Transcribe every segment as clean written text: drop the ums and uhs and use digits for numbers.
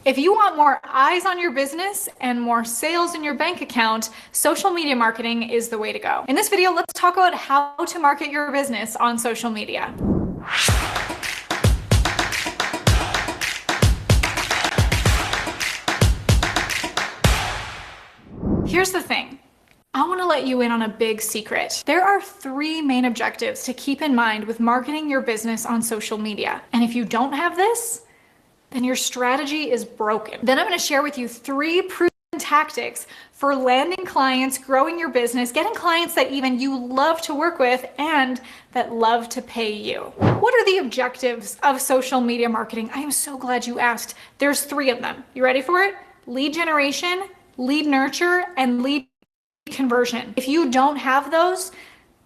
If you want more eyes on your business and more sales in your bank account, social media marketing is the way to go. In this video, let's talk about how to market your business on social media. Here's the thing. I want to let you in on a big secret. There are 3 main objectives to keep in mind with marketing your business on social media. And if you don't have this, then your strategy is broken. Then I'm going to share with you 3 proven tactics for landing clients, growing your business, getting clients that even you love to work with and that love to pay you. What are the objectives of social media marketing? I am so glad you asked. There's 3 of them. You ready for it? Lead generation, lead nurture, and lead conversion. If you don't have those,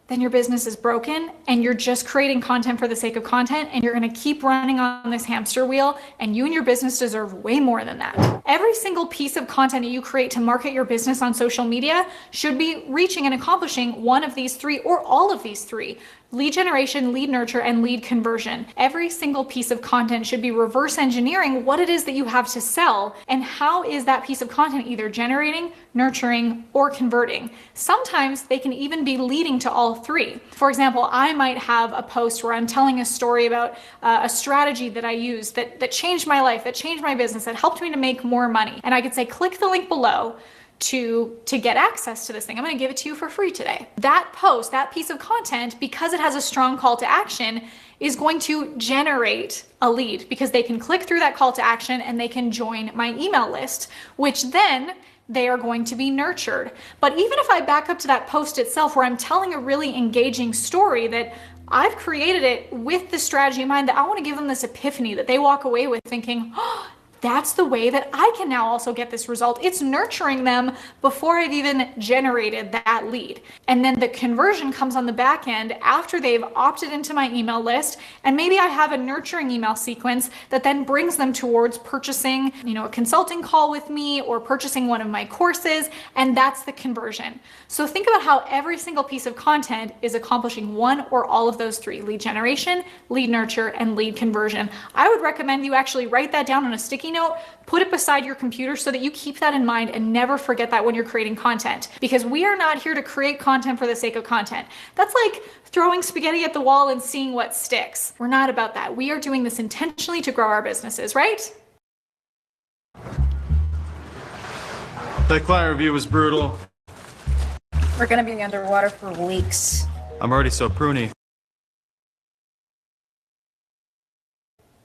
then your business is broken and you're just creating content for the sake of content and you're going to keep running on this hamster wheel, and you and your business deserve way more than that. Every single piece of content that you create to market your business on social media should be reaching and accomplishing one of these 3 or all of these 3. Lead generation, lead nurture, and lead conversion. Every single piece of content should be reverse engineering what it is that you have to sell and how is that piece of content either generating, nurturing, or converting. Sometimes they can even be leading to all 3. For example, I might have a post where I'm telling a story about a strategy that I used that changed my life, that changed my business, that helped me to make more money. And I could say, click the link below to get access to this thing. I'm going to give it to you for free today. That post, that piece of content, because it has a strong call to action, is going to generate a lead because they can click through that call to action and they can join my email list, which then they are going to be nurtured. But even if I back up to that post itself where I'm telling a really engaging story that I've created it with the strategy in mind, that I want to give them this epiphany that they walk away with thinking, oh, that's the way that I can now also get this result. It's nurturing them before I've even generated that lead. And then the conversion comes on the back end after they've opted into my email list. And maybe I have a nurturing email sequence that then brings them towards purchasing, a consulting call with me or purchasing one of my courses. And that's the conversion. So think about how every single piece of content is accomplishing one or all of those 3: lead generation, lead nurture, and lead conversion. I would recommend you actually write that down on a sticky note, put it beside your computer so that you keep that in mind and never forget that when you're creating content. Because we are not here to create content for the sake of content. That's like throwing spaghetti at the wall and seeing what sticks. We're not about that. We are doing this intentionally to grow our businesses, right? That client review was brutal. We're gonna be underwater for weeks. I'm already so pruny.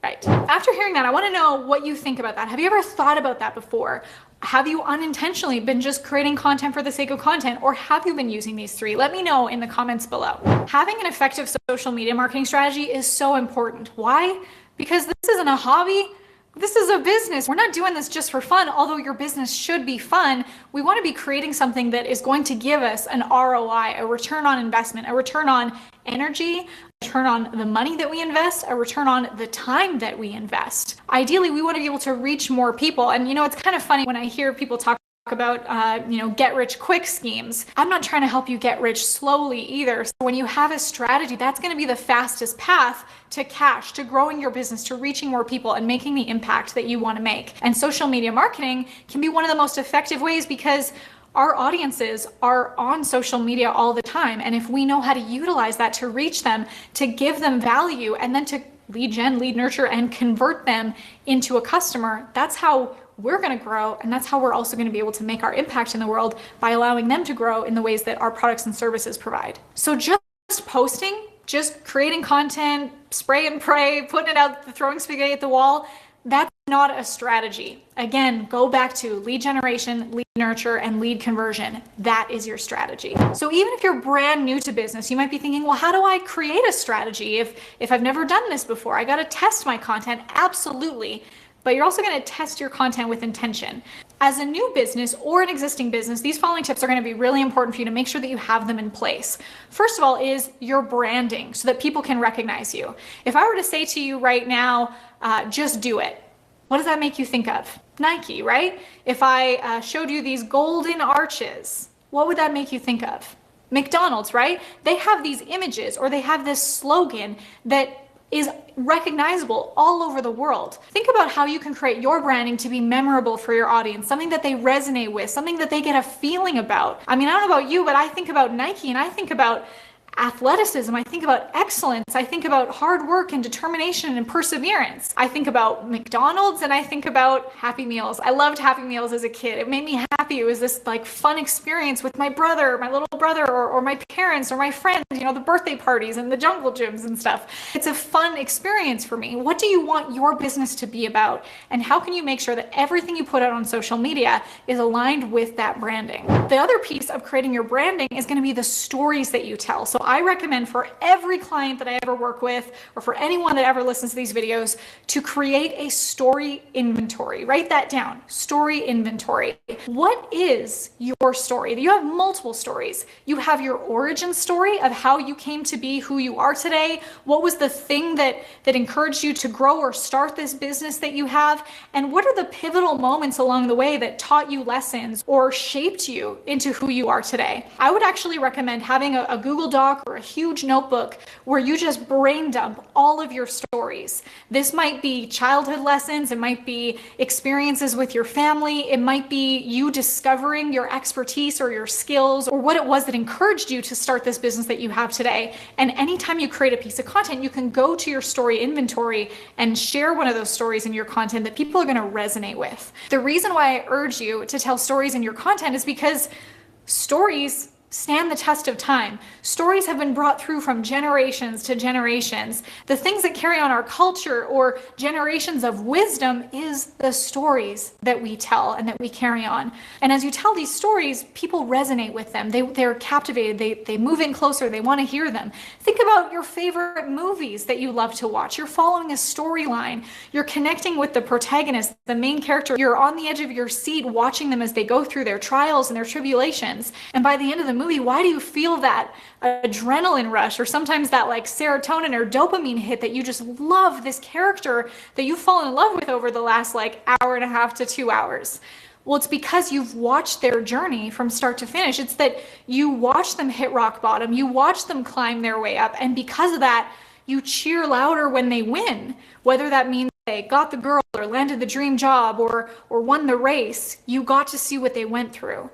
Right. After hearing that, I want to know what you think about that. Have you ever thought about that before? Have you unintentionally been just creating content for the sake of content, or have you been using these 3? Let me know in the comments below. Having an effective social media marketing strategy is so important. Why? Because this isn't a hobby. This is a business. We're not doing this just for fun, although your business should be fun. We want to be creating something that is going to give us an ROI, a return on investment, a return on energy, a return on the money that we invest, a return on the time that we invest. Ideally, we want to be able to reach more people. And it's kind of funny when I hear people talk about get rich quick schemes. I'm not trying to help you get rich slowly either. So when you have a strategy, that's going to be the fastest path to cash, to growing your business, to reaching more people and making the impact that you want to make. And social media marketing can be one of the most effective ways because our audiences are on social media all the time. And if we know how to utilize that to reach them, to give them value, and then to lead gen, lead nurture, and convert them into a customer, that's how we're going to grow. And that's how we're also going to be able to make our impact in the world by allowing them to grow in the ways that our products and services provide. So just posting, just creating content, spray and pray, putting it out, throwing spaghetti at the wall, that's not a strategy. Again, go back to lead generation, lead nurture, and lead conversion. That is your strategy. So even if you're brand new to business, you might be thinking, well, how do I create a strategy if I've never done this before? I got to test my content. Absolutely. But you're also going to test your content with intention. As a new business or an existing business, these following tips are going to be really important for you to make sure that you have them in place. First of all is your branding so that people can recognize you. If I were to say to you right now, just do it, what does that make you think of? Nike, right? If I showed you these golden arches, what would that make you think of? McDonald's, right? They have these images or they have this slogan that is recognizable all over the world. Think about how you can create your branding to be memorable for your audience, something that they resonate with, something that they get a feeling about. I mean, I don't know about you, but I think about Nike and I think about athleticism, I think about excellence, I think about hard work and determination and perseverance. I think about McDonald's and I think about Happy Meals. I loved Happy Meals as a kid. It made me happy. It was this like fun experience with my brother, my little brother, or my parents or my friends, you know, the birthday parties and the jungle gyms and stuff. It's a fun experience for me. What do you want your business to be about? And how can you make sure that everything you put out on social media is aligned with that branding? The other piece of creating your branding is going to be the stories that you tell. So I recommend for every client that I ever work with, or for anyone that ever listens to these videos, to create a story inventory. Write that down, story inventory. What is your story? You have multiple stories. You have your origin story of how you came to be who you are today. What was the thing that encouraged you to grow or start this business that you have? And what are the pivotal moments along the way that taught you lessons or shaped you into who you are today? I would actually recommend having a Google Doc or a huge notebook where you just brain dump all of your stories. This might be childhood lessons, it might be experiences with your family, it might be you discovering your expertise or your skills or what it was that encouraged you to start this business that you have today. And anytime you create a piece of content, you can go to your story inventory and share one of those stories in your content that people are going to resonate with. The reason why I urge you to tell stories in your content is because stories stand the test of time. Stories have been brought through from generations to generations. The things that carry on our culture or generations of wisdom is the stories that we tell and that we carry on. And as you tell these stories, people resonate with them. They're captivated. They move in closer. They want to hear them. Think about your favorite movies that you love to watch. You're following a storyline. You're connecting with the protagonist, the main character. You're on the edge of your seat watching them as they go through their trials and their tribulations. And by the end of the movie, why do you feel that adrenaline rush or sometimes that like serotonin or dopamine hit that you just love this character that you've fallen in love with over the last like hour and a half to 2 hours? Well, it's because you've watched their journey from start to finish. It's that you watch them hit rock bottom, you watch them climb their way up, and because of that, you cheer louder when they win, whether that means they got the girl or landed the dream job or won the race. You got to see what they went through.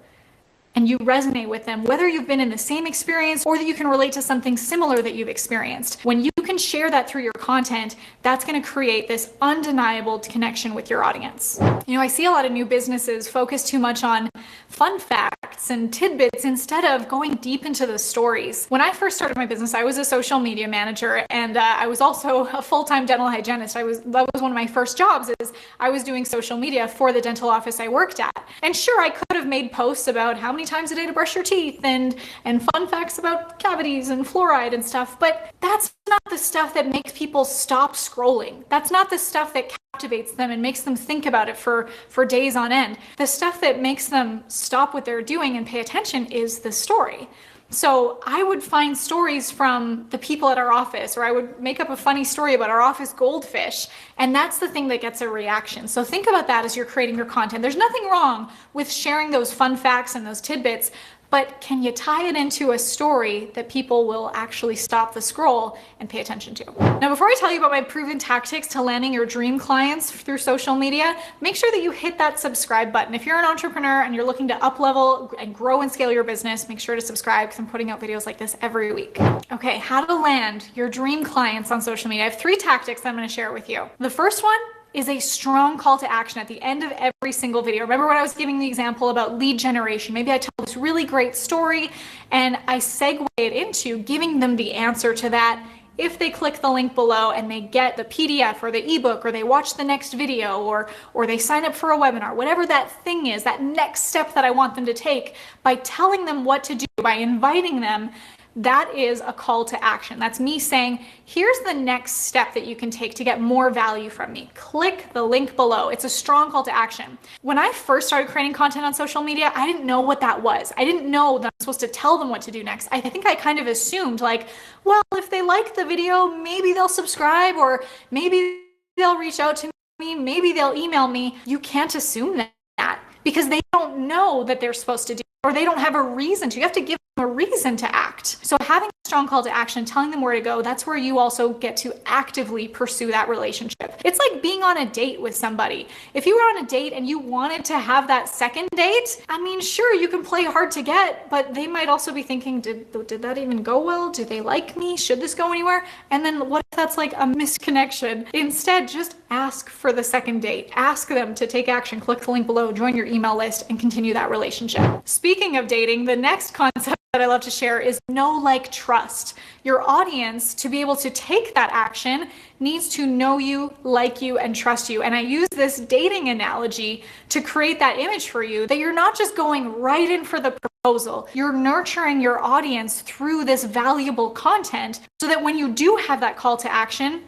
And you resonate with them, whether you've been in the same experience or that you can relate to something similar that you've experienced. When you can share that through your content, that's going to create this undeniable connection with your audience. You know, I see a lot of new businesses focus too much on fun facts and tidbits instead of going deep into the stories. When I first started my business, I was a social media manager and I was also a full-time dental hygienist. That was one of my first jobs, is I was doing social media for the dental office I worked at. And sure, I could have made posts about how many times a day to brush your teeth and fun facts about cavities and fluoride and stuff, but that's not the stuff that makes people stop scrolling. That's not the stuff that captivates them and makes them think about it for days on end. The stuff that makes them stop what they're doing and pay attention is the story. So I would find stories from the people at our office, or I would make up a funny story about our office goldfish, and that's the thing that gets a reaction. So think about that as you're creating your content. There's nothing wrong with sharing those fun facts and those tidbits, but can you tie it into a story that people will actually stop the scroll and pay attention to? Now, before I tell you about my proven tactics to landing your dream clients through social media, make sure that you hit that subscribe button. If you're an entrepreneur and you're looking to up-level and grow and scale your business, make sure to subscribe because I'm putting out videos like this every week. Okay, how to land your dream clients on social media. I have 3 tactics that I'm going to share with you. The first one is a strong call to action at the end of every single video. Remember when I was giving the example about lead generation? Maybe I tell this really great story and I segue it into giving them the answer to that if they click the link below and they get the PDF or the ebook, or they watch the next video, or they sign up for a webinar, whatever that thing is, that next step that I want them to take, by telling them what to do, by inviting them, that is a call to action. That's me saying, here's the next step that you can take to get more value from me. Click the link below. It's a strong call to action. When I first started creating content on social media, I didn't know what that was. I didn't know that I'm supposed to tell them what to do next. I think I kind of assumed like, well, if they like the video, maybe they'll subscribe, or maybe they'll reach out to me, maybe they'll email me. You can't assume that because they don't know that they're supposed to do, or they don't have a reason to. You have to give a reason to act. So having a strong call to action, telling them where to go, that's where you also get to actively pursue that relationship. It's like being on a date with somebody. If you were on a date and you wanted to have that second date, I mean, sure, you can play hard to get, but they might also be thinking, did that even go well? Do they like me? Should this go anywhere? And then what if that's like a misconnection? Instead, just ask for the second date. Ask them to take action. Click the link below, join your email list, and continue that relationship. Speaking of dating, the next concept that I love to share is know, like, trust. Your audience, to be able to take that action, needs to know you, like you, and trust you. And I use this dating analogy to create that image for you that you're not just going right in for the proposal. You're nurturing your audience through this valuable content so that when you do have that call to action,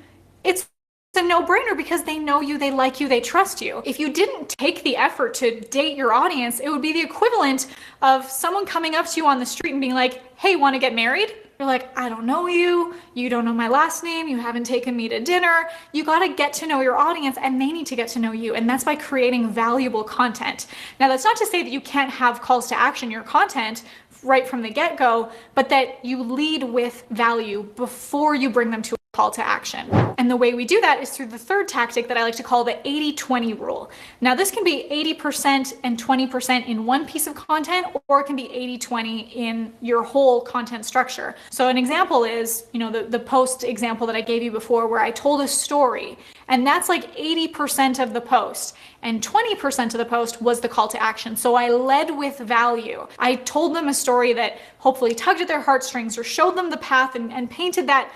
it's a no-brainer because they know you, they like you, they trust you. If you didn't take the effort to date your audience, it would be the equivalent of someone coming up to you on the street and being like, hey, want to get married? You're like, I don't know you. You don't know my last name. You haven't taken me to dinner. You got to get to know your audience and they need to get to know you. And that's by creating valuable content. Now, that's not to say that you can't have calls to action in your content right from the get-go, but that you lead with value before you bring them to a call to action. And the way we do that is through the third tactic that I like to call the 80-20 rule. Now, this can be 80% and 20% in one piece of content, or it can be 80-20 in your whole content structure. So an example is, the post example that I gave you before where I told a story, and that's like 80% of the post. And 20% of the post was the call to action. So I led with value. I told them a story that hopefully tugged at their heartstrings or showed them the path and painted that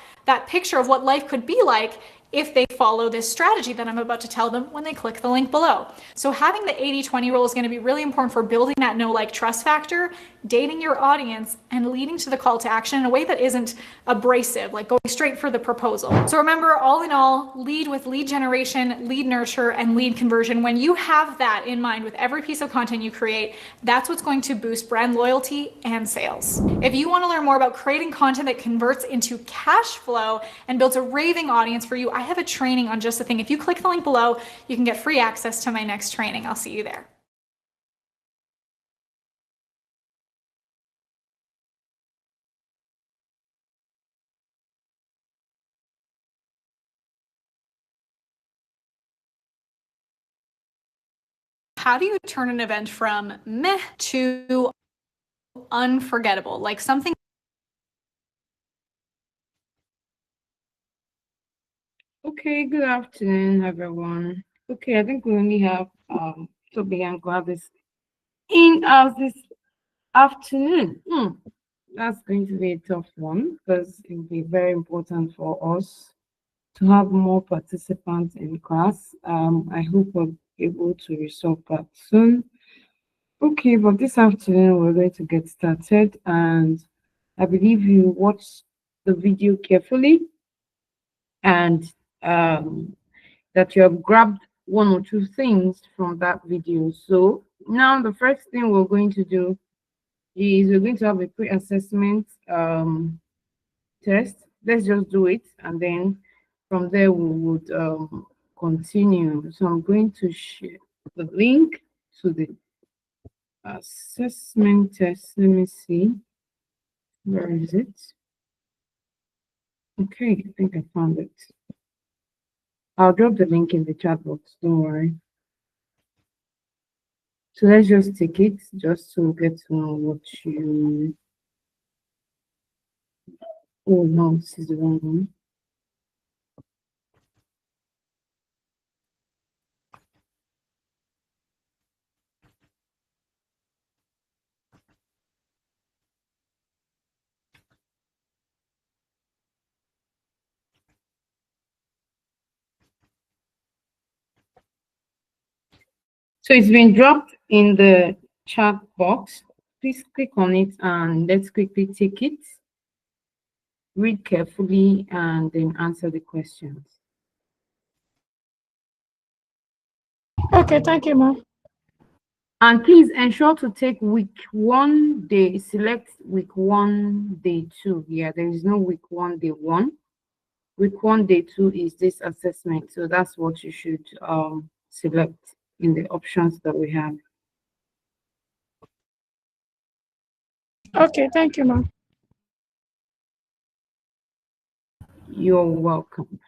picture of what life could be like if they follow this strategy that I'm about to tell them when they click the link below. So having the 80-20 rule is going to be really important for building that know, like, trust factor, dating your audience, and leading to the call to action in a way that isn't abrasive, like going straight for the proposal. So remember, all in all, lead with lead generation, lead nurture, and lead conversion. When you have that in mind with every piece of content you create, that's what's going to boost brand loyalty and sales. If you want to learn more about creating content that converts into cash flow and builds a raving audience for you, I have a training on just the thing. If you click the link below, you can get free access to my next training. I'll see you there. How do you turn an event from meh to unforgettable? Like something. Okay, good afternoon, everyone. Okay, I think we only have Toby and Gladys in us this afternoon. That's going to be a tough one because it will be very important for us to have more participants in class. I hope we're able to resolve that soon. Okay, but this afternoon we're going to get started, and I believe you watched the video carefully and that you have grabbed one or two things from that video. So now the first thing we're going to do is we're going to have a pre-assessment test. Let's just do it, and then from there we would continue. So I'm going to share the link to the assessment test. Let me see, where is it? Okay, I think I found it. I'll drop the link in the chat box, don't worry. So let's just take it just to get to know what you. Oh no, this is the wrong one. So it's been dropped in the chat box. Please click on it and let's quickly take it. Read carefully and then answer the questions. Okay, thank you, Mom. And please ensure to take week 1 day, select week 1 day 2. Yeah, there is no week 1 day 1. Week 1 day 2 is this assessment. So that's what you should select in the options that we have. Okay, thank you, ma'am. You're welcome.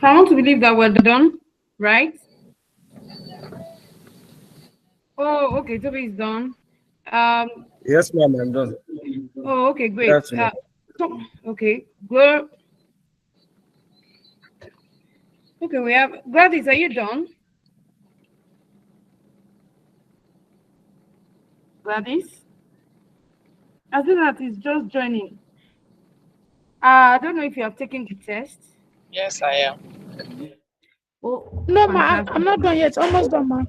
So I want to believe that we're done, right? Oh, okay, Toby is done. Yes, ma'am, I'm done. Oh, okay, Good great. afternoon. Okay, good. Okay, we have Gladys. Are you done? Gladys? I think that is just joining. I don't know if you have taken the test. Yes, I am. Oh, No, ma, fantastic. I'm not done yet. Almost done, ma.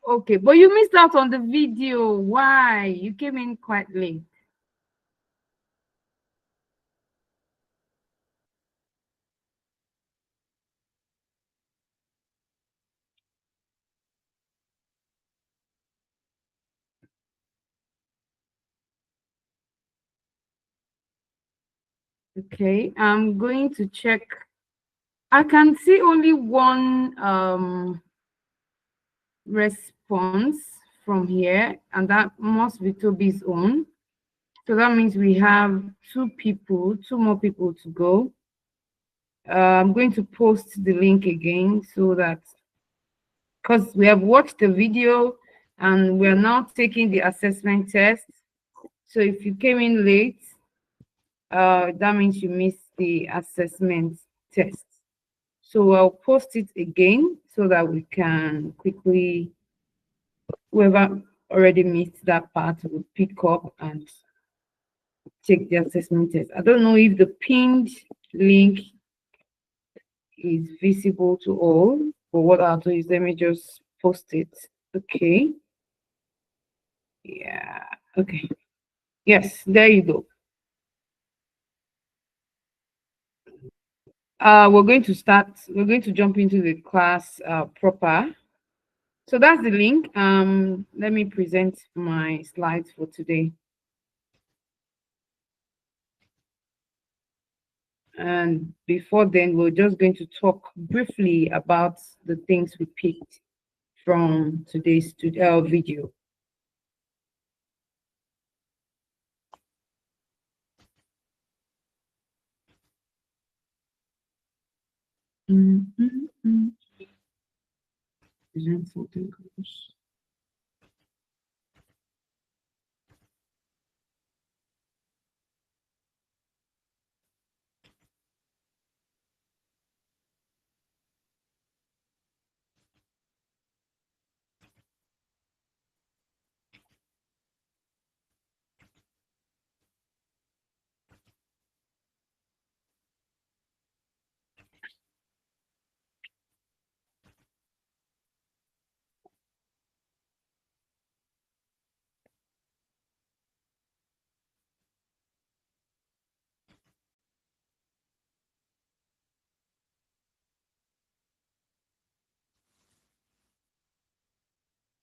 Okay, but you missed out on the video. Why? You came in quite late. Okay, I'm going to check. I can see only one response from here, and that must be Toby's own. So that means we have two more people to go. I'm going to post the link again so that, because we have watched the video and we're now taking the assessment test. So if you came in late, that means you missed the assessment test. So I'll post it again so that we can quickly, whoever already missed that part will pick up and take the assessment test. I don't know if the pinned link is visible to all, but what I'll do is let me just post it. Okay. Yeah. Okay. Yes, there you go. We're going to jump into the class proper. So that's the link. Let me present my slides for today. And before then, we're just going to talk briefly about the things we picked from today's video. Present something close.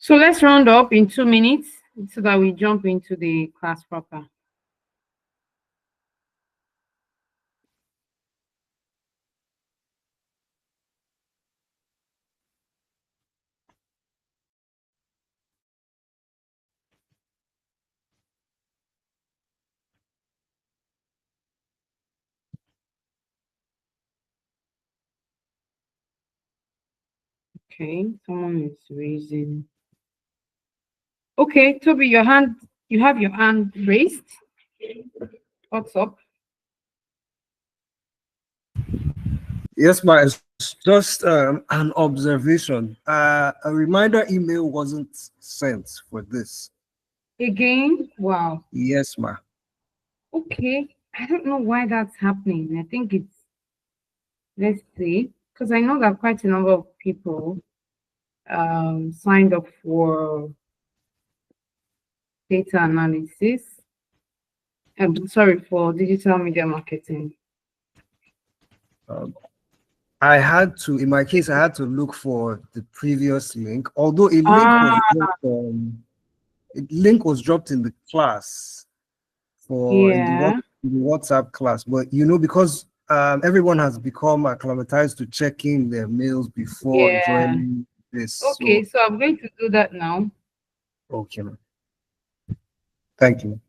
So let's round up in 2 minutes so that we jump into the class proper. Okay, someone is raising. Okay, Toby, you have your hand raised. What's up? Yes, ma'am. It's just an observation. A reminder email wasn't sent for this. Again? Wow. Yes, ma'am. Okay. I don't know why that's happening. I think it's, let's see, because I know that quite a number of people signed up for data analysis. I'm sorry, for digital media marketing. I had to, in my case, I had to look for the previous link, although a link was link was dropped in the class for Yeah. in the WhatsApp class, but because everyone has become acclimatized to checking their mails before Yeah. joining this. Okay, So so I'm going to do that now. okay, ma'am. Thank you.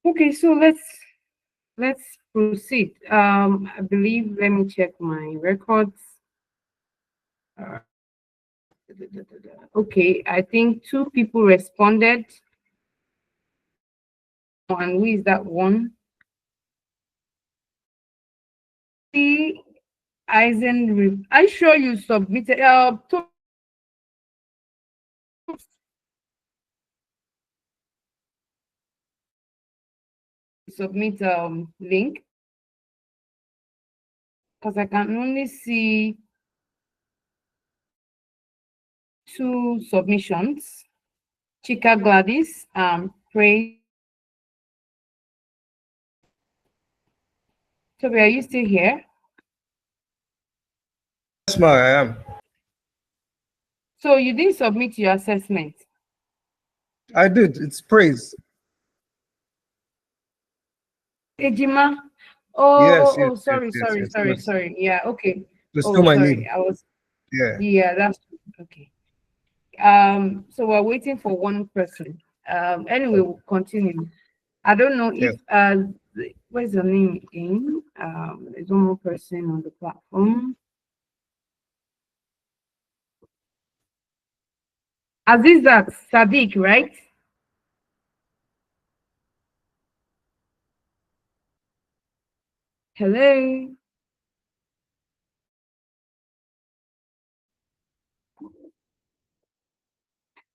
Okay, so let's proceed. I believe, let me check my records. Uh, okay, I think two people responded. And who is that one? See, Eisen. I sure you submitted. submit link, because I can only see 2 submissions. Chika Gladys, Praise. Toby, are you still here? Yes, ma, I am. So you didn't submit your assessment. I did. It's praise. Ejima. Yes, yes, yes, Sorry, yes, sorry, yes, sorry, yes. sorry. Yeah, okay. It's Oh, still my sorry. name. Yeah. Yeah, that's okay. So we're waiting for one person. Anyway, we'll continue. I don't know Yeah. if where's the name again? There's one more person on the platform. Azizat Sadiq, right? Hello.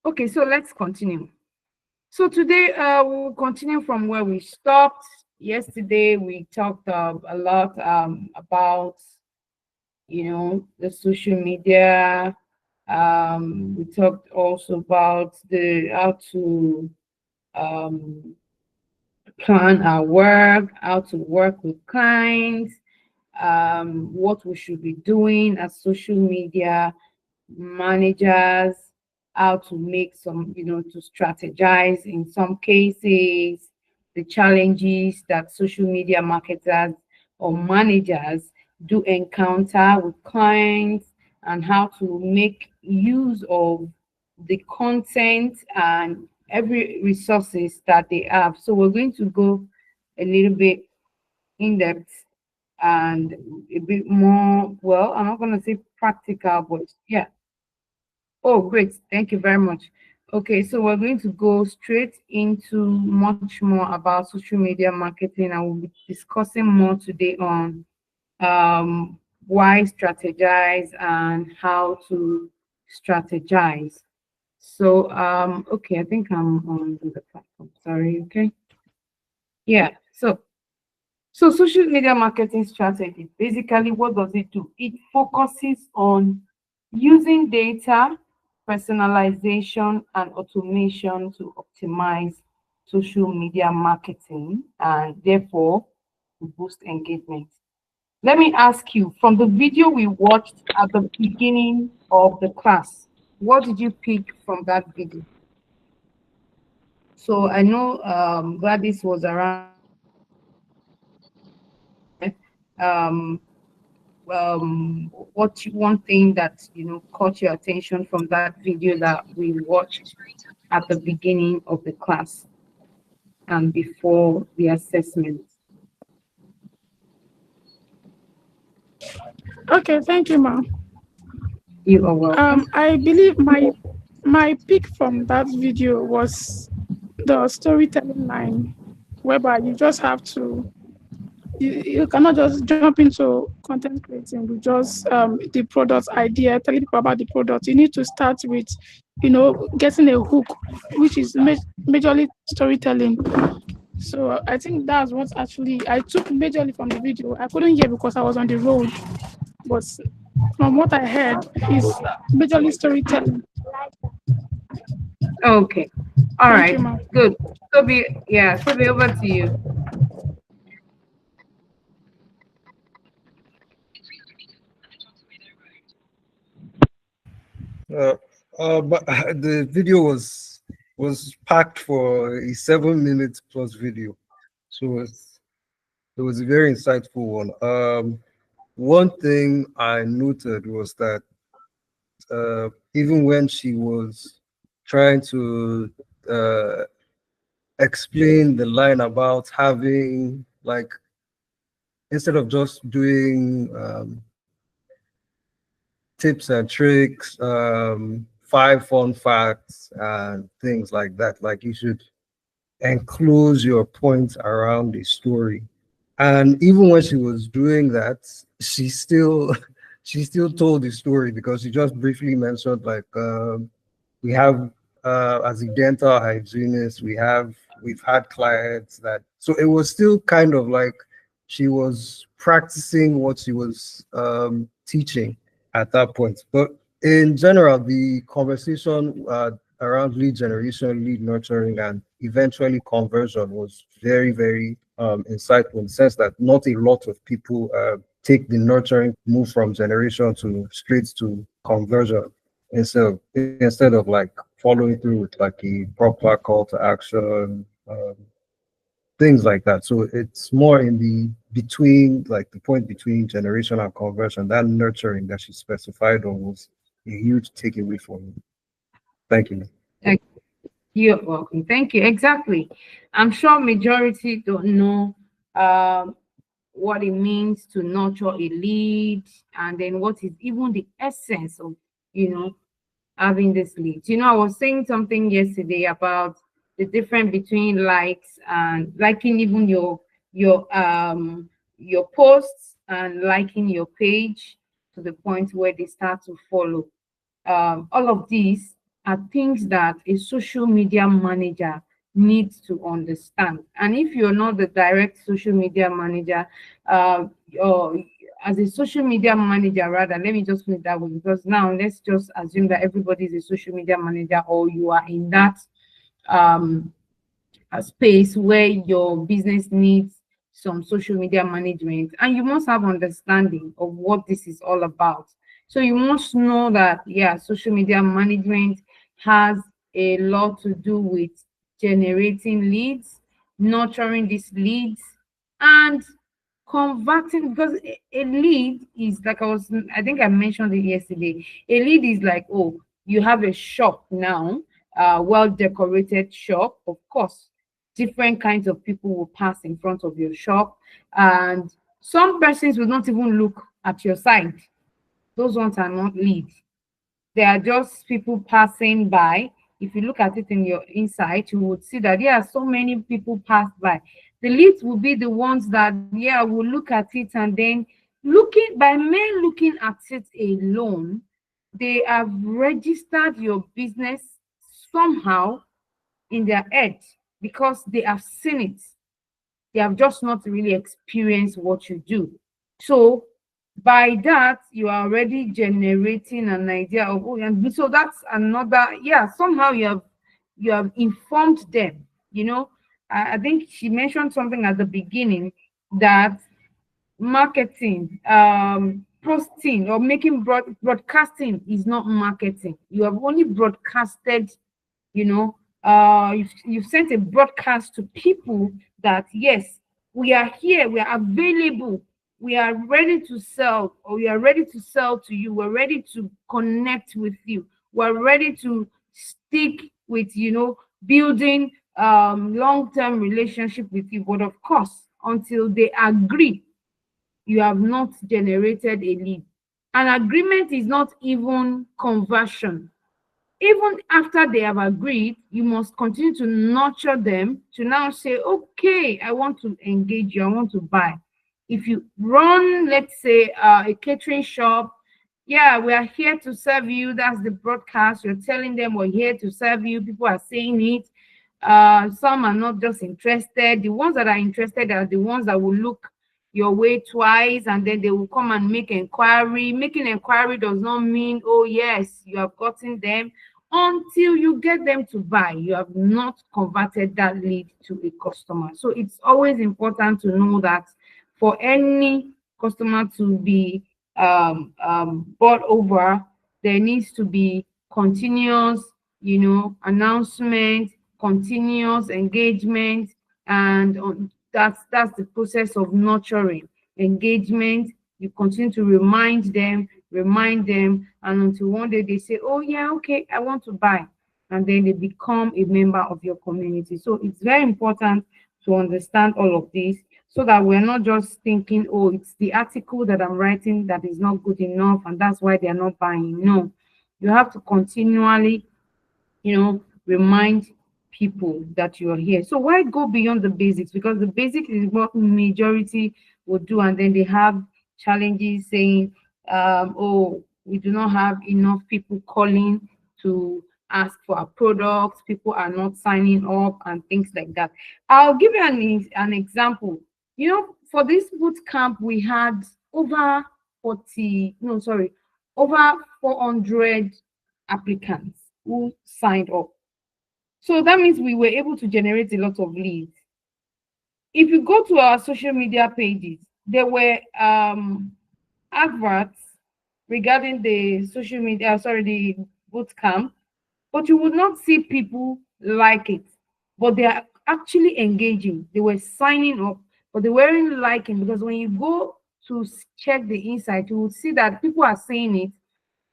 Okay, so let's continue. So today we'll continue from where we stopped. Yesterday we talked a lot about the social media. We talked also about the how to um, plan our work, how to work with clients, what we should be doing as social media managers, how to make some, to strategize in some cases, the challenges that social media marketers or managers do encounter with clients, and how to make use of the content and every resources that they have. So we're going to go a little bit in depth and a bit more, well, I'm not going to say practical, but yeah. Oh, great. Thank you very much. Okay, so we're going to go straight into much more about social media marketing, and we'll be discussing more today on why strategize and how to strategize. So, okay, I think I'm on the platform. Sorry, okay. Yeah, so social media marketing strategy, basically what does it do? It focuses on using data, personalization, and automation to optimize social media marketing and therefore to boost engagement. Let me ask you, from the video we watched at the beginning of the class, what did you pick from that video? So I know Gladys was around. Um, one thing that caught your attention from that video that we watched at the beginning of the class and before the assessment? Okay, thank you, ma'am. You are welcome. I believe my pick from that video was the storytelling line, whereby you just have to you cannot just jump into content creating with just the product idea, telling people about the product. You need to start with, getting a hook, which is majorly storytelling. So I think that's what actually I took majorly from the video. I couldn't hear because I was on the road, but from what I heard is majorly storytelling. Okay. All Thank you, right. ma'am. Good. Toby, over to you. But the video was packed for a 7 minutes plus video, so it was a very insightful one. One thing I noted was that even when she was trying to explain the line about having, like, instead of just doing tips and tricks, 5 fun facts and things like that, like you should enclose your points around the story. And even when she was doing that, she still she still told the story, because she just briefly mentioned, like, we have as a dental hygienist, we've had clients that, so it was still kind of like she was practicing what she was teaching at that point. But in general, the conversation around lead generation, lead nurturing, and eventually conversion was very, very insightful, in the sense that not a lot of people take the nurturing move from generation to straight to conversion, instead of like following through with like a proper call to action, things like that. So it's more in the between, like the point between generation and conversion, that nurturing that she specified on was a huge takeaway for me. Thank you. Thank You're welcome. Thank you. Exactly. I'm sure majority don't know what it means to nurture a lead, and then what is even the essence of, having this lead. I was saying something yesterday about the difference between likes and liking even your posts, and liking your page to the point where they start to follow. All of these are things that a social media manager needs to understand. And if you're not the direct social media manager, or as a social media manager, rather, let me just put it that way, because now let's just assume that everybody is a social media manager, or you are in that um, a space where your business needs some social media management, and you must have understanding of what this is all about. So you must know that, yeah, social media management has a lot to do with generating leads, nurturing these leads, and converting, because a lead is like, I think I mentioned it yesterday. A lead is like, oh, you have a shop now, well decorated shop. Of course, different kinds of people will pass in front of your shop, and some persons will not even look at your side. Those ones are not leads. They are just people passing by. If you look at it in your inside, you would see that there are so many people pass by. The leads will be the ones that, yeah, will look at it, and then looking at it alone, they have registered your business somehow in their head, because they have seen it. They have just not really experienced what you do. So by that, you are already generating an idea of, oh, and so that's another, yeah, somehow you have informed them. I think she mentioned something at the beginning, that marketing, posting or making broadcasting is not marketing. You have only broadcasted, you've sent a broadcast to people that, yes, we are here, we are available, we are ready to sell, or we are ready to sell to you, we're ready to connect with you, we're ready to stick with, building long-term relationship with you. But of course, until they agree, you have not generated a lead. An agreement is not even conversion. Even after they have agreed, you must continue to nurture them to now say, okay, I want to engage you, I want to buy. If you run, let's say, a catering shop, yeah, we are here to serve you. That's the broadcast. You're telling them we're here to serve you. People are saying it. Some are not just interested. The ones that are interested are the ones that will look your way twice, and then they will come and make inquiry. Making inquiry does not mean, oh yes, you have gotten them. Until you get them to buy, you have not converted that lead to a customer. So it's always important to know that for any customer to be bought over, there needs to be continuous, announcement, continuous engagement, and that's the process of nurturing. Engagement, you continue to remind them, and until one day they say, oh yeah, okay, I want to buy, and then they become a member of your community. So it's very important to understand all of this, so that we're not just thinking, oh, it's the article that I'm writing that is not good enough, and that's why they're not buying. No, you have to continually, remind people that you're here. So why go beyond the basics? Because the basics is what majority would do, and then they have challenges saying, oh, we do not have enough people calling to ask for our products, people are not signing up and things like that. I'll give you an example. You know, for this boot camp, we had over 40, no, sorry, over 400 applicants who signed up. So that means we were able to generate a lot of leads. If you go to our social media pages, there were adverts regarding the social media, sorry, the boot camp, but you would not see people like it. But they are actually engaging. They were signing up, but they weren't liking, because when you go to check the insight, you will see that people are saying it,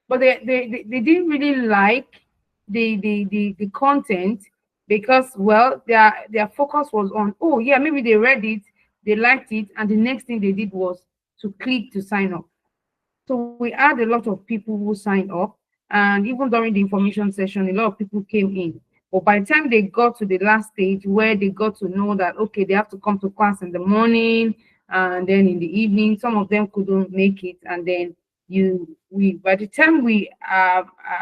but they didn't really like the content, because, well, their focus was on, oh yeah, maybe they read it, they liked it, and the next thing they did was to click to sign up. So we had a lot of people who signed up, and even during the information session, a lot of people came in. But by the time they got to the last stage, where they got to know that, okay, they have to come to class in the morning and then in the evening, some of them couldn't make it. And then by the time we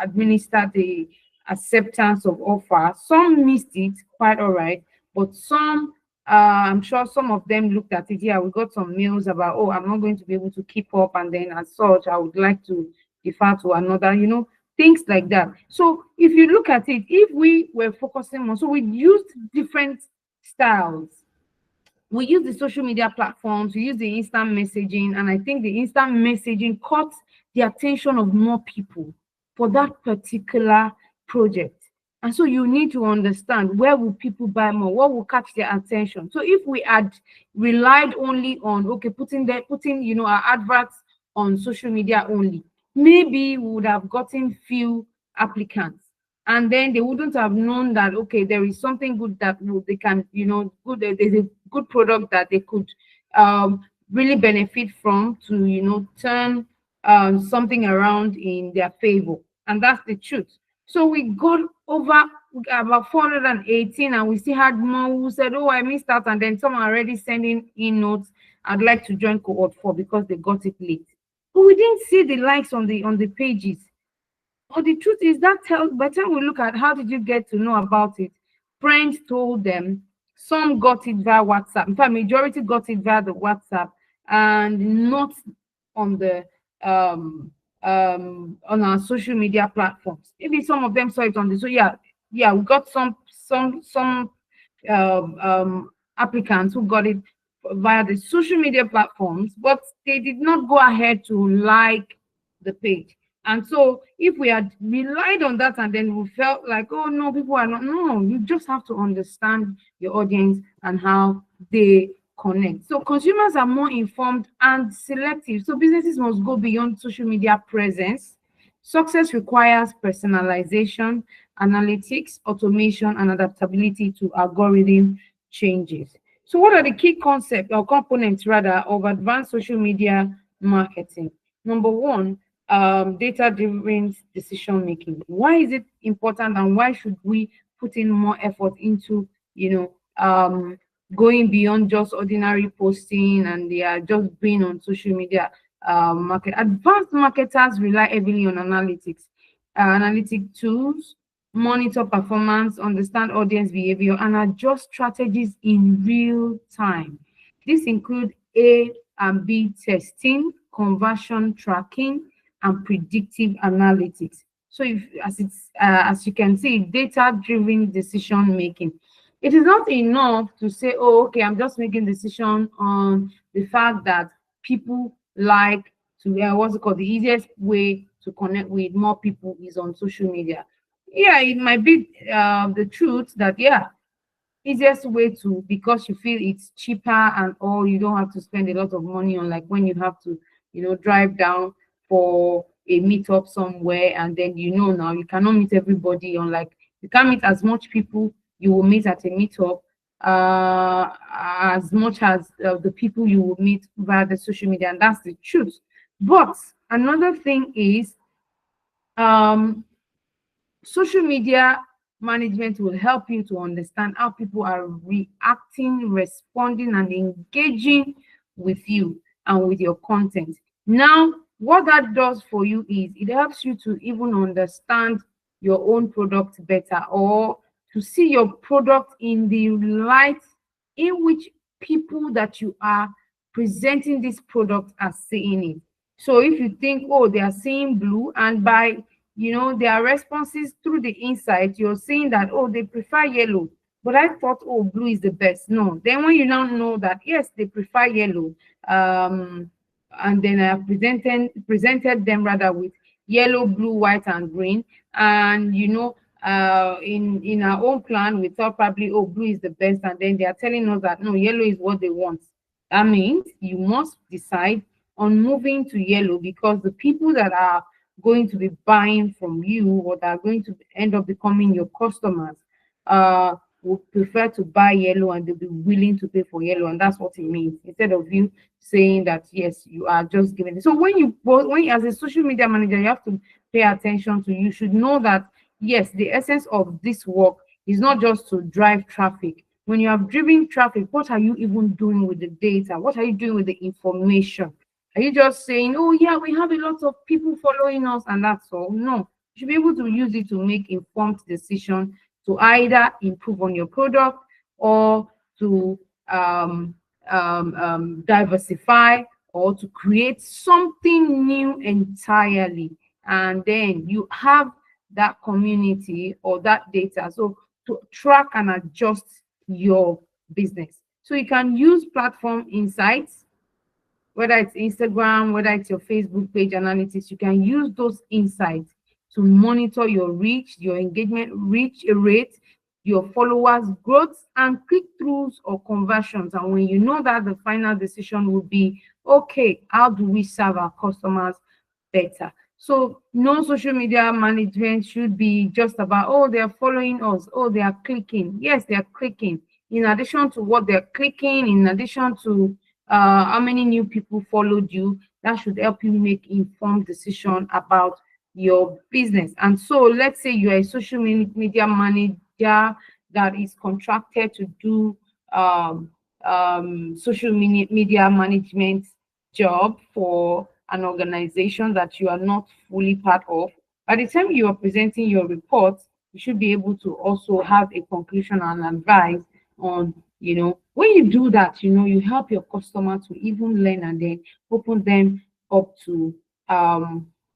administered the acceptance of offer, some missed it quite all right, but some, I'm sure some of them looked at it. Yeah, we got some mails about, oh, I'm not going to be able to keep up, and then as such, I would like to defer to another, things like that. So if you look at it, if we were focusing on, so we used different styles. We use the social media platforms, we use the instant messaging, and I think the instant messaging caught the attention of more people for that particular project. And so you need to understand, where will people buy more, what will catch their attention. So if we had relied only on, okay, putting our adverts on social media only, maybe we would have gotten few applicants, and then they wouldn't have known that, okay, there is something good that they can, there's a good product that they could really benefit from to turn something around in their favor. And that's the truth. So we got about 418, and we still had more who said, oh, I missed out, and then some are already sending in notes, I'd like to join cohort 4 because they got it late. But we didn't see the likes on the pages. But the truth is that by the time we look at how did you get to know about it, friends told them, some got it via WhatsApp. In fact, majority got it via the WhatsApp, and not on the on our social media platforms. Maybe some of them saw it on the, so yeah, we got some applicants who got it via the social media platforms, but they did not go ahead to like the page. And so if we had relied on that, and then we felt like, oh no, people are not, no, you just have to understand your audience and how they connect. So consumers are more informed and selective. So businesses must go beyond social media presence. Success requires personalization, analytics, automation, and adaptability to algorithm changes. So what are the key concepts or components rather of advanced social media marketing? Number one, data-driven decision making. Why is it important, and why should we put in more effort into going beyond just ordinary posting and they are just being on social media market? Advanced marketers rely heavily on analytics, analytic tools, monitor performance, understand audience behavior, and adjust strategies in real time. This include A and B testing, conversion tracking, and predictive analytics. So as you can see, data-driven decision making. It is not enough to say, oh, okay, I'm just making decision on the fact that people like to, what's it called, the easiest way to connect with more people is on social media. Yeah, it might be the truth that, yeah, easiest way to, because you feel it's cheaper, and or you don't have to spend a lot of money on, like when you have to drive down for a meetup somewhere, and then now you cannot meet everybody on, like, you can't meet as much people you will meet at a meetup as much as the people you will meet via the social media, and that's the truth. But another thing is social media management will help you to understand how people are reacting, responding, and engaging with you and with your content. Now, what that does for you is it helps you to even understand your own product better, or to see your product in the light in which people that you are presenting this product as seeing it. So if you think, oh, they are seeing blue, and by their responses through the insight, you're seeing that, oh, they prefer yellow, but I thought, oh, blue is the best. No, then when you now know that yes, they prefer yellow, and then I have presented them rather with yellow, blue, white, and green, and in our own plan we thought probably, oh, blue is the best, and then they are telling us that no, yellow is what they want. That means you must decide on moving to yellow, because the people that are going to be buying from you, or that are going to end up becoming your customers, would prefer to buy yellow, and they'll be willing to pay for yellow. And that's what it means, instead of you saying that yes, you are just giving it. So when you as a social media manager, you have to pay attention to, you should know that yes, the essence of this work is not just to drive traffic. When you have driven traffic, what are you even doing with the data? What are you doing with the information? Are you just saying, oh yeah, we have a lot of people following us and that's all? No, you should be able to use it to make informed decisions, to either improve on your product, or to diversify, or to create something new entirely. And then you have that community or that data, so to track and adjust your business. So you can use platform insights, whether it's Instagram, whether it's your Facebook page analytics. You can use those insights to monitor your reach, your engagement reach rate, your followers growth, and click-throughs or conversions. And when you know that, the final decision will be, okay, how do we serve our customers better? So no social media management should be just about, oh, they're following us, oh, they are clicking. Yes, they are clicking. In addition to what they're clicking, in addition to how many new people followed you, that should help you make informed decision about your business. And so let's say you're a social media manager that is contracted to do social media management job for an organization that you are not fully part of. By the time you are presenting your report, you should be able to also have a conclusion and advice on, when you do that, you help your customer to even learn, and then open them up to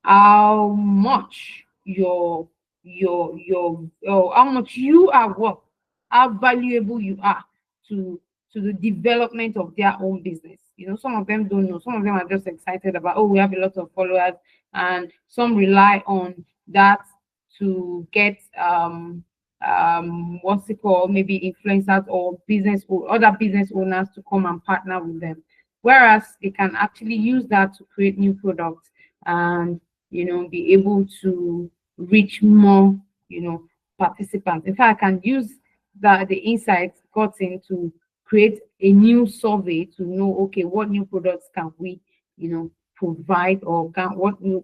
how much how much you are worth, how valuable you are to the development of their own business. Some of them don't know. Some of them are just excited about, oh, we have a lot of followers, and some rely on that to get what's it called, maybe influencers or other business owners to come and partner with them. Whereas they can actually use that to create new products, and be able to reach more participants. In fact, I can use the insights gotten to create a new survey to know, okay, what new products can we provide, or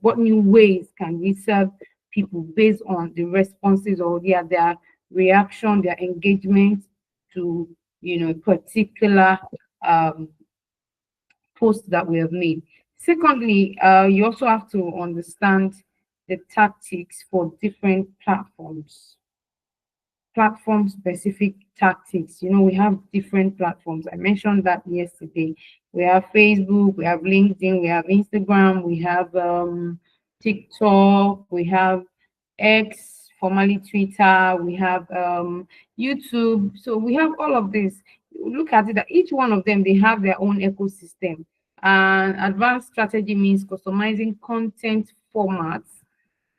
what new ways can we serve people based on the responses, or their reaction, their engagement to particular post that we have made. Secondly, you also have to understand the tactics for different platform specific tactics. We have different platforms. I mentioned that yesterday. We have Facebook, we have LinkedIn, we have Instagram, we have TikTok, we have X, formerly Twitter, we have YouTube. So we have all of this. Look at it, that each one of them, they have their own ecosystem. And advanced strategy means customizing content formats,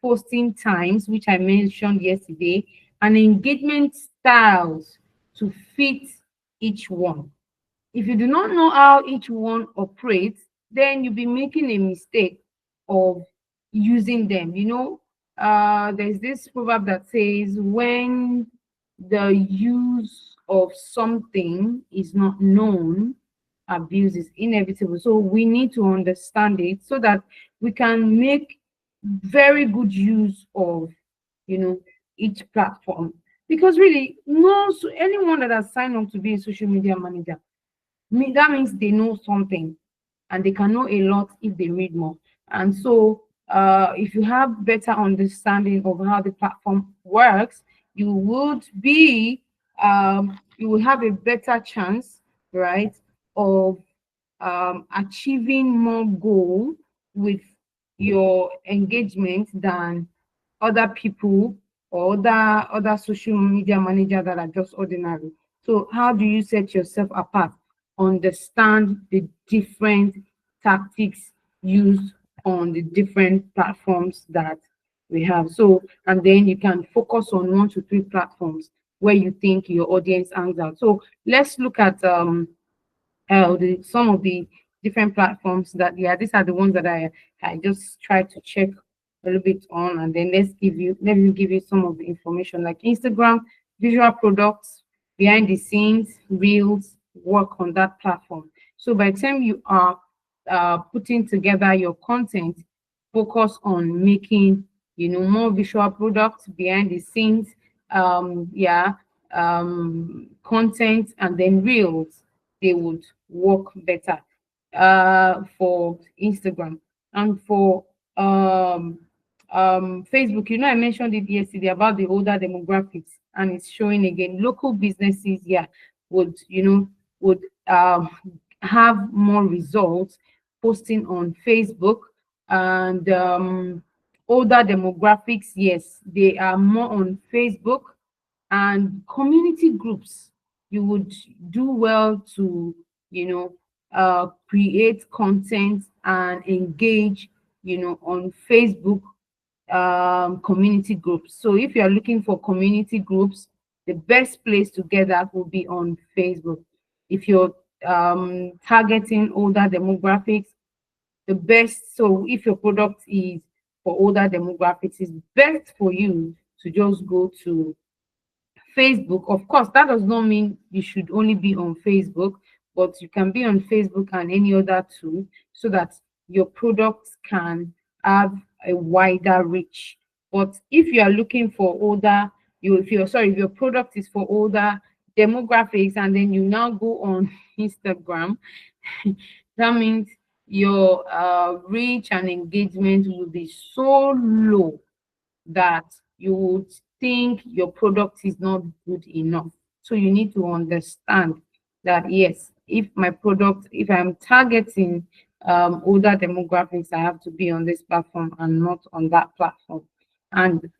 posting times, which I mentioned yesterday, and engagement styles to fit each one. If you do not know how each one operates, then you'll be making a mistake of using them. There's this proverb that says, when the use of something is not known, abuse is inevitable. So we need to understand it so that we can make very good use of each platform. Because really, anyone that has signed up to be a social media manager, that means they know something, and they can know a lot if they read more. And so if you have better understanding of how the platform works, you would be you will have a better chance, right, of achieving more goal with your engagement than other people or other social media manager that are just ordinary. So how do you set yourself apart? Understand the different tactics used on the different platforms that we have. So, and then you can focus on 1 to 3 platforms where you think your audience hangs out. So let's look at some of the different platforms that, yeah, these are the ones that I just tried to check a little bit on, and then let me give you some of the information like Instagram, visual products, behind the scenes, reels, work on that platform. So by the time you are putting together your content, focus on making, more visual products behind the scenes, yeah, content, and then reels. They would work better for Instagram. And for Facebook, I mentioned it yesterday about the older demographics, and it's showing again. Local businesses, yeah, would would have more results posting on Facebook. And older demographics, yes, they are more on Facebook. And community groups, you would do well to create content and engage on Facebook community groups. So if you are looking for community groups, the best place to get that will be on Facebook. If you're targeting older demographics, the best, so if your product is for older demographics, it's best for you to just go to Facebook. Of course, that does not mean you should only be on Facebook, but you can be on Facebook and any other tool so that your products can have a wider reach. But if you are looking for older, if your product is for older demographics and then you now go on Instagram, that means your reach and engagement will be so low that you would think your product is not good enough. So you need to understand that, yes, if I'm targeting older demographics, I have to be on this platform and not on that platform. And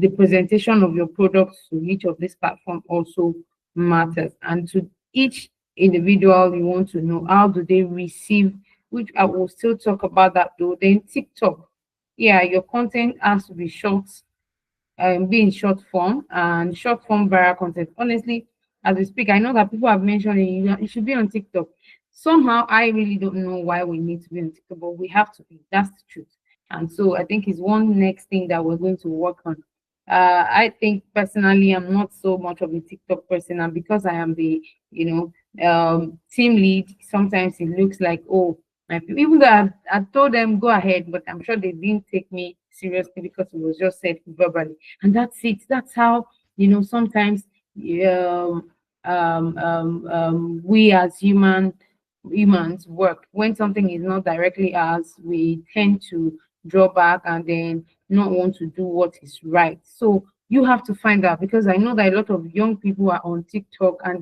the presentation of your products to each of these platforms also matters. And to each individual, you want to know how do they receive, which I will still talk about that though. Then TikTok, yeah, your content has to be short, be in short form, and short form viral content. Honestly, as we speak, I know that people have mentioned it should be on TikTok. Somehow, I really don't know why we need to be on TikTok, but we have to be. That's the truth. And so I think it's one next thing that we're going to work on. I think personally, I'm not so much of a TikTok person, and because I am the, team lead, sometimes it looks like, oh, my people, even though I told them go ahead, but I'm sure they didn't take me seriously because it was just said verbally. And that's it. That's how, sometimes we as humans work. When something is not directly ours, we tend to draw back and then not want to do what is right. So you have to find out, because I know that a lot of young people are on TikTok, and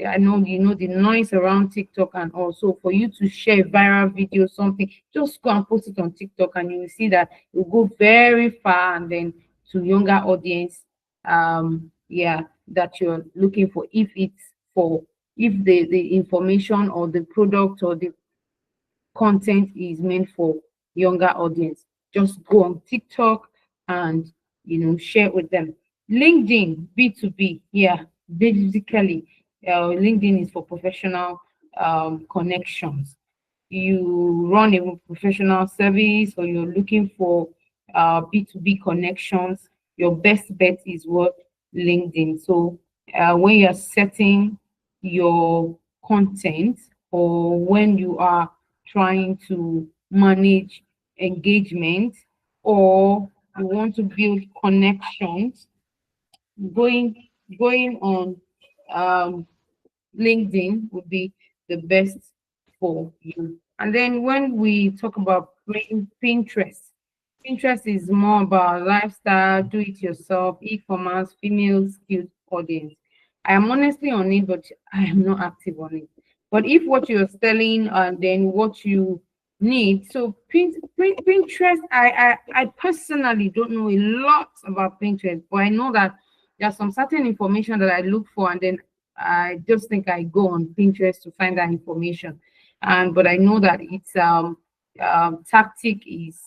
I know the noise around TikTok, and also for you to share viral video, something, just go and post it on TikTok and you will see that it will go very far, and then to younger audience, yeah, that you're looking for. If the information or the product or the content is meant for younger audience, just go on TikTok and share with them. LinkedIn, B2B, yeah, basically LinkedIn is for professional connections. You run a professional service or you're looking for B2B connections, your best bet is what? LinkedIn. So when you're setting your content, or when you are trying to manage engagement, or you want to build connections, going on um, LinkedIn would be the best for you. And then when we talk about Pinterest. Pinterest is more about lifestyle, do it yourself, e-commerce, female skilled audience. I am honestly on it, but I am not active on it. But if what you're selling and then what you need, so Pinterest, I personally don't know a lot about Pinterest, but I know that there's some certain information that I look for, and then I just think I go on Pinterest to find that information. And but I know that it's tactic is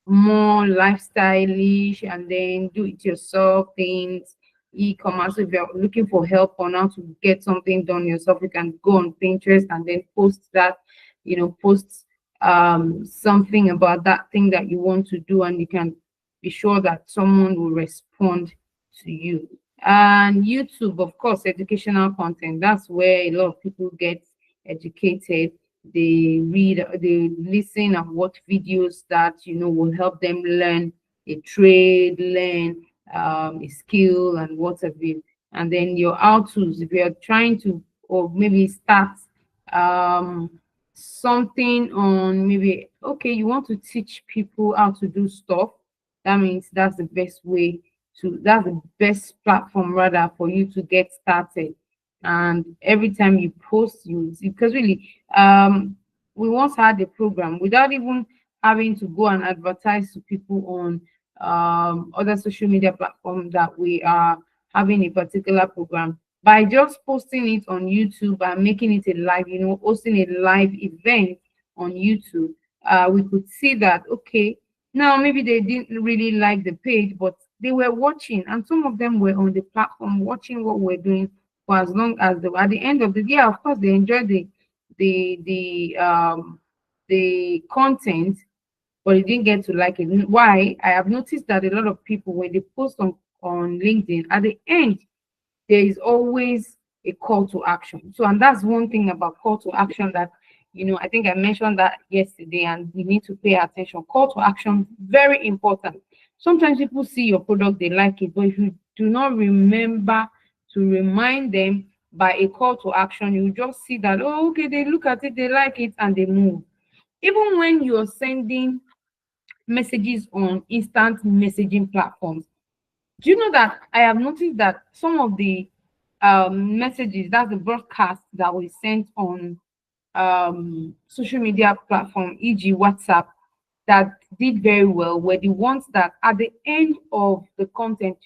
more lifestyleish, and then do it yourself things, e-commerce. So if you're looking for help on how to get something done yourself, you can go on Pinterest and then post that, post something about that thing that you want to do, and you can be sure that someone will respond to you. And YouTube, of course, educational content. That's where a lot of people get educated. They read, they listen and watch videos that will help them learn a trade, learn a skill, and what have you. And then your how-tos, if you're trying to, or maybe start um something on, maybe, okay, you want to teach people how to do stuff, that means that's the best way to, that's the best platform rather for you to get started. And every time you post, you see, because really, we once had a program without even having to go and advertise to people on other social media platforms that we are having a particular program. By just posting it on YouTube and making it a live, hosting a live event on YouTube, we could see that, okay, now maybe they didn't really like the page, but they were watching, and some of them were on the platform watching what we're doing for as long as they were. At the end of the day, of course, they enjoyed the the um the content, but they didn't get to like it. Why? I have noticed that a lot of people, when they post on LinkedIn, at the end there is always a call to action. So, and that's one thing about call to action that, I think I mentioned that yesterday, and we need to pay attention. Call to action, very important. Sometimes people see your product, they like it, but if you do not remember to remind them by a call to action, you just see that, oh, okay, they look at it, they like it, and they move. Even when you're sending messages on instant messaging platforms, do you know that I have noticed that some of the messages, that's the broadcast that we sent on social media platform, e.g. WhatsApp, that did very well were the ones that at the end of the content,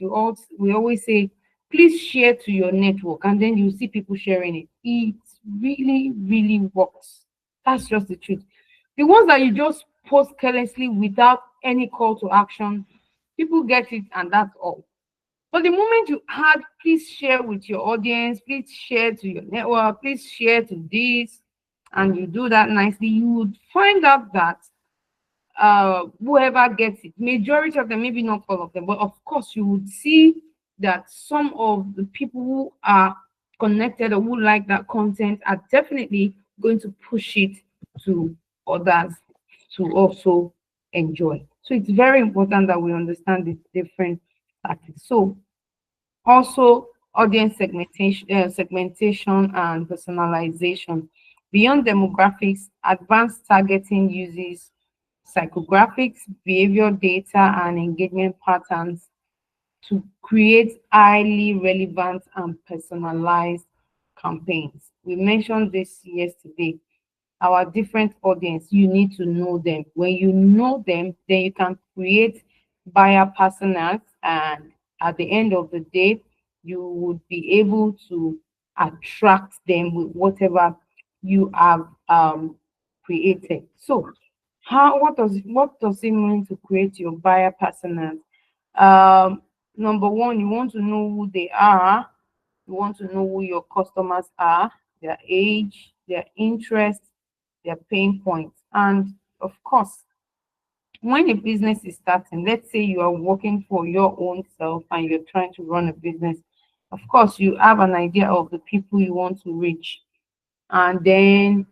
we always say, please share to your network, and then you see people sharing it. It really, really works. That's just the truth. The ones that you just post carelessly without any call to action, people get it and that's all. But the moment you add, please share with your audience, please share to your network, please share to this, and you do that nicely, you would find out that whoever gets it, majority of them, maybe not all of them, but of course you would see that some of the people who are connected or who like that content are definitely going to push it to others to also enjoy. So it's very important that we understand the different tactics. So also, audience segmentation and personalization. Beyond demographics, advanced targeting uses psychographics, behavior data, and engagement patterns to create highly relevant and personalized campaigns. We mentioned this yesterday. Our different audience, you need to know them. When you know them, then you can create buyer personas, and at the end of the day, you would be able to attract them with whatever you have created. So, what does it mean to create your buyer personas? Number one, you want to know who they are. You want to know who your customers are, their age, their interests, their pain points. And of course, when a business is starting, let's say you are working for your own self and you're trying to run a business, of course, you have an idea of the people you want to reach. And then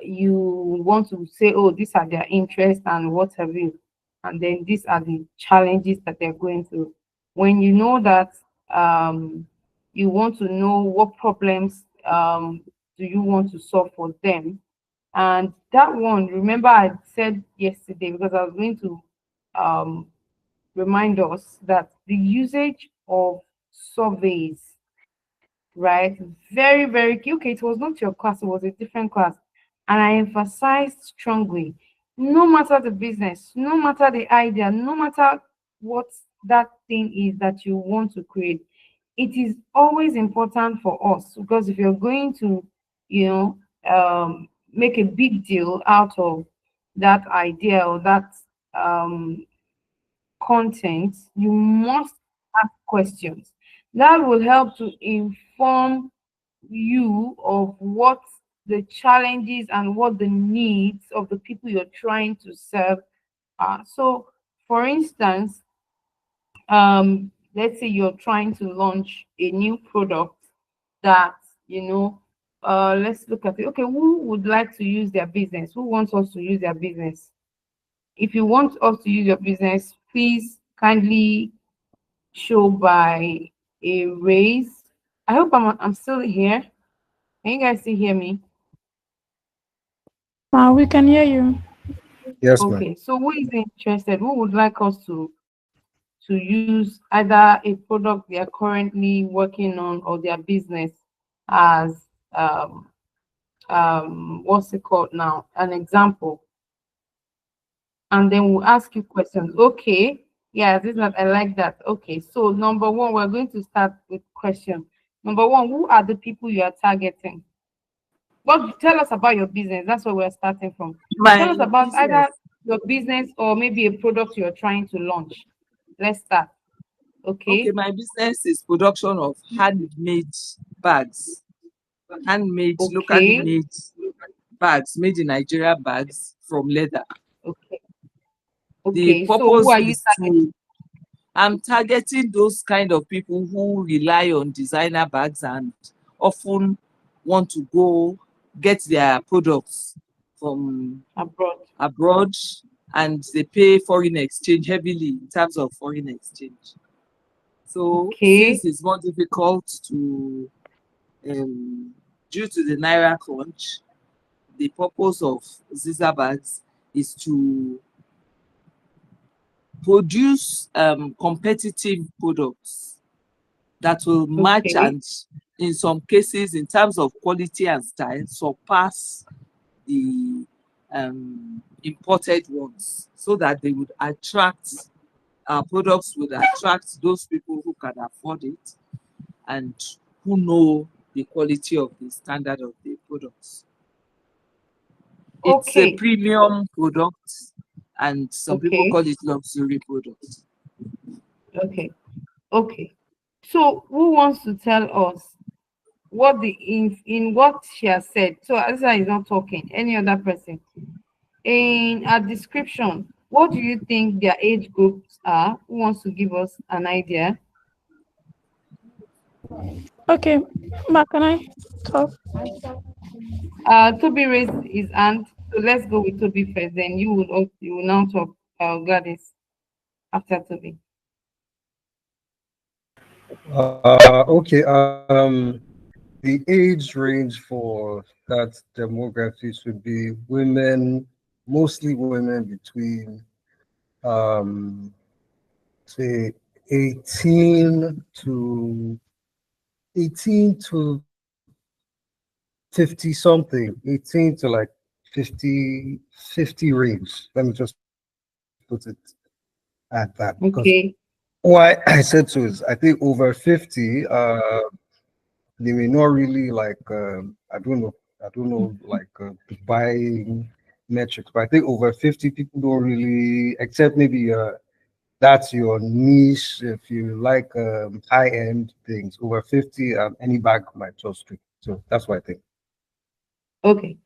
you want to say, oh, these are their interests and what have you. And then these are the challenges that they're going through. When you know that, you want to know what problems do you want to solve for them, And that one, remember I said yesterday, because I was going to um, remind us that the usage of surveys, right? Very, very key. Okay, it was not your class, it was a different class. And I emphasized strongly, no matter the business, no matter the idea, no matter what that thing is that you want to create, it is always important for us, because if you're going to, you know, make a big deal out of that idea or that um, content, you must ask questions. That will help to inform you of what the challenges and what the needs of the people you're trying to serve are. So, for instance, let's say you're trying to launch a new product that, you know, let's look at it. Okay, who would like to use their business? Who wants us to use their business? If you want us to use your business, please kindly show by a raise. I hope I'm still here. Can you guys still hear me? We can hear you. Yes, ma'am. Okay, so who is interested? Who would like us to use either a product they are currently working on or their business as what's it called now? An example. And then we'll ask you questions. Okay, yeah, this is not, I like that. Okay, so number one, we're going to start with question. Number one, who are the people you are targeting? Well, tell us about your business. That's where we're starting from. Tell My us about business. either your business or maybe a product you're trying to launch. Let's start. Okay, Okay. my business is production of handmade bags, locally Okay. made bags, made in Nigeria bags from leather. Okay. The Okay. So who purpose are you is targeting? I'm targeting those kind of people who rely on designer bags and often want to go get their products from Abroad. abroad, and they pay foreign exchange heavily in terms of foreign exchange. So Okay. since it's more difficult to, due to the Naira crunch, the purpose of Ziza bags is to produce competitive products that will match Okay. and, in some cases, in terms of quality and style, surpass the imported ones, so that they would attract, our products would attract those people who can afford it and who know the quality of the standard of the products. It's a Okay. premium product, and some people Okay. call it luxury product. Okay. Okay. So who wants to tell us what the in what she has said? So Asa is not talking. Any other person? In a description, what do you think their age groups are? Who wants to give us an idea? Okay, can I talk? Toby raised his hand, so let's go with Toby first. Then you will now talk, Gladys, after Toby. Okay. The age range for that demography should be women, mostly women between say 18 to 18 to 50 something, 18 to like 50 range. Let me just put it at that, because Okay. why I said so is I think over 50, they may not really like, I don't know, like buying metrics, but I think over 50 people don't really, except maybe that's your niche. If you like high-end things, over 50, any bag might just do. So that's what I think. Okay.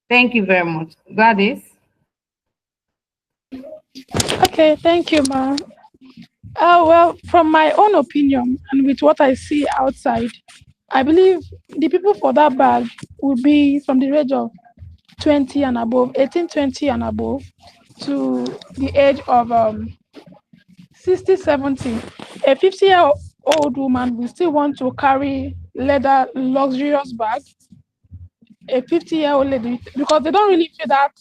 Thank you very much. Gladys. Okay, thank you, ma. Well, from my own opinion and with what I see outside, I believe the people for that bag will be from the range of 20 and above, 18, 20 and above, to the age of 60, 70. A 50-year-old woman will still want to carry leather luxurious bag. a 50-year-old lady, because they don't really feel that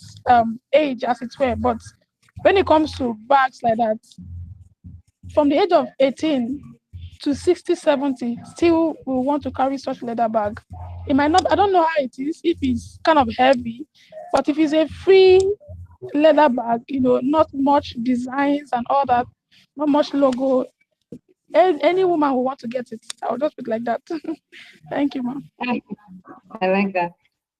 age as it were. But when it comes to bags like that, from the age of 18 to 60, 70, still will want to carry such leather bag. It might not, I don't know how it is, if it's kind of heavy, but if it's a free leather bag, not much designs and all that, not much logo, any woman will want to get it. I'll just put it like that. Thank you, ma'am. I like that.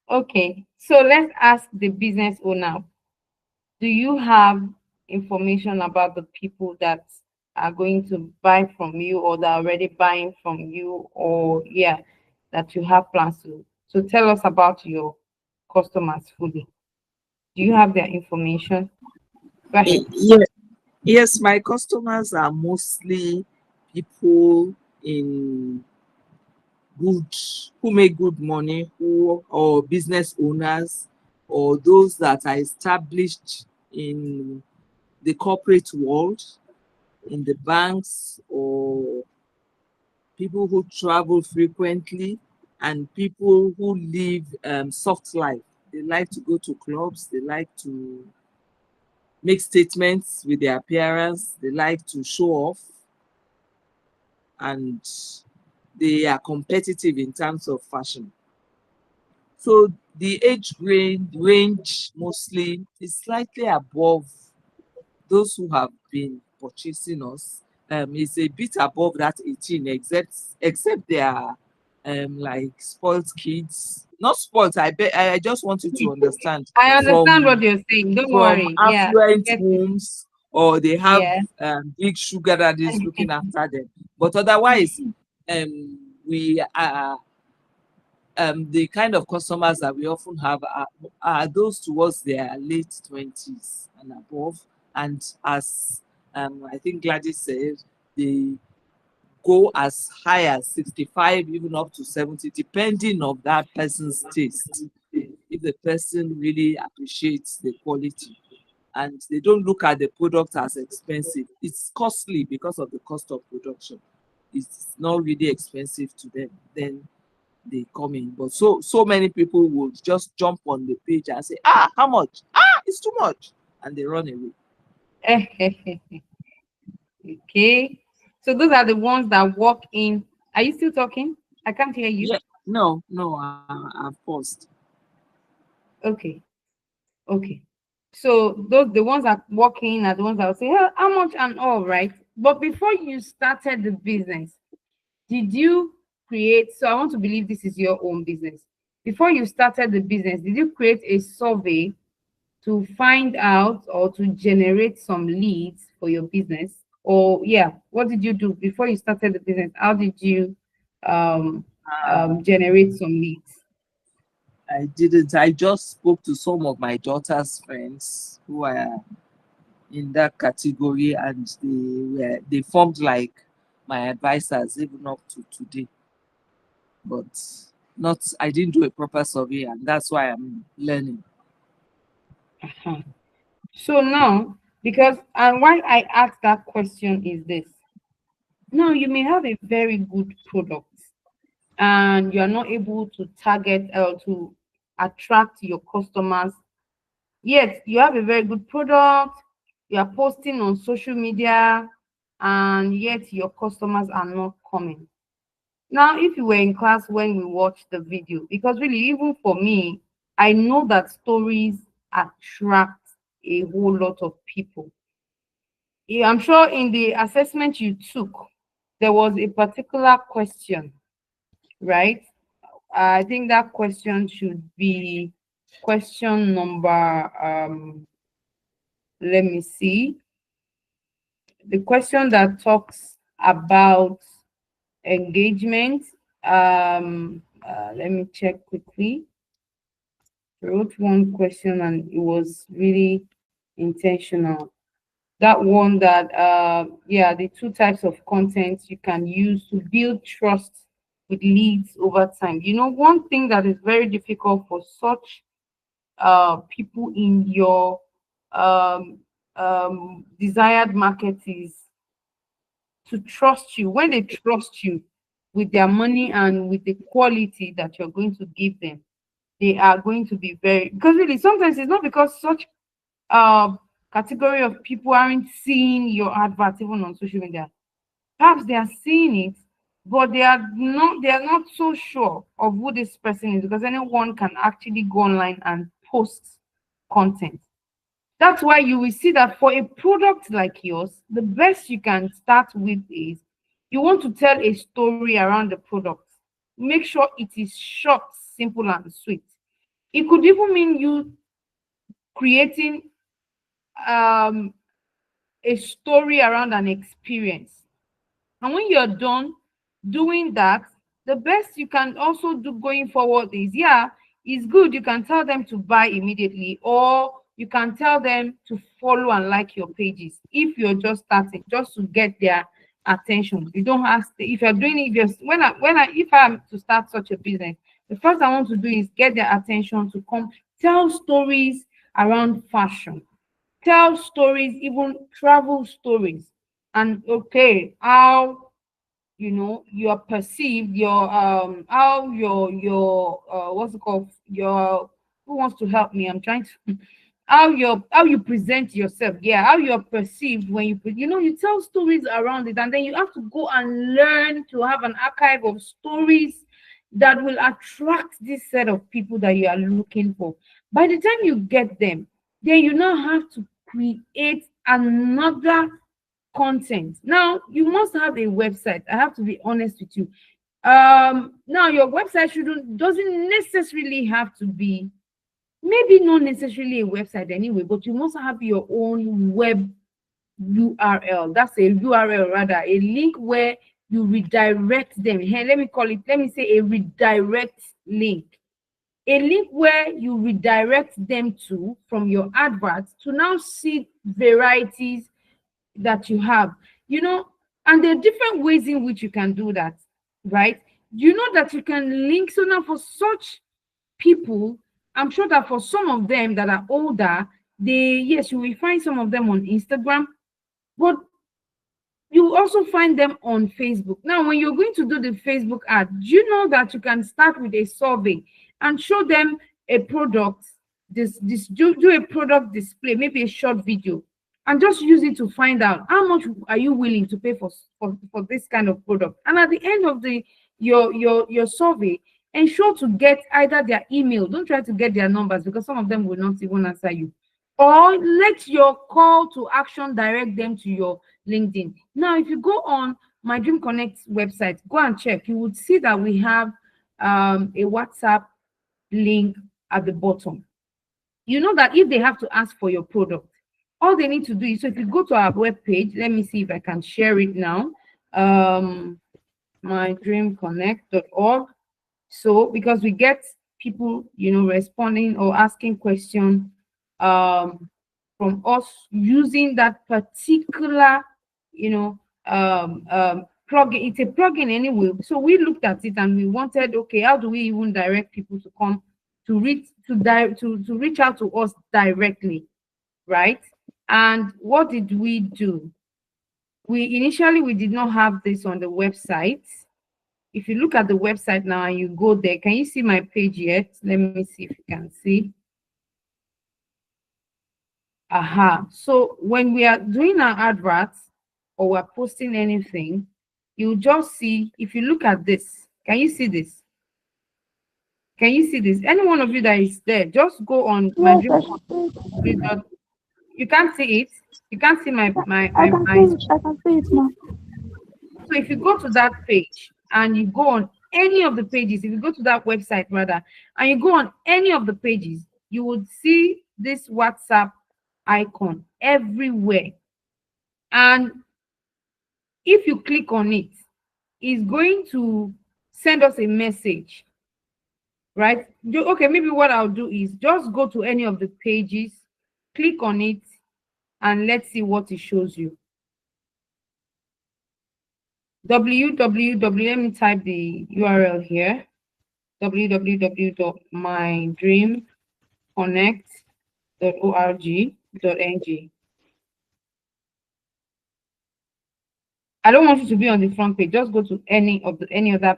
Okay, so let's ask the business owner. Do you have information about the people that are going to buy from you, or that are already buying from you, or that you have plans to? So tell us about your customers fully. Do you have their information? Go ahead. Yes, my customers are mostly people in good who make good money, who or business owners, or those that are established in the corporate world, in the banks, or people who travel frequently, and people who live soft life. They like to go to clubs, they like to make statements with their appearance, they like to show off, and they are competitive in terms of fashion. So the age range mostly is slightly above those who have been purchasing us. Is a bit above that 18, except they are like spoiled kids. Not spoiled, I just want you to understand, I understand what from you're saying. Don't from worry. Yeah, I affluent get it. homes, or they have Yeah. big sugar daddies looking after them. But otherwise, we are the kind of customers that we often have are those towards their late 20s and above. And as I think Gladys said, they go as high as 65, even up to 70, depending on that person's taste. If the person really appreciates the quality, and they don't look at the product as expensive. It's costly because of the cost of production. It's not really expensive to them. Then they come in. But so many people would just jump on the page and say, how much? It's too much. And they run away. Okay. So those are the ones that walk in. Are you still talking? I can't hear you. Yeah. No, I've paused. Okay. Okay. So those the ones that walk in are the ones that will say, "Hey, how much and all," right? But before you started the business, did you create? So I want to believe this is your own business. Before you started the business, did you create a survey to find out or to generate some leads for your business? Or what did you do before you started the business? How did you um, generate some leads? I didn't. I just spoke to some of my daughter's friends who are in that category, and they formed like my advisors even up to today. But not I didn't do a proper survey, and that's why I'm learning. Uh-huh. So now, because and why I asked that question is this. Now you may have a very good product and you are not able to target or to attract your customers. Yet you have a very good product, you are posting on social media, and yet your customers are not coming. Now, if you were in class when we watched the video, because really, even for me, I know that stories attract a whole lot of people. I'm sure in the assessment you took, there was a particular question, right? I think that question should be question number, let me see. The question that talks about engagement. Let me check quickly. I wrote one question and it was really intentional. That one that the two types of content you can use to build trust with leads over time. One thing that is very difficult for such people in your desired market is to trust you. When they trust you with their money and with the quality that you're going to give them, they are going to be very, because really sometimes it's not because such category of people aren't seeing your advert even on social media. Perhaps they are seeing it, but they are not so sure of who this person is, because anyone can actually go online and post content. That's why you will see that for a product like yours, the best you can start with is you want to tell a story around the product. Make sure it is short, simple, and sweet. It could even mean you creating um, a story around an experience. And when you're done doing that, the best you can also do going forward is, yeah, it's good. You can tell them to buy immediately, or you can tell them to follow and like your pages if you're just starting, just to get their attention. You don't have to, if you're doing it, if you're, if I'm to start such a business, the first I want to do is get their attention to come tell stories around fashion, tell stories, even travel stories, and okay, how you are perceived, your how your what's it called, your, who wants to help me, I'm trying to how you present yourself, yeah, how you're perceived when you tell stories around it, and then you have to go and learn to have an archive of stories that will attract this set of people that you are looking for. By the time you get them, then you now have to create another content. Now you must have a website. I have to be honest with you. Now your website doesn't necessarily have to be, maybe not necessarily a website anyway, but you must have your own web URL. That's a URL, rather, a link where you redirect them. Here, let me say a redirect link. A link where you redirect them to from your adverts to now see varieties that you have, and there are different ways in which you can do that, right? You know that you can link. So now for such people, I'm sure that for some of them that are older, yes, you will find some of them on Instagram, but you also find them on Facebook. Now, when you're going to do the Facebook ad, do you know that you can start with a survey and show them a product, do a product display, maybe a short video, and just use it to find out how much are you willing to pay for this kind of product. And at the end of your survey, ensure to get either their email. Don't try to get their numbers, because some of them will not even answer you, or let your call to action direct them to your LinkedIn. Now, if you go on My Dream Connect website, go and check. You would see that we have a WhatsApp link at the bottom. You know that if they have to ask for your product, all they need to do is, so if you go to our web page, let me see if I can share it now. mydreamconnect.org. So because we get people, responding or asking questions from us using that particular, plugin. It's a plugin anyway. So we looked at it and we wanted, okay, how do we even direct people to come to reach out to us directly, right? And what did we do? Initially we did not have this on the website. If you look at the website now and you go there, can you see my page yet? Let me see if you can see. Aha. So when we are doing our adverts or we're posting anything, you just see, if you look at this, can you see this? Can you see this? Any one of you that is there, just go on my Yes, dream. You can't see it. You can't see my I can see it. I can see it now. So if you go to that page and you go on any of the pages, if you go to that website rather, and you go on any of the pages, you would see this WhatsApp icon everywhere. And if you click on it, it's going to send us a message, right? Okay, maybe what I'll do is just go to any of the pages, click on it, and let's see what it shows you. Let me type the URL here, www.mydreamconnect.org.ng. I don't want you to be on the front page. Just go to any other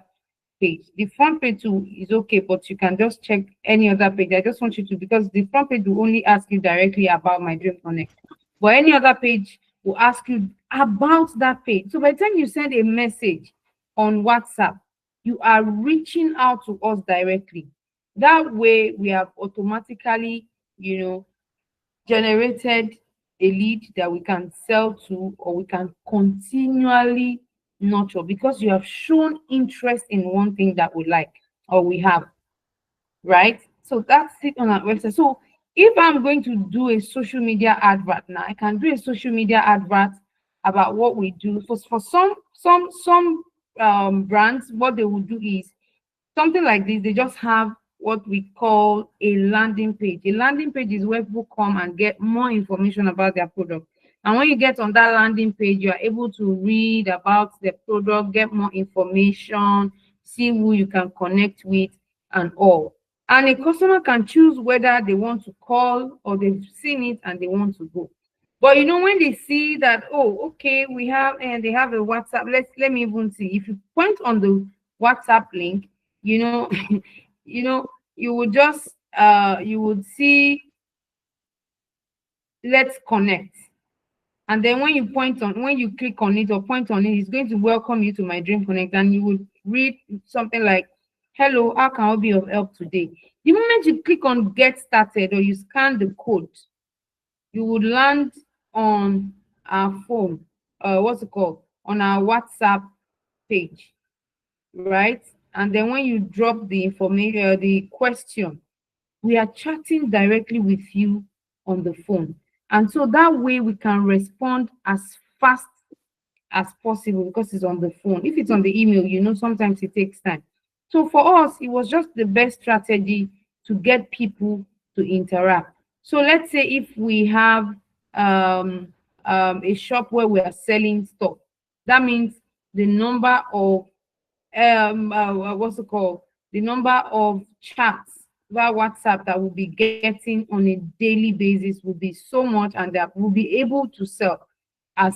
page. The front page too is okay, but you can just check any other page. I just want you to, because the front page will only ask you directly about My Dream Connect, but any other page will ask you about that page. So by the time you send a message on WhatsApp, you are reaching out to us directly. That way, we have automatically, generated a lead that we can sell to, or we can continually nurture, because you have shown interest in one thing that we like or we have, right? So that's it on our website. So if I'm going to do a social media advert now, I can do a social media advert about what we do. For some brands, what they will do is something like this. They just have what we call a landing page. A landing page is where people come and get more information about their product. And when you get on that landing page, you are able to read about the product, get more information, see who you can connect with, and all. And a customer can choose whether they want to call or they've seen it and they want to go. But when they see that, oh, okay, we have, and they have a WhatsApp, let me even see. If you point on the WhatsApp link, you would just you would see let's connect. And then when you click on it or point on it, it's going to welcome you to My Dream Connect, and you would read something like, hello, how can I be of help today? The moment you click on get started or you scan the code, you would land on our phone, what's it called? On our WhatsApp page, right? And then when you drop the information, the question, we are chatting directly with you on the phone. And so that way we can respond as fast as possible, because it's on the phone. If it's on the email, sometimes it takes time. So for us, it was just the best strategy to get people to interact. So let's say if we have a shop where we are selling stuff, that means the number of what's it called? The number of chats via WhatsApp that we'll be getting on a daily basis will be so much, and that we'll be able to sell as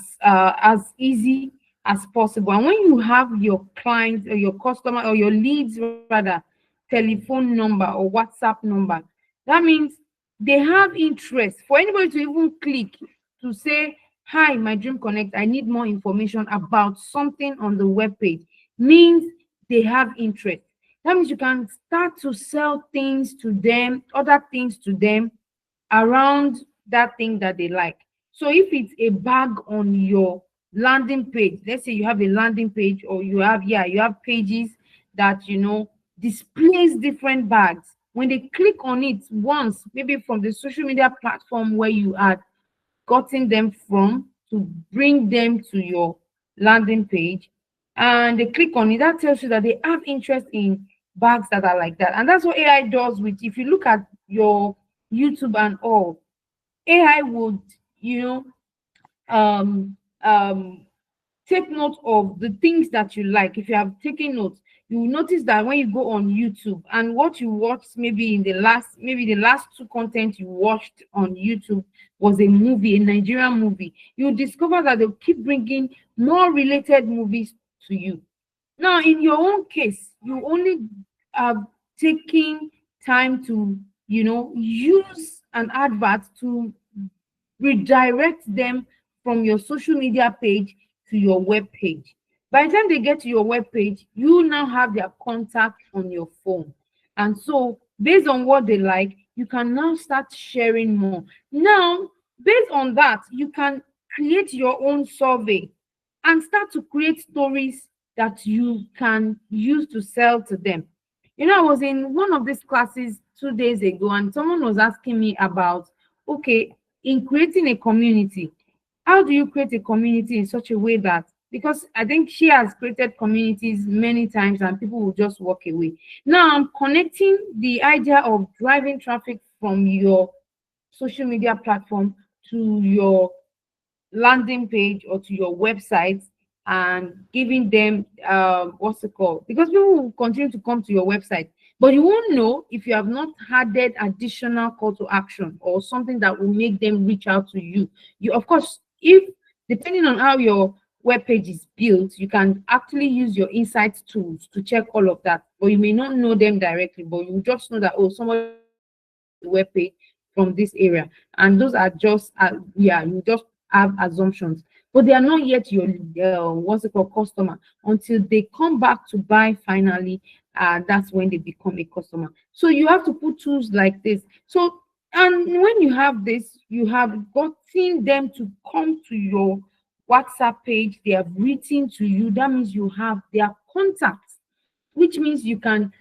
easy as possible. And when you have your clients or your customer or your leads rather telephone number or WhatsApp number, that means they have interest. For anybody to even click to say, hi, My Dream Connect, I need more information about something on the web page, means they have interest. That means you can start to sell things to them, other things to them around that thing that they like. So if it's a bag on your landing page, let's say you have a landing page, or you have pages that displays different bags. When they click on it once, maybe from the social media platform where you had gotten them from, to bring them to your landing page, and they click on it, that tells you that they have interest in bags that are like that. And that's what AI does with, if you look at your YouTube and all, AI would take note of the things that you like. If you have taken notes, you will notice that when you go on YouTube and what you watched, maybe the last two content you watched on YouTube was a movie, a Nigerian movie, you'll discover that they'll keep bringing more related movies to you. Now, in your own case, you only are taking time to use an advert to redirect them from your social media page to your web page. By the time they get to your web page, you now have their contact on your phone. And so based on what they like, you can now start sharing more. Now, based on that, you can create your own survey and start to create stories that you can use to sell to them. I was in one of these classes 2 days ago, and someone was asking me about, okay, in creating a community, how do you create a community in such a way that, because I think she has created communities many times and people will just walk away. Now I'm connecting the idea of driving traffic from your social media platform to your landing page or to your website, and giving them what's it called, because people will continue to come to your website, but you won't know if you have not added additional call to action or something that will make them reach out to you. You, of course, if depending on how your web page is built, you can actually use your insights tools to check all of that. But you may not know them directly, but you just know that, oh, somebody web page from this area, and those are just yeah, you just have assumptions, but they are not yet your what's it called, customer, until they come back to buy finally. That's when they become a customer. So you have to put tools like this. So, and when you have this, you have gotten them to come to your WhatsApp page, they have written to you, that means you have their contacts, which means you can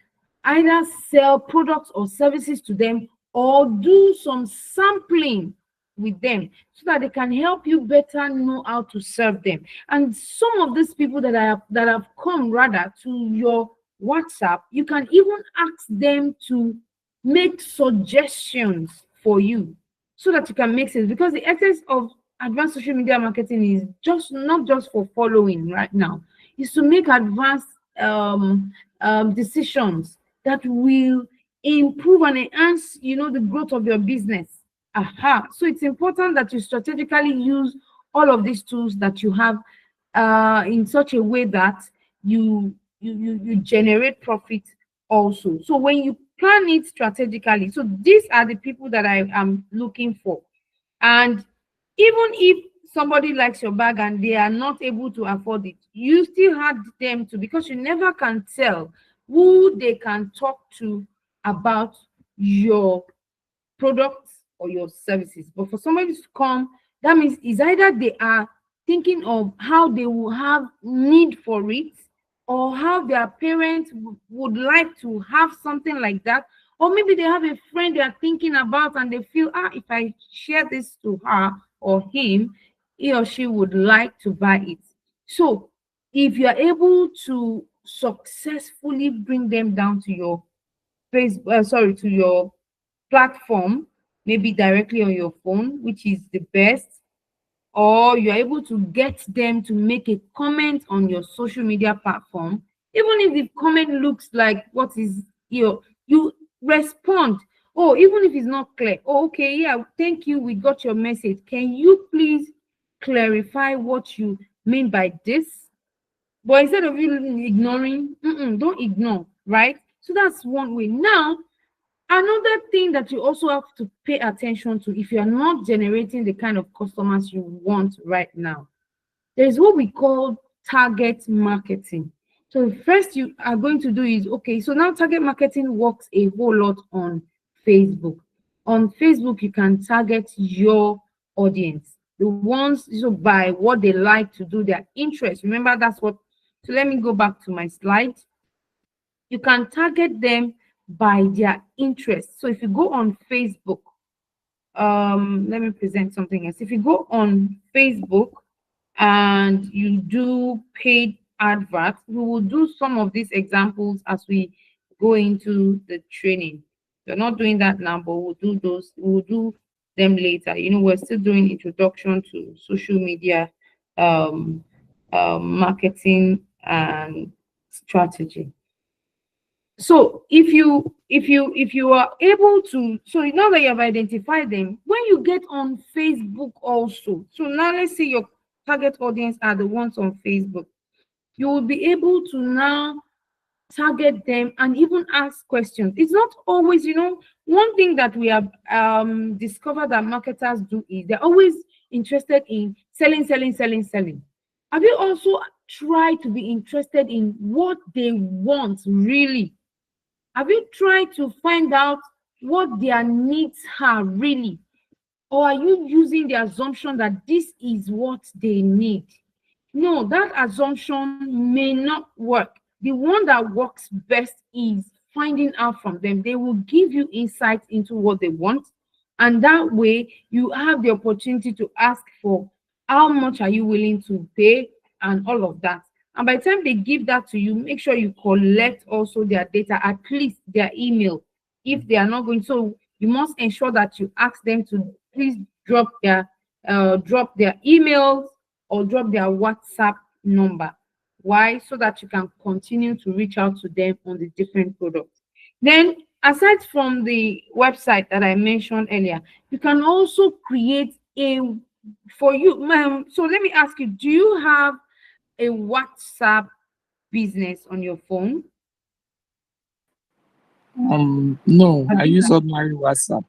either sell products or services to them, or do some sampling with them so that they can help you better know how to serve them. And some of these people that have come rather to your WhatsApp, you can even ask them to make suggestions for you so that you can make sense, because the essence of advanced social media marketing is just not just for following right now, is to make advanced decisions that will improve and enhance, the growth of your business. So it's important that you strategically use all of these tools that you have in such a way that you generate profit also. So when you plan it strategically, so these are the people that I am looking for. And even if somebody likes your bag and they are not able to afford it, you still have them to, because you never can tell who they can talk to about your products or your services. But for somebody to come, that means it's either they are thinking of how they will have need for it, or how their parents would like to have something like that, or maybe they have a friend they are thinking about and they feel, if I share this to her or him, he or she would like to buy it. So if you are able to successfully bring them down to your to your platform, maybe directly on your phone, which is the best, or you're able to get them to make a comment on your social media platform, even if the comment looks like what is you respond. Oh, even if it's not clear, oh, okay, yeah, thank you, we got your message, can you please clarify what you mean by this? But instead of you ignoring, don't ignore, right? So that's one way. Now, another thing that you also have to pay attention to, if you are not generating the kind of customers you want right now, there is what we call target marketing. So the first you are going to do is, okay, so now target marketing works a whole lot on Facebook. On Facebook, you can target your audience, the ones, so by what they like to do, their interests. Remember, that's what, so let me go back to my slide. You can target them by their interests. So if you go on Facebook, let me present something else. If you go on Facebook and you do paid adverts, we will do some of these examples as we go into the training. We're not doing that now, but we'll do them later. We're still doing introduction to social media marketing and strategy. So if you are able to, so now that you have identified them, when you get on Facebook also, so now let's say your target audience are the ones on Facebook, you will be able to now target them and even ask questions. It's not always, one thing that we have discovered that marketers do is they're always interested in selling. Have you also tried to be interested in what they want really? Have you tried to find out what their needs are really? Or are you using the assumption that this is what they need? No, that assumption may not work. The one that works best is finding out from them. They will give you insight into what they want. And that way, you have the opportunity to ask for how much are you willing to pay and all of that. And by the time they give that to you, make sure you collect also their data, at least their email, if they are not going. So you must ensure that you ask them to please drop their emails or drop their WhatsApp number. Why? So that you can continue to reach out to them on the different products. Then, aside from the website that I mentioned earlier, you can also create so let me ask you, do you have a WhatsApp business on your phone? No, Have I you use done- ordinary WhatsApp.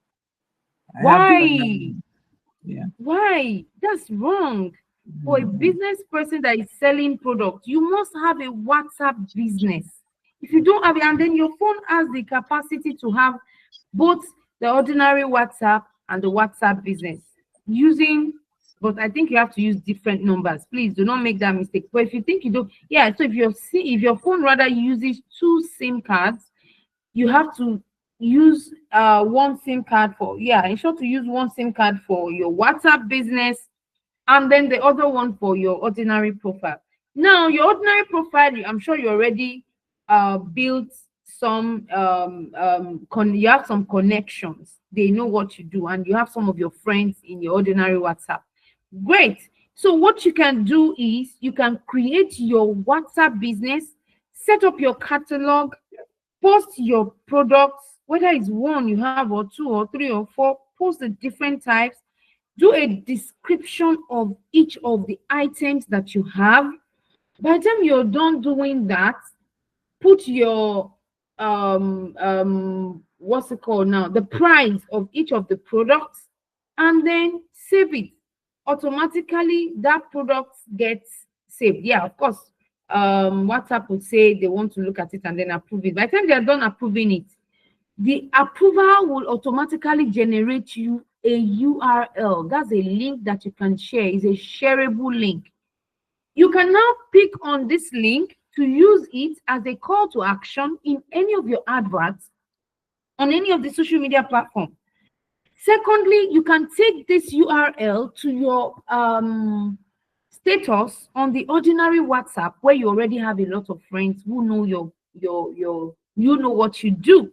I have the Why? ordinary. Yeah. Why? That's wrong. For a business person that is selling products, you must have a WhatsApp business. If you don't have it, and then your phone has the capacity to have both the ordinary WhatsApp and the WhatsApp business using, but I think you have to use different numbers. Please do not make that mistake. But if you think you don't, yeah, so if your phone rather uses two SIM cards, you have to use one SIM card for, yeah, ensure to use one SIM card for your WhatsApp business and then the other one for your ordinary profile. Now, your ordinary profile, I'm sure you already built some you have some connections. They know what you do, and you have some of your friends in your ordinary WhatsApp. Great. So what you can do is you can create your WhatsApp business, set up your catalog, post your products, whether it's one you have or two or three or four, post the different types, do a description of each of the items that you have. By the time you're done doing that, put your what's it called now, the price of each of the products, and then save it. Automatically that product gets saved. Yeah, of course, WhatsApp would say they want to look at it and then approve it. By the time they're done approving it, the approval will automatically generate you a URL. That's a link that you can share. It's a shareable link. You can now pick on this link to use it as a call to action in any of your adverts on any of the social media platforms. Secondly, you can take this URL to your status on the ordinary WhatsApp, where you already have a lot of friends who know you know what you do.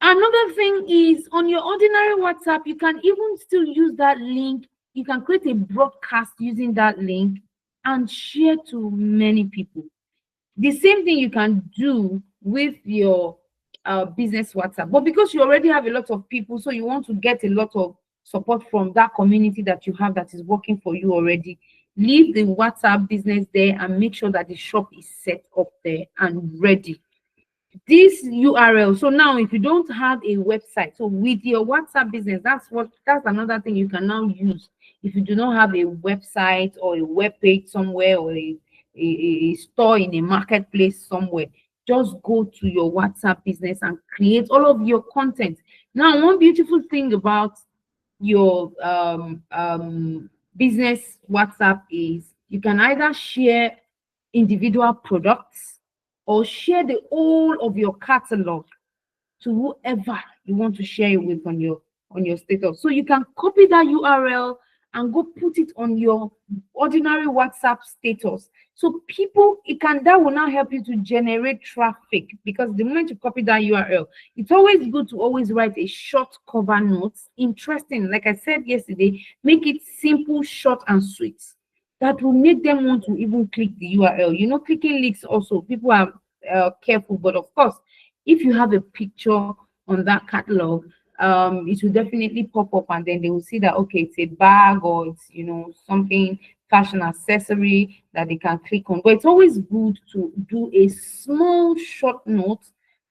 Another thing is, on your ordinary WhatsApp, you can even still use that link. You can create a broadcast using that link and share to many people. The same thing you can do with your business WhatsApp. But because you already have a lot of people, so you want to get a lot of support from that community that you have that is working for you already, leave the WhatsApp business there and make sure that the shop is set up there and ready. This URL, so now if you don't have a website, so with your WhatsApp business, that's another thing you can now use. If you do not have a website or a web page somewhere, or a store in a marketplace somewhere, just go to your WhatsApp business and create all of your content. Now, one beautiful thing about your business WhatsApp is you can either share individual products or share the whole of your catalog to whoever you want to share it with on your status. So you can copy that URL and go put it on your ordinary WhatsApp status. So that will now help you to generate traffic, because the moment you copy that URL, it's always good to always write a short cover note. Interesting, like I said yesterday, make it simple, short, and sweet. That will make them want to even click the URL. Clicking links also, people are careful, but of course, if you have a picture on that catalog, it will definitely pop up, and then they will see that, okay, it's a bag, or it's something fashion accessory that they can click on. But it's always good to do a small short note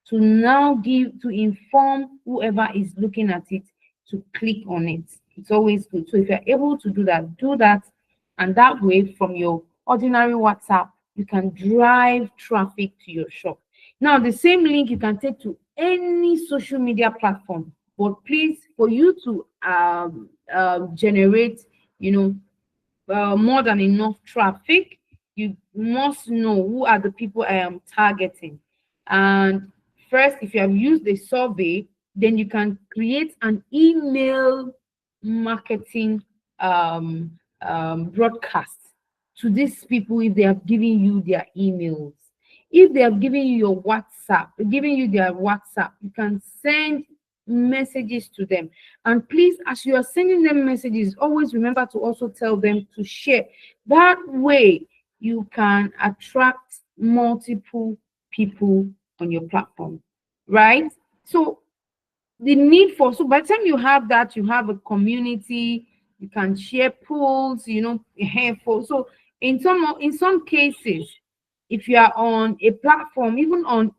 to now inform whoever is looking at it to click on it. It's always good. So if you're able to do that, and that way, from your ordinary WhatsApp, you can drive traffic to your shop. Now, the same link you can take to any social media platform, but please, for you to generate, more than enough traffic, you must know who are the people I am targeting. And first, if you have used a survey, then you can create an email marketing broadcast to these people if they have given you their emails. If they have given you their WhatsApp, you can send messages to them. And please, as you are sending them messages, always remember to also tell them to share. That way, you can attract multiple people on your platform, right? So by the time you have that, you have a community, you can share polls, so in some cases, if you are on a platform, even on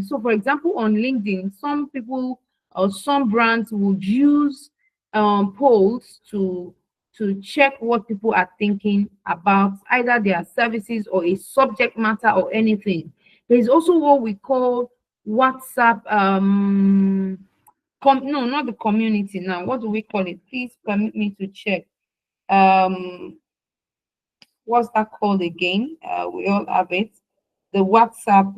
so for example on LinkedIn, some people or some brands would use polls to check what people are thinking about either their services or a subject matter or anything. There's also what we call WhatsApp no, not the community now. What do we call it? Please permit me to check. What's that called again? We all have it. The WhatsApp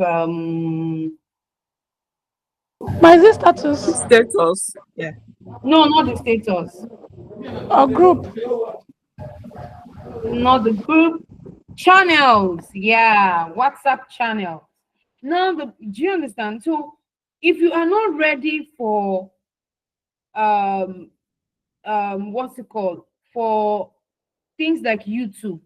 My is status Status. Yeah. no, not the status, or group. not the group, channels. Yeah, WhatsApp channel. Now, do you understand? So if you are not ready for what's it called, for things like YouTube,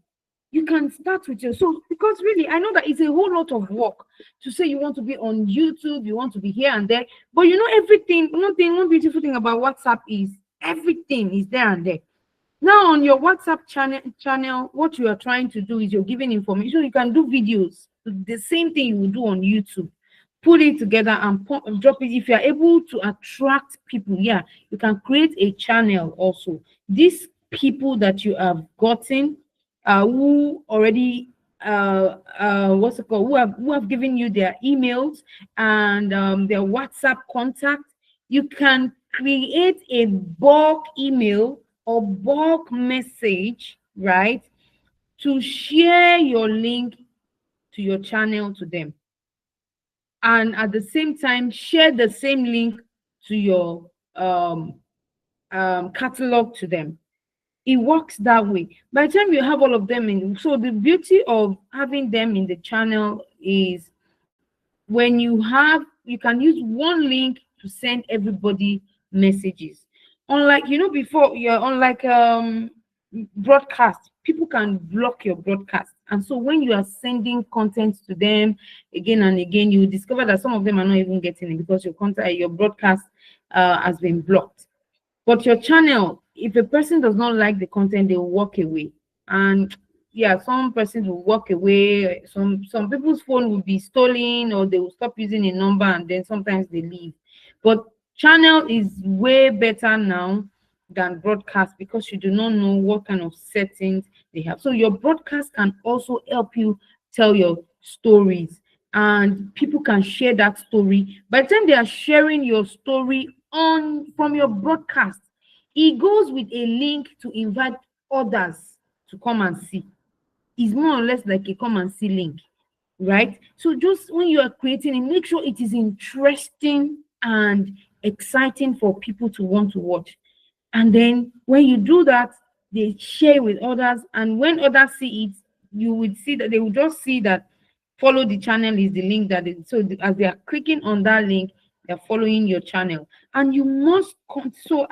you can start with your, so because really I know that it's a whole lot of work to say you want to be on YouTube, you want to be here and there, but you know everything. One beautiful thing about WhatsApp is everything is there and there. Now on your WhatsApp channel, what you are trying to do is you're giving information. You can do videos, the same thing you will do on YouTube. Put it together and drop it. If you are able to attract people, yeah, you can create a channel also. These people that you have gotten, who already what's it called, who have given you their emails and their WhatsApp contact, you can create a bulk email or bulk message, right, to share your link to your channel to them, and at the same time share the same link to your catalog to them. It works that way. By the time you have all of them in, so the beauty of having them in the channel is when you can use one link to send everybody messages. Unlike, before, you're unlike broadcast, people can block your broadcast, and so when you are sending content to them again and again, you discover that some of them are not even getting it because your broadcast has been blocked. But your channel, if a person does not like the content, they will walk away. And yeah, some persons will walk away. Some people's phone will be stolen, or they will stop using a number, and then sometimes they leave. But channel is way better now than broadcast because you do not know what kind of settings they have. So your broadcast can also help you tell your stories, and people can share that story. By the time they are sharing your story from your broadcast, it goes with a link to invite others to come and see. It's more or less like a come and see link, right? So just when you are creating it, make sure it is interesting and exciting for people to want to watch. And then when you do that, they share with others, and when others see it, you would see that they will just see that follow the channel is the link that as they are clicking on that link, they're following your channel. And you must so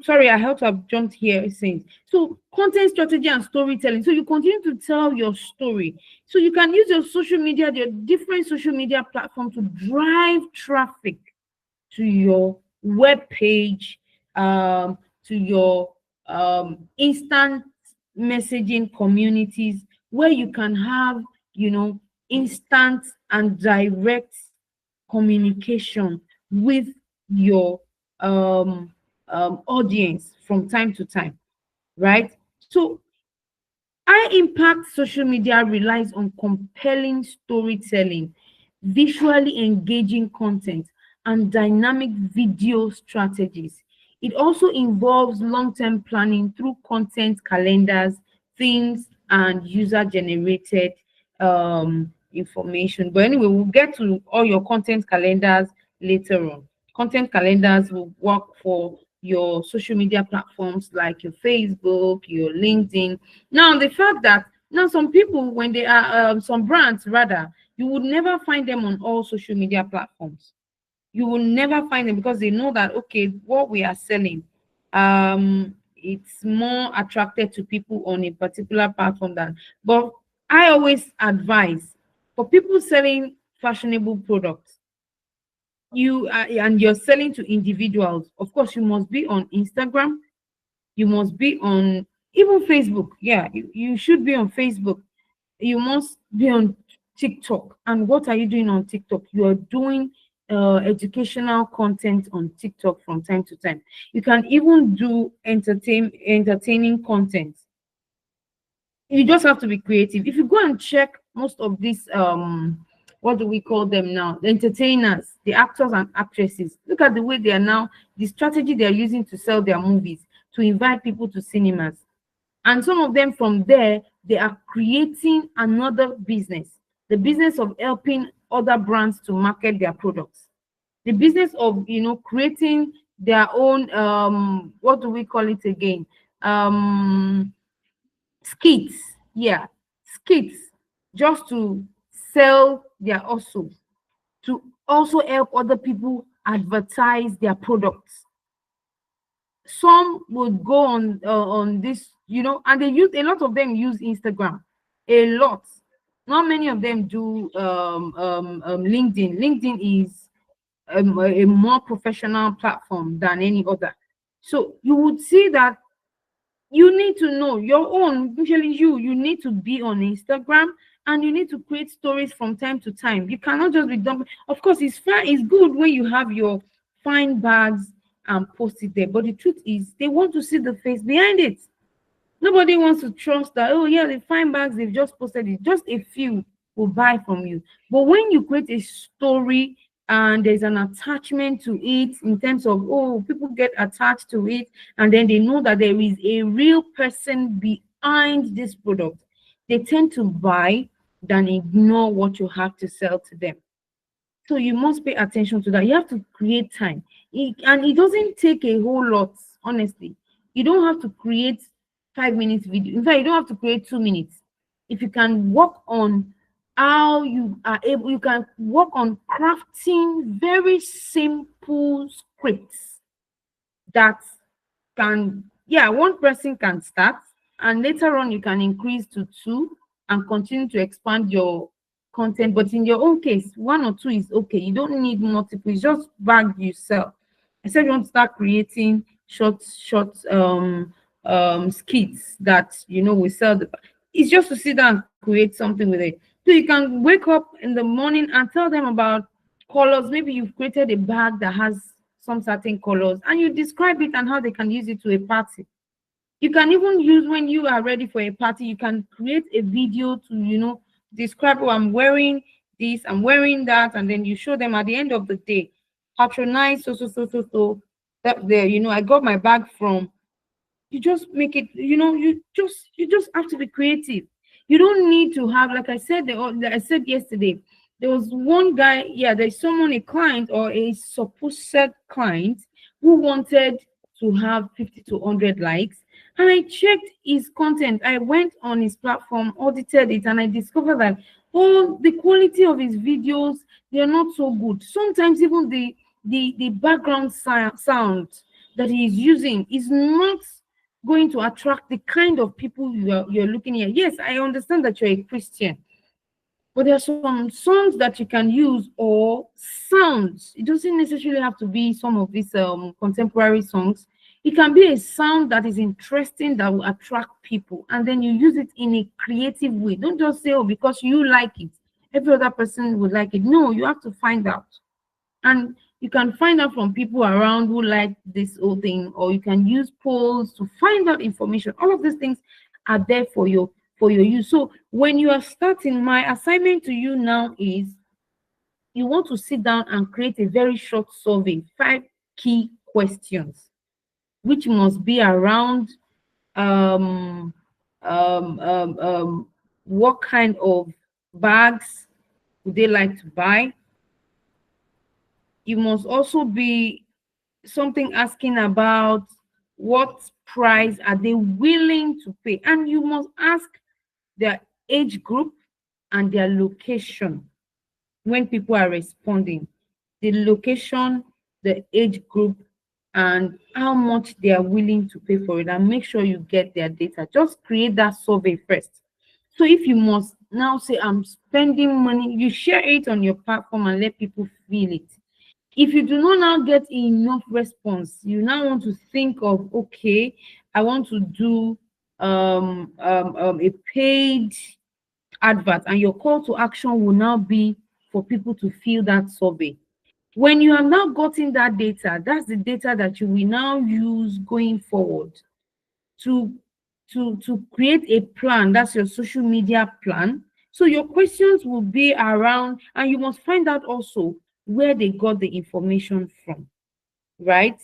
sorry, I have to have jumped here since. So content strategy and storytelling. So you continue to tell your story. So you can use your social media, your different social media platforms to drive traffic to your web page, to your instant messaging communities, where you can have, instant and direct communication with your audience from time to time, right? So high impact social media relies on compelling storytelling, visually engaging content, and dynamic video strategies. It also involves long-term planning through content calendars, themes, and user-generated information. But anyway, we'll get to all your content calendars later on. Content calendars will work for your social media platforms like your Facebook, your LinkedIn. Now, the fact that now some people, when they are some brands rather, you would never find them on all social media platforms. You will never find them because they know that, okay, what we are selling, it's more attracted to people on a particular platform than. But I always advise for people selling fashionable products, and you're selling to individuals, of course you must be on Instagram, you must be on Even Facebook, yeah, you should be on Facebook. You must be on TikTok. And what are you doing on TikTok? You are doing educational content on TikTok from time to time. You can even do entertaining content. You just have to be creative. If you go and check most of these what do we call them now, the entertainers, the actors and actresses, look at the way they are now, the strategy they are using to sell their movies, to invite people to cinemas. And some of them from there, they are creating another business, the business of helping other brands to market their products, the business of, you know, creating their own what do we call it again, skits. Yeah, skits, just to sell their also, to also help other people advertise their products. Some would go on this, you know, and they use, a lot of them use Instagram a lot. Not many of them do LinkedIn. LinkedIn is a more professional platform than any other. So you would see that you need to know your own, usually you need to be on Instagram, and you need to create stories from time to time. You cannot just be dumping. Of course, it's fine, it's good when you have your fine bags and post it there, but the truth is they want to see the face behind it. Nobody wants to trust that, oh yeah, the fine bags they've just posted it, just a few will buy from you. But when you create a story and there's an attachment to it, in terms of, oh, people get attached to it, and then they know that there is a real person behind this product, they tend to buy than ignore what you have to sell to them. So you must pay attention to that. You have to create time. And it doesn't take a whole lot, honestly. You don't have to create 5 minutes video. In fact, you don't have to create 2 minutes. If you can work on how you are able, you can work on crafting very simple scripts that can, yeah, one person can start, and later on you can increase to two and continue to expand your content. But in your own case, one or two is okay. You don't need multiple. It's just bag you sell. Except you want to start creating short skits that, you know, we sell. It's just to sit down and create something with it. So you can wake up in the morning and tell them about colors. Maybe you've created a bag that has some certain colors, and you describe it and how they can use it to a party. You can even use, when you are ready for a party, you can create a video to, you know, describe, oh, I'm wearing this, I'm wearing that, and then you show them at the end of the day, patronize so that there, you know, I got my bag from. You just make it, you know, you just have to be creative. You don't need to have, like I said, I said yesterday, there was one guy, yeah, there's someone, a client or a supposed client, who wanted to have 50 to 100 likes. And I checked his content. I went on his platform, audited it, and I discovered that all the quality of his videos, they're not so good. Sometimes even the background sound that he is using is not going to attract the kind of people you're looking at. Yes, I understand that you're a Christian, but there are some songs that you can use, or sounds. It doesn't necessarily have to be some of these contemporary songs. It can be a sound that is interesting, that will attract people, and then you use it in a creative way. Don't just say, oh, because you like it, every other person would like it. No, you have to find out. And you can find out from people around who like this whole thing, or you can use polls to find out information. All of these things are there for your use. So when you are starting, my assignment to you now is, you want to sit down and create a very short survey, 5 key questions, which must be around um, what kind of bags would they like to buy. You must also be something asking about what price are they willing to pay, and you must ask their age group and their location. When people are responding, the location, the age group, and how much they are willing to pay for it, and make sure you get their data. Just create that survey first. So if you must now say, I'm spending money, you share it on your platform and let people feel it. If you do not now get enough response, you now want to think of, okay, I want to do a paid advert, and your call to action will now be for people to fill that survey. When you have now gotten that data, that's the data that you will now use going forward to create a plan. That's your social media plan. So your questions will be around, and you must find out also where they got the information from, right?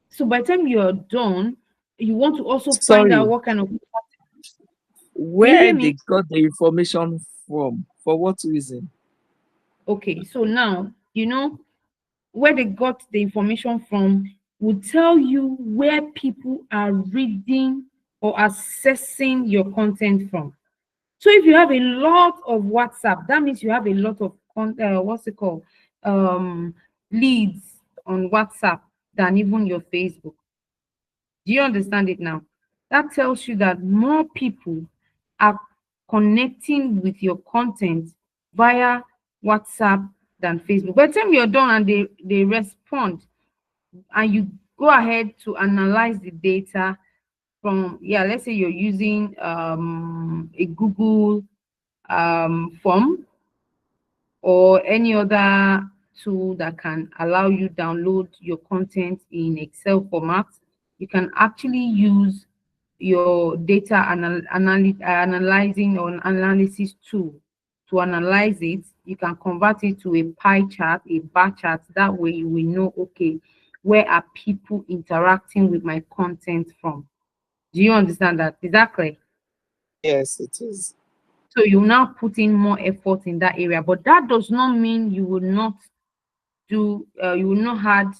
So by the time you're done, you want to also find out Sorry, what kind of, can you where hear they me? got the information from? For what reason? Okay, so now you know where they got the information from will tell you where people are reading or accessing your content from. So if you have a lot of WhatsApp, that means you have a lot of what's it called, um, leads on WhatsApp than even your Facebook. Do you understand it now? That tells you that more people are connecting with your content via WhatsApp than Facebook. By the time you're done and they respond, and you go ahead to analyze the data from, yeah, let's say you're using a Google form or any other tool that can allow you download your content in Excel format, you can actually use your data analyzing or analysis tool to analyze it. You can convert it to a pie chart, a bar chart. That way you will know, okay, where are people interacting with my content from? Do you understand that? Is that clear? Yes, it is. So you now put in more effort in that area, but that does not mean you will not you will not had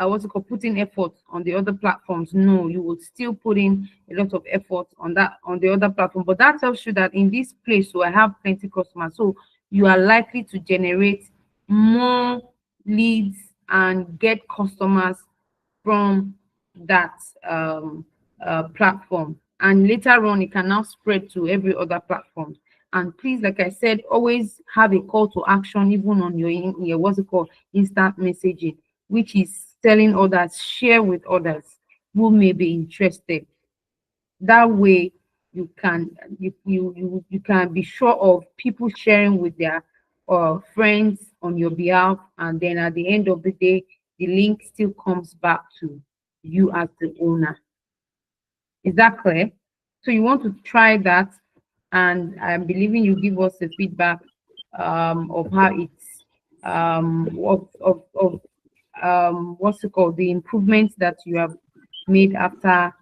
what's it called, putting effort on the other platforms. No, you will still put in a lot of effort on that, on the other platform. But that tells you that in this place, so I have plenty customers, so you are likely to generate more leads and get customers from that platform, and later on it can now spread to every other platform. And please, like I said, always have a call to action even on your what's it called, instant messaging, which is telling others, share with others who may be interested. That way you can be sure of people sharing with their friends on your behalf, and then at the end of the day the link still comes back to you as the owner. Is that clear? So you want to try that, and I'm believing you give us a feedback of how it's what's it called, the improvements that you have made after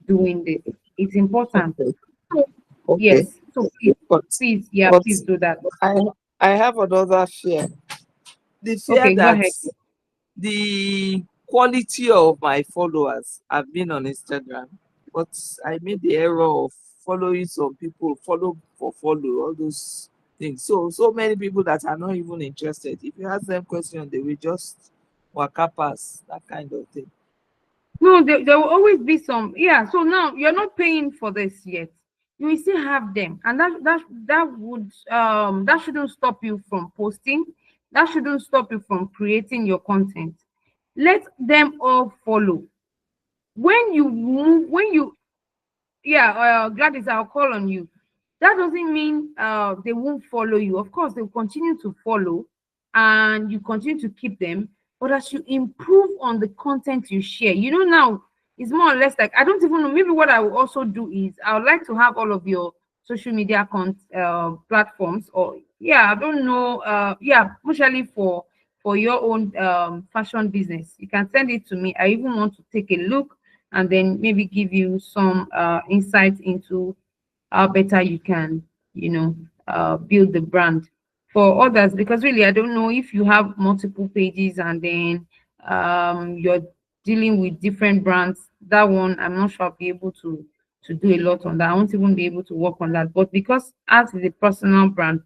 doing this. It's important. Okay. So, Okay. yes. So please, But please, yeah, but please do that. I I have another fear. The fear Okay, go that ahead. the quality of my followers have been on Instagram, but I made the error of following some people, follow for follow, all those things. So many people that are not even interested. If you ask them question, they will just waka pass, that kind of thing. No, there will always be some. Yeah. So now you're not paying for this yet. You will still have them, and that shouldn't stop you from posting. That shouldn't stop you from creating your content. Let them all follow. When you move, when you, yeah, Gladys, I'll call on you. That doesn't mean they won't follow you. Of course, they'll continue to follow, and you continue to keep them. But as you improve on the content you share, now it's more or less like, I don't even know. Maybe what I will also do is I would like to have all of your social media platforms, or yeah, I don't know, yeah, especially for your own fashion business. You can send it to me. I even want to take a look and then maybe give you some insight into how better you can, build the brand for others. Because really, I don't know if you have multiple pages and then you're dealing with different brands. That one, I'm not sure I'll be able to do a lot on that. I won't even be able to work on that. But because as is a personal brand,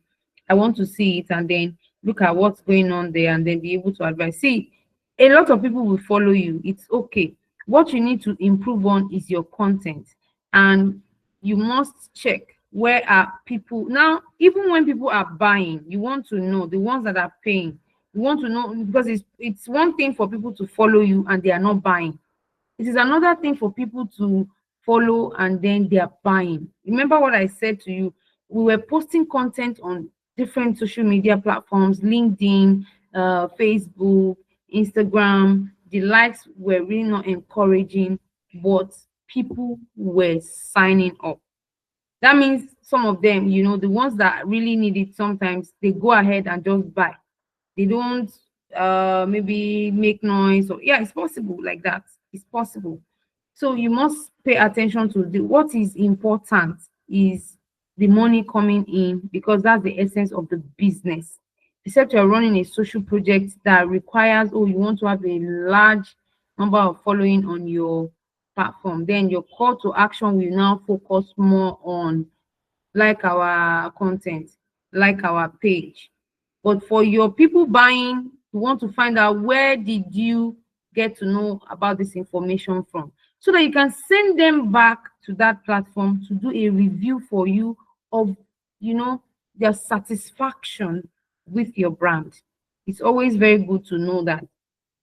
I want to see it and then look at what's going on there and then be able to advise. See, a lot of people will follow you. It's okay. What you need to improve on is your content, and you must check where are people now. Even when people are buying, you want to know the ones that are paying. You want to know, because it's one thing for people to follow you and they are not buying. It is another thing for people to follow, and then they are buying. Remember what I said to you? We were posting content on different social media platforms, LinkedIn, Facebook, Instagram. The likes were really not encouraging, but people were signing up. That means some of them, you know, the ones that really need it, sometimes they go ahead and just buy. They don't maybe make noise, or yeah, it's possible like that. It's possible. So you must pay attention to what is important is the money coming in, because that's the essence of the business. Except you're running a social project that requires, oh, you want to have a large number of following on your platform, then your call to action will now focus more on like our content, like our page. But for your people buying, you want to find out where did you get to know about this information from, so that you can send them back to that platform to do a review for you of, you know, their satisfaction with your brand. It's always very good to know that,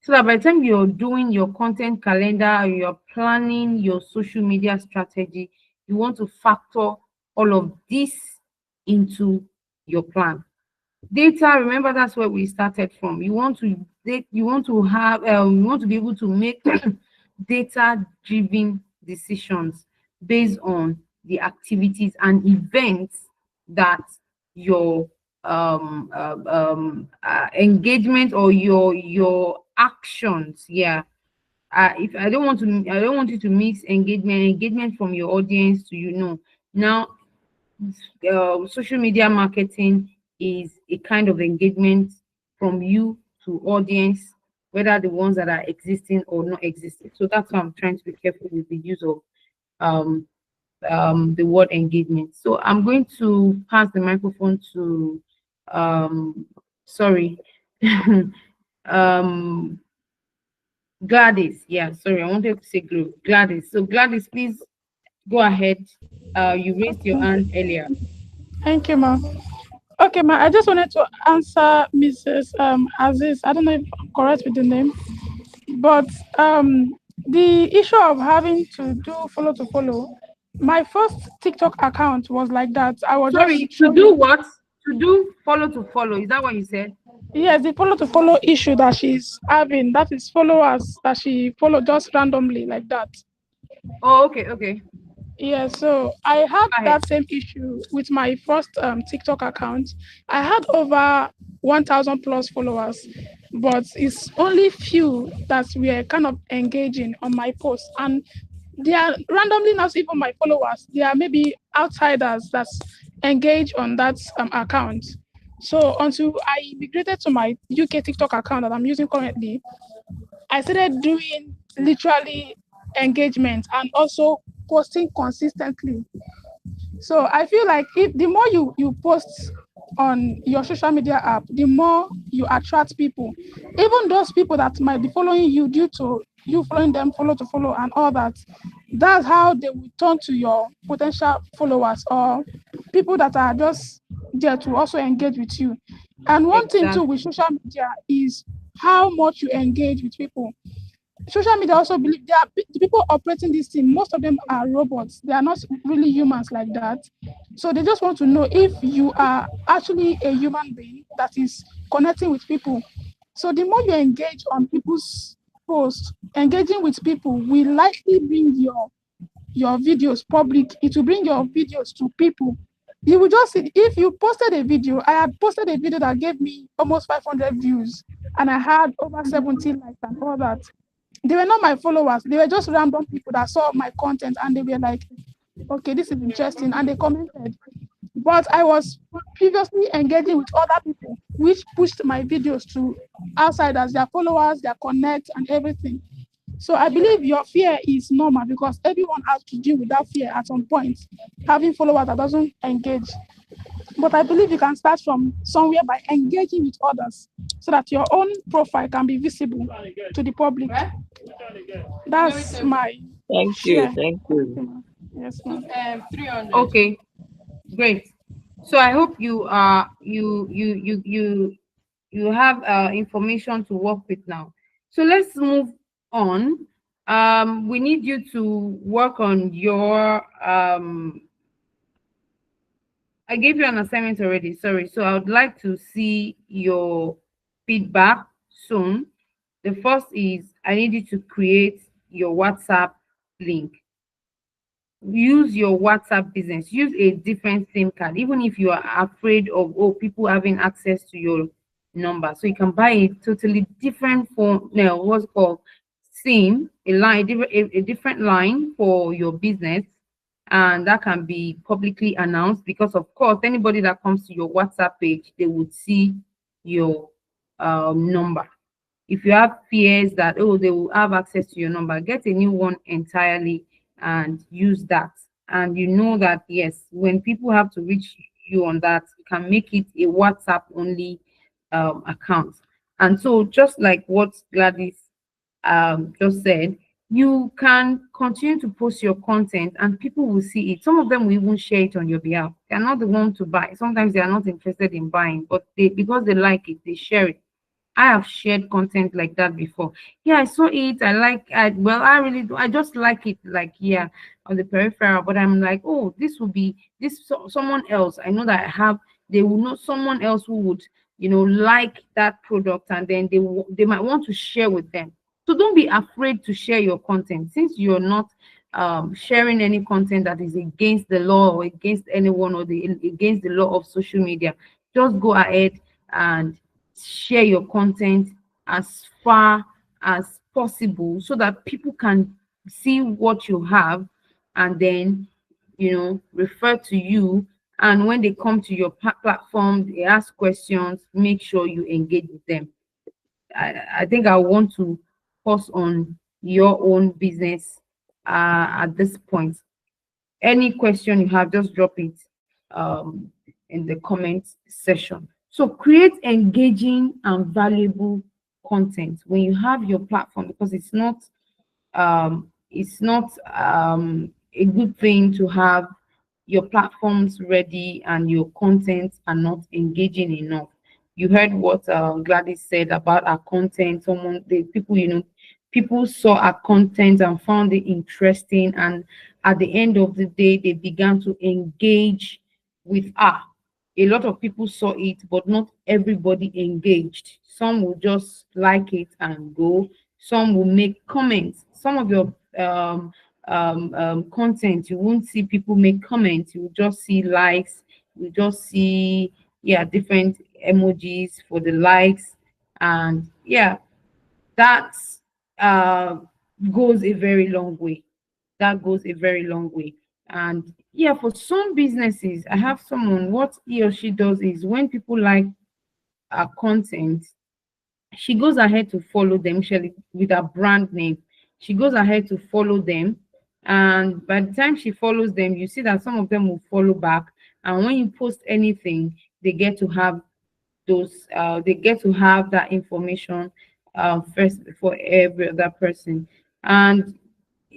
so that by the time you're doing your content calendar or you're planning your social media strategy, you want to factor all of this into your plan. Data, remember, that's where we started from. You want to have you want to be able to make data driven decisions based on the activities and events that your engagement or your actions, yeah. If I don't want you to mix engagement from your audience to, you know, now social media marketing is a kind of engagement from you to audience, whether the ones that are existing or not existing. So that's why I'm trying to be careful with the use of the word engagement. So I'm going to pass the microphone to sorry Gladys. Yeah, sorry, I wanted to say Gladys. So Gladys, please go ahead. You raised your hand earlier. Thank you, ma. Okay, ma. I just wanted to answer Mrs. Aziz. I don't know if I'm correct with the name, but the issue of having to do follow to follow. My first TikTok account was like that. I was Sorry, just to do what? To do follow to follow. Is that what you said? yes, the follow to follow issue that she's having. That is followers that she follow just randomly like that. Oh, okay, okay. Yeah, so I had Go ahead. that same issue with my first TikTok account. I had over 1,000 plus followers, but it's only few that were kind of engaging on my posts, and they are randomly not even my followers. They are maybe outsiders that engage on that account. So until I migrated to my UK TikTok account that I'm using currently, I started doing literally engagement and also posting consistently. So I feel like if the more you post on your social media app, the more you attract people. Even those people that might be following you due to you following them, follow to follow and all that. That's how they will turn to your potential followers or people that are just there to also engage with you. And one thing too with social media is how much you engage with people. Social media also believe they are the people operating this thing. Most of them are robots. They are not really humans like that. So they just want to know if you are actually a human being that is connecting with people. So the more you engage on people's posts, engaging with people will likely bring your videos public. It will bring your videos to people. You will just see, if you posted a video, I had posted a video that gave me almost 500 views and I had over 17 likes and all that. They were not my followers. They were just random people that saw my content and they were like, okay, this is interesting. And they commented. But I was previously engaging with other people, which pushed my videos to outsiders, their followers, their connect and everything. So I believe your fear is normal because everyone has to deal with that fear at some point, having followers that doesn't engage. But I believe you can start from somewhere by engaging with others so that your own profile can be visible to the public. That's my Thank share. you. Thank you. Yes, ma'am. 300. Okay, great. So I hope you have information to work with now. So let's move on. We need you to work on your I gave you an assignment already, sorry. So I would like to see your feedback soon. The first is I need you to create your WhatsApp link. Use your WhatsApp business. Use a different SIM card, even if you are afraid of people having access to your number. So you can buy a totally different phone, no, what's it called SIM, a different line for your business, and that can be publicly announced because, of course, anybody that comes to your WhatsApp page, they would see your number. If you have fears that, oh, they will have access to your number, get a new one entirely and use that. And you know that, yes, when people have to reach you on that, you can make it a WhatsApp only account. And so, just like what Gladys just said, you can continue to post your content and people will see it. Some of them will even share it on your behalf. They're not the one to buy. Sometimes they are not interested in buying, but because they like it, they share it. I have shared content like that before. Yeah, I saw it. I really do. I just like it, like, yeah, on the peripheral. But I'm like, oh, this will be someone else. I know that they will know someone else who would, like that product, and then they might want to share with them. So don't be afraid to share your content since you're not sharing any content that is against the law or against anyone or against the law of social media. Just go ahead and share your content as far as possible so that people can see what you have and then refer to you. And when they come to your platform, they ask questions, make sure you engage with them. I think I want to pause on your own business at this point. Any question you have, just drop it in the comment section. So create engaging and valuable content when you have your platform, because it's not a good thing to have your platforms ready and your content are not engaging enough. You heard what Gladys said about our content. People saw our content and found it interesting, and at the end of the day, they began to engage with her. A lot of people saw it, but not everybody engaged. Some will just like it and go. Some will make comments. Some of your content, you won't see people make comments. You will just see likes. You just see, yeah, different emojis for the likes, and yeah, that uh, goes a very long way. That goes a very long way. And yeah, for some businesses, I have someone, what he or she does is when people like our content, she goes ahead to follow them, usually with a brand name. She goes ahead to follow them. And by the time she follows them, you see that some of them will follow back. And when you post anything, they get to have that information first before every other person. And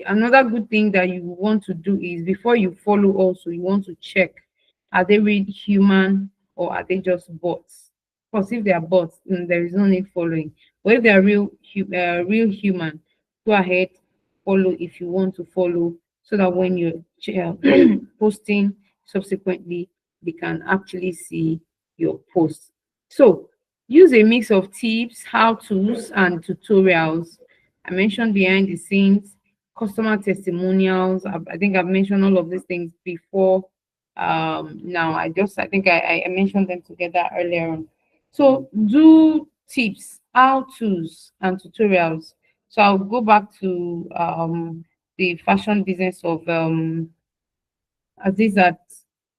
another good thing that you want to do is before you follow also, you want to check, are they really human or are they just bots? Because if they are bots, there is no need following. But if they are real human, go ahead, follow if you want to follow, so that when you're posting subsequently, they can actually see your post. So use a mix of tips, how-tos, and tutorials. I mentioned behind the scenes, customer testimonials. I think I've mentioned all of these things before. Now I think I mentioned them together earlier on. So do tips, how-tos, and tutorials. So I'll go back to the fashion business of Azizat.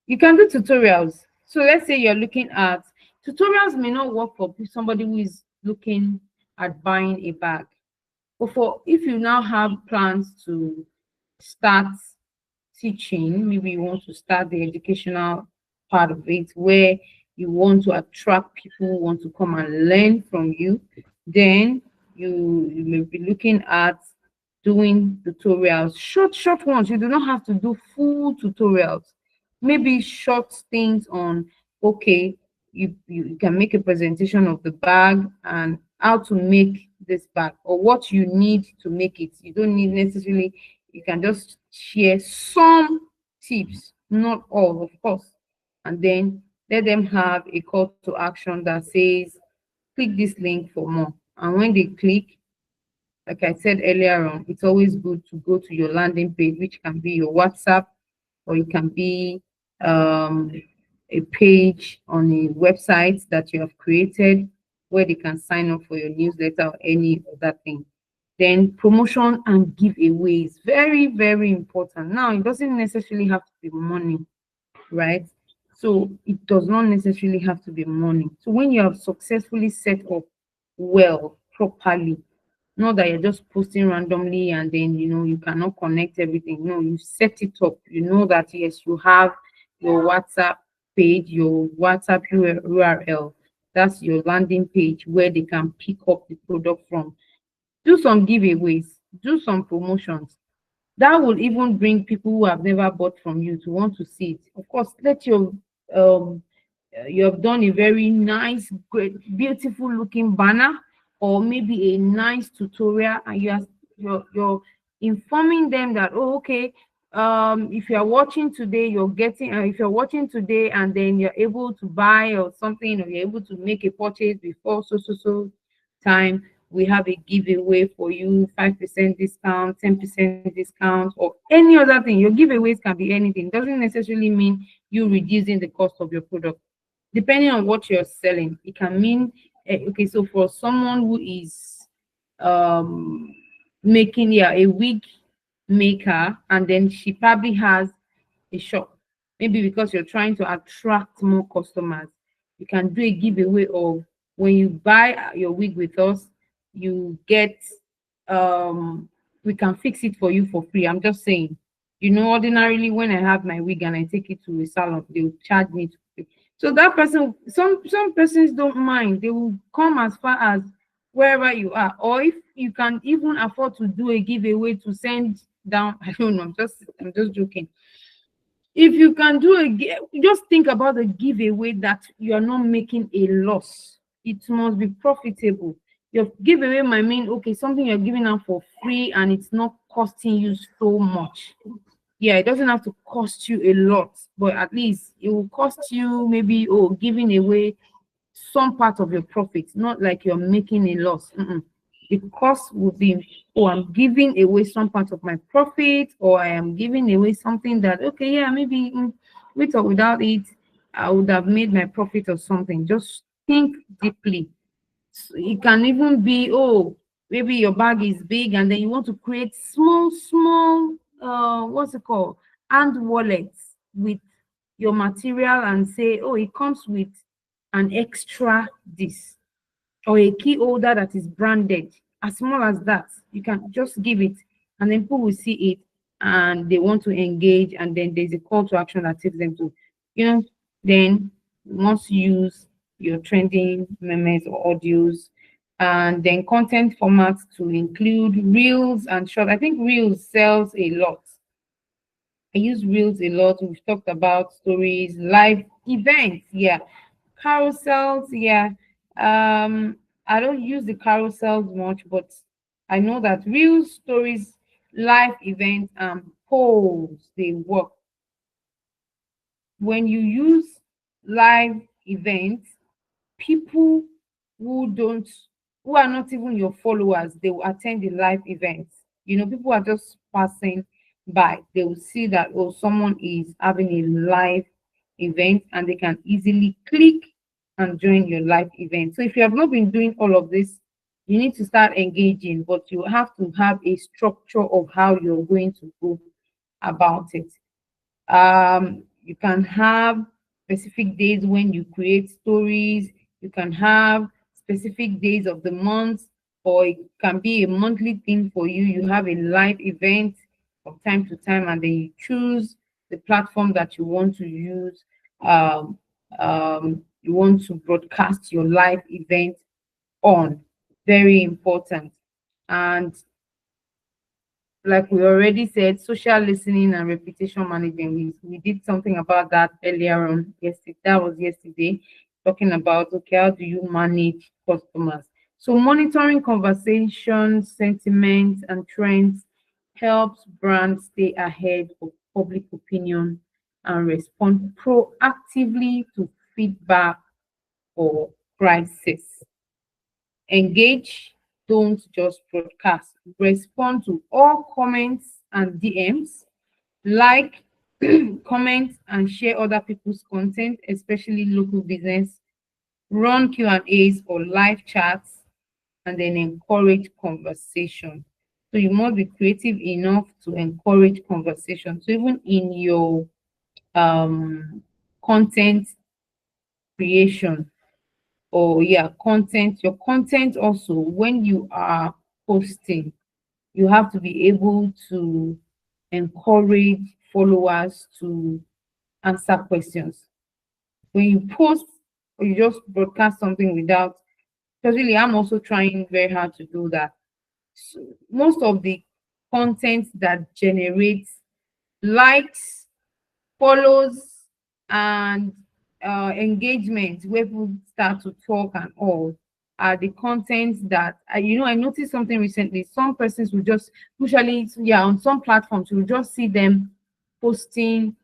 You can do tutorials. So let's say you're looking at tutorials may not work for somebody who is looking at buying a bag. But for if you now have plans to start teaching, maybe you want to start the educational part of it where you want to attract people who want to come and learn from you, then you may be looking at doing tutorials, short ones. You do not have to do full tutorials. Maybe short things on, okay, you can make a presentation of the bag and how to make this bag or what you need to make it. You don't need necessarily, you can just share some tips, not all, of course. And then let them have a call to action that says, click this link for more. And when they click, like I said earlier on, it's always good to go to your landing page, which can be your WhatsApp, or it can be um, a page on a website that you have created where they can sign up for your newsletter or any other thing. Then promotion and giveaways, very, very important. Now, it doesn't necessarily have to be money, right? So it does not necessarily have to be money. So when you have successfully set up well, properly, not that you're just posting randomly and then you cannot connect everything. No, you set it up. You know that yes, you have your WhatsApp page, your WhatsApp URL. That's your landing page where they can pick up the product from. Do some giveaways, do some promotions. That will even bring people who have never bought from you to want to see it. Of course, let your you have done a very nice, great, beautiful looking banner, or maybe a nice tutorial, and you're informing them that, oh, okay, if you're watching today, you're getting if you're watching today and then you're able to buy or something, or you're able to make a purchase before so time, we have a giveaway for you, 5% discount, 10% discount, or any other thing. Your giveaways can be anything. Doesn't necessarily mean you reducing the cost of your product. Depending on what you're selling, it can mean okay, so for someone who is um making, yeah, a wig maker, and then she probably has a shop, maybe because you're trying to attract more customers, you can do a giveaway of, when you buy your wig with us, you get we can fix it for you for free. I'm just saying, ordinarily when I have my wig and I take it to a salon, they'll charge me to pay. So that person, some persons don't mind, they will come as far as wherever you are. Or if you can even afford to do a giveaway to send down, I don't know, I'm just joking. If you can do just think about the giveaway that you are not making a loss. It must be profitable. Your giveaway might mean, okay, something you're giving out for free and it's not costing you so much. Yeah, it doesn't have to cost you a lot, but at least it will cost you maybe, giving away some part of your profit, not like you're making a loss. The cost would be, I'm giving away some part of my profit, or I am giving away something that, okay, yeah, maybe with or without it, I would have made my profit or something. Just think deeply. It can even be, maybe your bag is big and then you want to create small, what's it called, hand wallets with your material, and say, it comes with an extra this, or a key holder that is branded. As small as that, you can just give it, and then people will see it and they want to engage, and then there's a call to action that takes them to, then once you use your trending memes or audios, and then content formats to include reels and short. I think reels sells a lot. I use reels a lot. We've talked about stories, live events, yeah, carousels, yeah. I don't use the carousels much, but I know that reels, stories, live events, and polls, they work. When you use live events, people who don't who are not even your followers, they will attend the live events. People are just passing by, they will see that, someone is having a live event, and they can easily click and join your live event. So if you have not been doing all of this, you need to start engaging, but you have to have a structure of how you're going to go about it. You can have specific days when you create stories. You can have specific days of the month, or it can be a monthly thing for you. You have a live event from time to time, and then you choose the platform that you want to use. You want to broadcast your live event on. Very important. And like we already said, social listening and reputation management. We did something about that earlier on yesterday. That was yesterday, talking about, okay, how do you manage customers? So monitoring conversation, sentiment, and trends helps brands stay ahead of public opinion and respond proactively to feedback or crisis. Engage, don't just broadcast. Respond to all comments and DMs. Like, comment, and share other people's content, especially local business. Run Q&As or live chats, and then encourage conversation. So you must be creative enough to encourage conversation. So even in your content creation, or yeah, content, your content also, when you are posting, you have to be able to encourage followers to answer questions. When you post or you just broadcast something without, because really I'm also trying very hard to do that. So most of the content that generates likes, follows, and engagement, where people start to talk and all, are the contents that I noticed something recently. Some persons will just, usually, yeah, on some platforms you'll just see them posting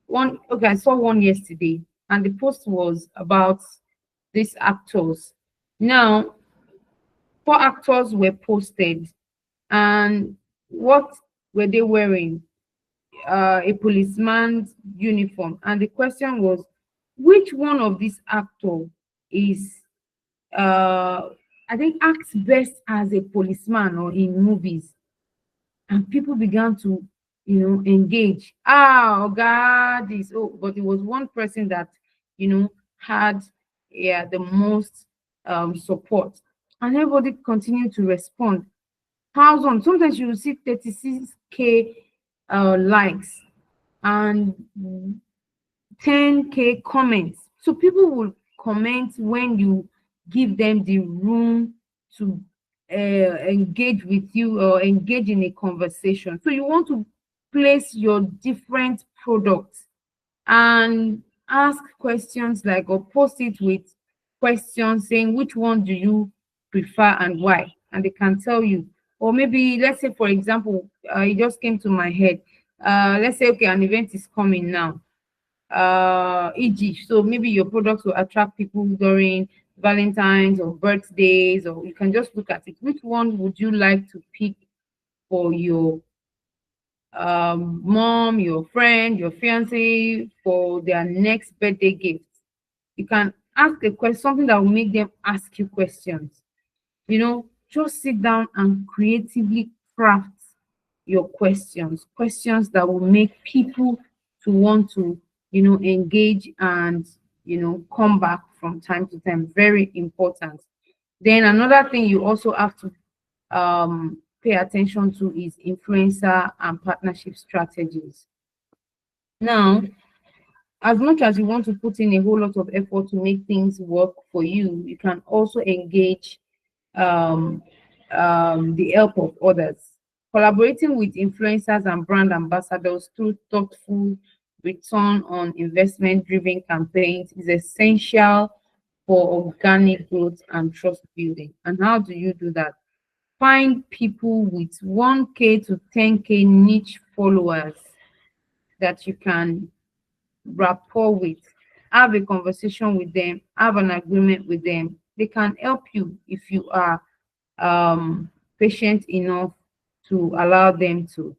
one. Okay, I saw one yesterday, and the post was about these actors. Now, four actors were posted, and what were they wearing? A policeman's uniform, and the question was, which one of these actors is I think acts best as a policeman or in movies? And people began to engage. Oh God, this. Oh, but it was one person that had, yeah, the most support, and everybody continued to respond. Thousands, sometimes you will see 36K likes and 10K comments. So people will comment when you give them the room to engage with you or engage in a conversation. So you want to place your different products and ask questions, like, or post it with questions saying which one do you prefer and why, and they can tell you. Or maybe, let's say, for example, it just came to my head. Let's say, okay, an event is coming now, e.g., so maybe your products will attract people during Valentine's or birthdays, or you can just look at it. Which one would you like to pick for your mom, your friend, your fiance, for their next birthday gift? You can ask a question, something that will make them ask you questions. Just sit down and creatively craft your questions that will make people to want to engage and come back from time to time. Very important. Then another thing you also have to pay attention to is influencer and partnership strategies. Now, as much as you want to put in a whole lot of effort to make things work for you, you can also engage the help of others. Collaborating with influencers and brand ambassadors through thoughtful, return on investment driven campaigns is essential for organic growth and trust building. And how do you do that? Find people with 1K to 10K niche followers that you can rapport with, have a conversation with them, have an agreement with them. They can help you if you are patient enough to allow them to.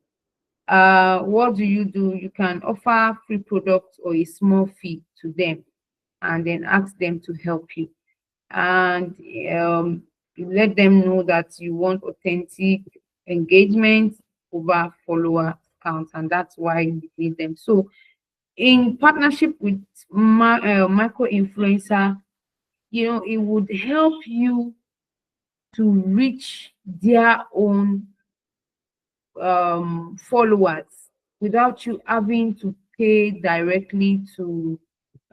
What do? You can offer free products or a small fee to them, and then ask them to help you. And you let them know that you want authentic engagement over follower count, and that's why you need them. So in partnership with micro influencer, it would help you to reach their own followers without you having to pay directly to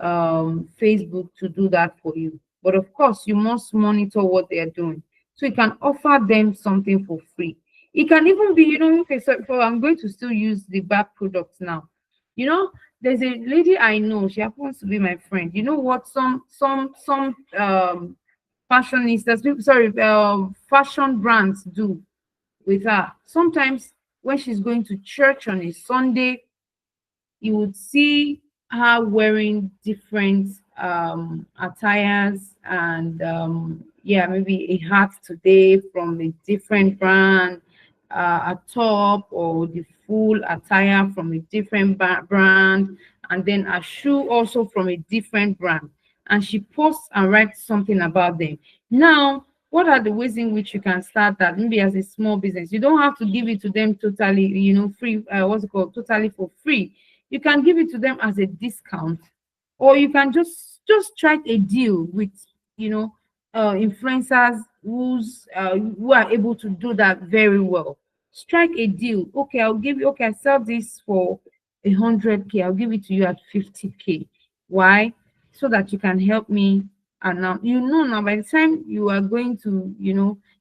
Facebook to do that for you. But of course, you must monitor what they are doing. So you can offer them something for free. It can even be, okay, so I'm going to still use the back products now. There's a lady I know, she happens to be my friend. You know what? Some fashionistas, fashion brands do with her. Sometimes when she's going to church on a Sunday, you would see her wearing different attires, and yeah, maybe a hat today from a different brand, a top or the full attire from a different brand, and then a shoe also from a different brand. And she posts and writes something about them. Now, what are the ways in which you can start that maybe as a small business? You don't have to give it to them totally, free, what's it called, totally for free. You can give it to them as a discount, or you can just strike a deal with, you know influencers who are able to do that very well. Strike a deal. Okay, I'll give you, okay, I sell this for 100K, I'll give it to you at 50K. Why? So that you can help me. And now by the time you are going to,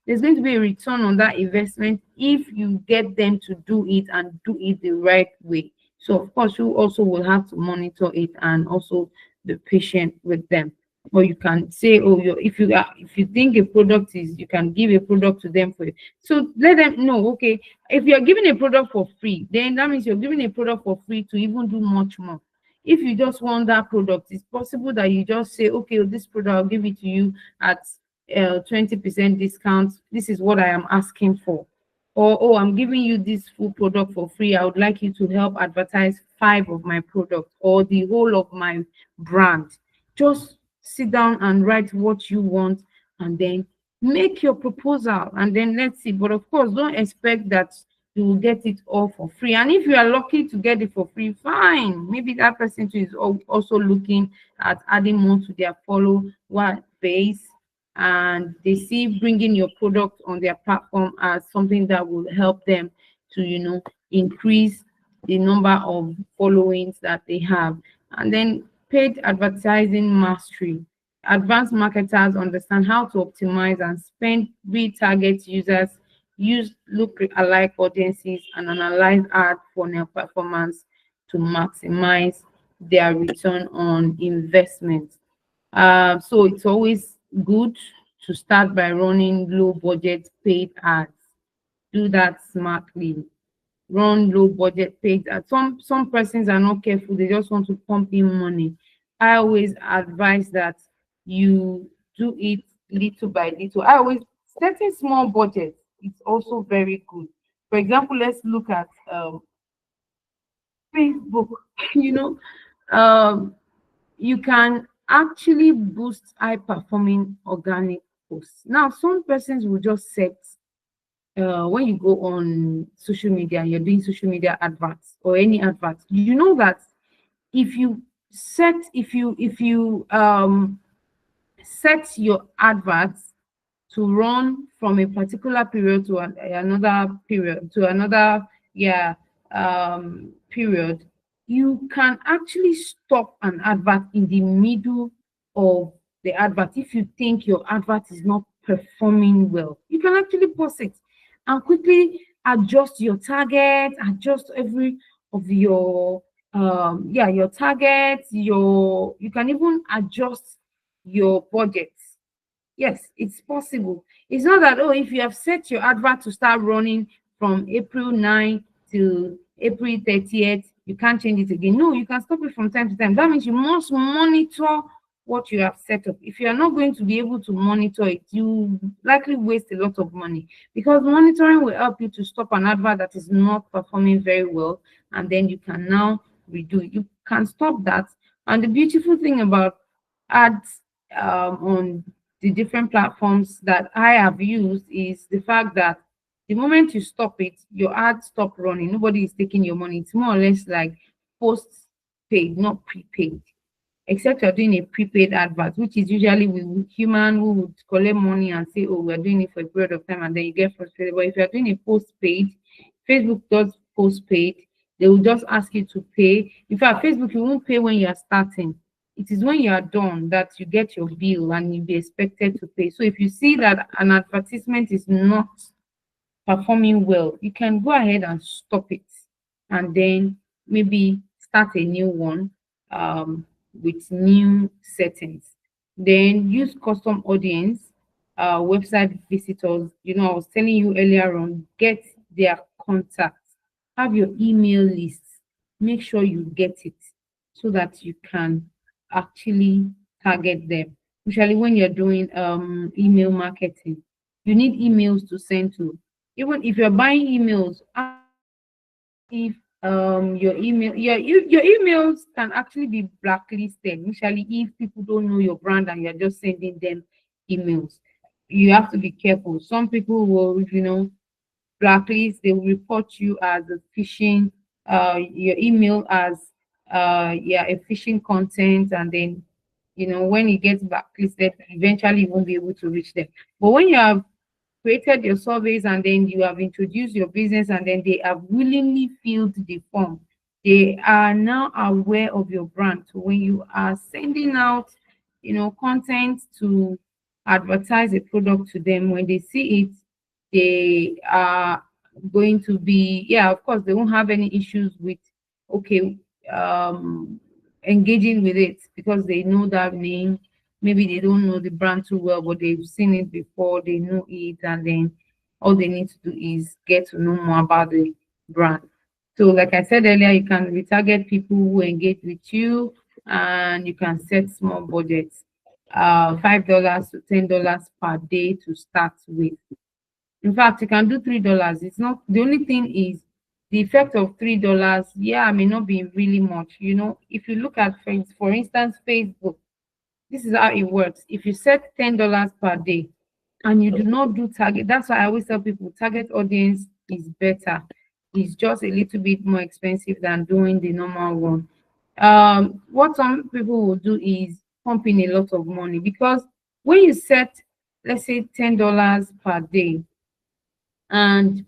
there's going to be a return on that investment if you get them to do it and do it the right way. So of course you also will have to monitor it and also be patient with them. Or you can say, oh, if you think a product is, you can give a product to them for you. So let them know, okay, if you're giving a product for free, then that means you're giving a product for free to even do much more. If you just want that product, it's possible that you just say, okay, this product, I'll give it to you at 20% discount. This is what I am asking for. Or, oh, I'm giving you this full product for free. I would like you to help advertise 5 of my products or the whole of my brand. Just sit down and write what you want, and then make your proposal, and then let's see. But of course, don't expect that you will get it all for free. And if you are lucky to get it for free, fine. Maybe that person too is also looking at adding more to their follower base, and they see bringing your product on their platform as something that will help them to, increase the number of followings that they have. And then paid advertising mastery. Advanced marketers understand how to optimize and spend, retarget users, use look-alike audiences, and analyze ad funnel performance to maximize their return on investment. So it's always good to start by running low budget paid ads. Do that smartly. Run low budget paid ads. Some persons are not careful, they just want to pump in money. I always advise that you do it little by little. I always setting small budgets. It's also very good. For example, let's look at Facebook. you know you can actually boost high performing organic posts. Now, some persons will just set, when you go on social media and you're doing social media adverts or any adverts, you know that if you set your adverts to run from a particular period to another period to another, yeah, period, you can actually stop an advert in the middle of the advert. If you think your advert is not performing well, you can actually pause it and quickly adjust your target, adjust every of your your targets, you can even adjust your budget. Yes, it's possible. It's not that, oh, if you have set your advert to start running from April 9 to April 30th, you can't change it again. No, you can stop it from time to time. That means you must monitor what you have set up. If you are not going to be able to monitor it, you likely waste a lot of money, because monitoring will help you to stop an advert that is not performing very well, and then you can now redo it. You can stop that. And the beautiful thing about ads on the different platforms that I have used is the fact that the moment you stop it, your ads stop running. Nobody is taking your money. It's more or less like post-paid, not prepaid. Except you're doing a prepaid advert, which is usually with human who would collect money and say, oh, we're doing it for a period of time, and then you get frustrated. But if you're doing a post-paid, Facebook does post-paid. They will just ask you to pay. In fact, Facebook, you won't pay when you are starting. It is when you are done that you get your bill and you'll be expected to pay. So if you see that an advertisement is not performing well, you can go ahead and stop it, and then maybe start a new one with new settings. Then use custom audience website visitors. You know, I was telling you earlier on, get their contacts, have your email lists, make sure you get it so that you can actually target them. Usually when you're doing email marketing, you need emails to send to. Even if you're buying emails, if your emails can actually be blacklisted, usually if people don't know your brand and you're just sending them emails. You have to be careful. Some people will, blacklist, they will report you as a phishing, your email as yeah, a phishing content, and then when it gets blacklisted, eventually you won't be able to reach them. But when you have created your surveys and then you have introduced your business and then they have willingly filled the form, they are now aware of your brand. So when you are sending out content to advertise a product to them, when they see it, they are going to be, yeah, of course they won't have any issues with, okay, um engaging with it, because they know that name. Maybe they don't know the brand too well, but they've seen it before, they know it, and then all they need to do is get to know more about the brand. So like I said earlier, you can retarget people who engage with you, and you can set small budgets, $5 to $10 per day to start with. In fact, you can do $3. It's not, the only thing is the effect of $3, yeah, may not be really much. If you look at, for instance, Facebook, this is how it works. If you set $10 per day and you do not do target, that's why I always tell people target audience is better. It's just a little bit more expensive than doing the normal one. What some people will do is pump in a lot of money, because when you set, let's say, $10 per day, and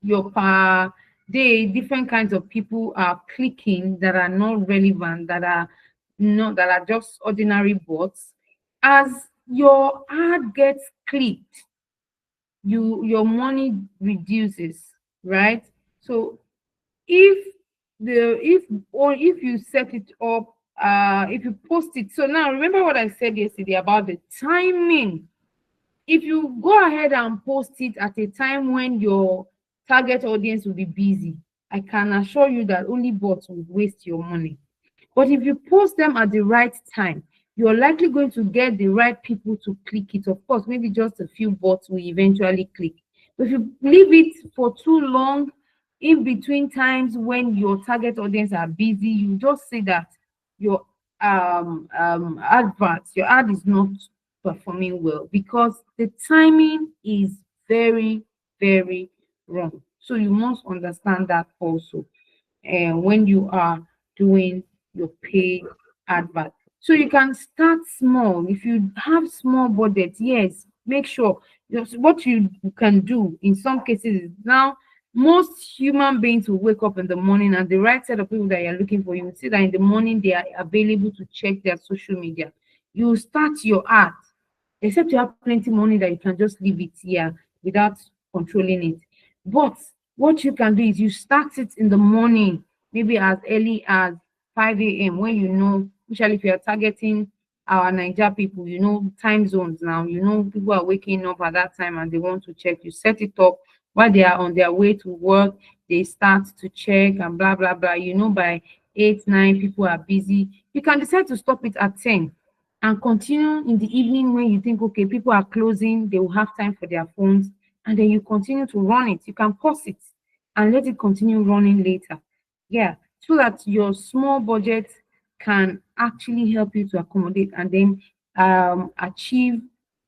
your per day different kinds of people are clicking that are not relevant, that are not, that are just ordinary bots, as your ad gets clicked, your money reduces, right? So if if you set it up, if you post it, so now remember what I said yesterday about the timing. If you go ahead and post it at a time when your target audience will be busy, I can assure you that only bots will waste your money. But if you post them at the right time, you're likely going to get the right people to click it. Of course, maybe just a few bots will eventually click. But if you leave it for too long, in between times when your target audience are busy, you just see that your your ad is not performing well, because the timing is very, very wrong. So you must understand that also, and when you are doing your paid advert. So you can start small. If you have small budget, yes, make sure what you can do in some cases is, now most human beings will wake up in the morning, and the right set of people that you're looking for, you will see that in the morning they are available to check their social media. You start your ad, except you have plenty money that you can just leave it here without controlling it. But what you can do is you start it in the morning, maybe as early as 5 a.m., when usually if you're targeting our Niger people, time zones now, people are waking up at that time and they want to check. You set it up while they are on their way to work, they start to check and blah blah blah. By 8, 9, people are busy. You can decide to stop it at 10 and continue in the evening when you think, okay, people are closing, they will have time for their phones, and then you continue to run it. You can pause it and let it continue running later. Yeah, so that your small budget can actually help you to accommodate and then achieve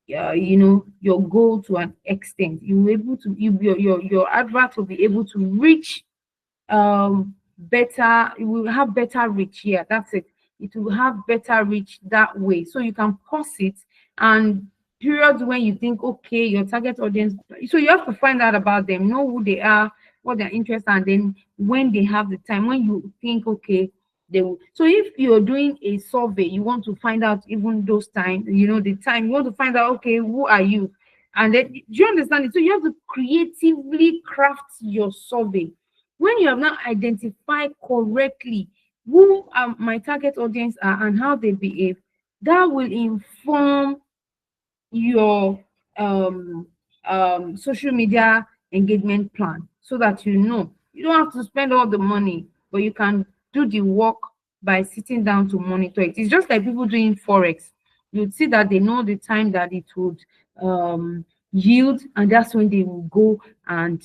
your goal to an extent. You will able to your advert will be able to reach better, you will have better reach. Yeah, that's it. It will have better reach that way. So you can pause it, and periods when you think, okay, your target audience, so you have to find out about them, know who they are, what their interests are, and then when they have the time, when you think, okay, they will. So if you're doing a survey, you want to find out even those times, the time, you want to find out, okay, who are you? And then, do you understand it? So you have to creatively craft your survey. When you have not identified correctly who my target audience are and how they behave, that will inform your social media engagement plan, so that you know you don't have to spend all the money, but you can do the work by sitting down to monitor it. It's just like people doing forex. You'd see that they know the time that it would yield, and that's when they will go and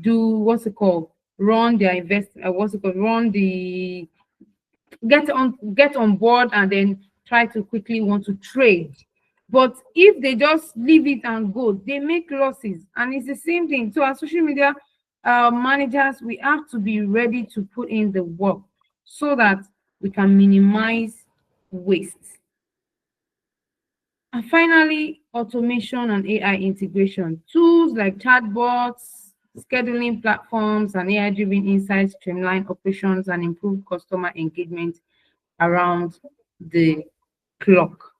do what's it called, run their run the get on board, and then try to quickly want to trade. But if they just leave it and go, they make losses. And it's the same thing. So as social media managers, we have to be ready to put in the work so that we can minimize waste. And finally, automation and AI integration. Tools like chatbots, scheduling platforms, and AI-driven insights streamline operations and improve customer engagement around the clock.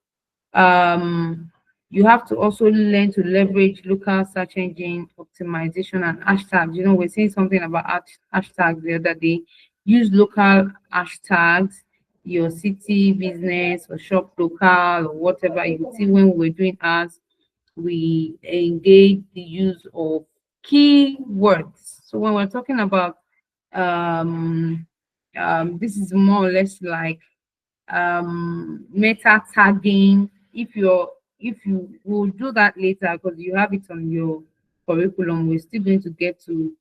You have to also learn to leverage local search engine optimization and hashtags. You know, we're saying something about hashtags the other day. Use local hashtags, your city, business, or shop local, or whatever. You see, when we're doing ads, we engage the use of keywords. So when we're talking about this is more or less like meta tagging. If you will do that later because you have it on your curriculum, we're still going to get to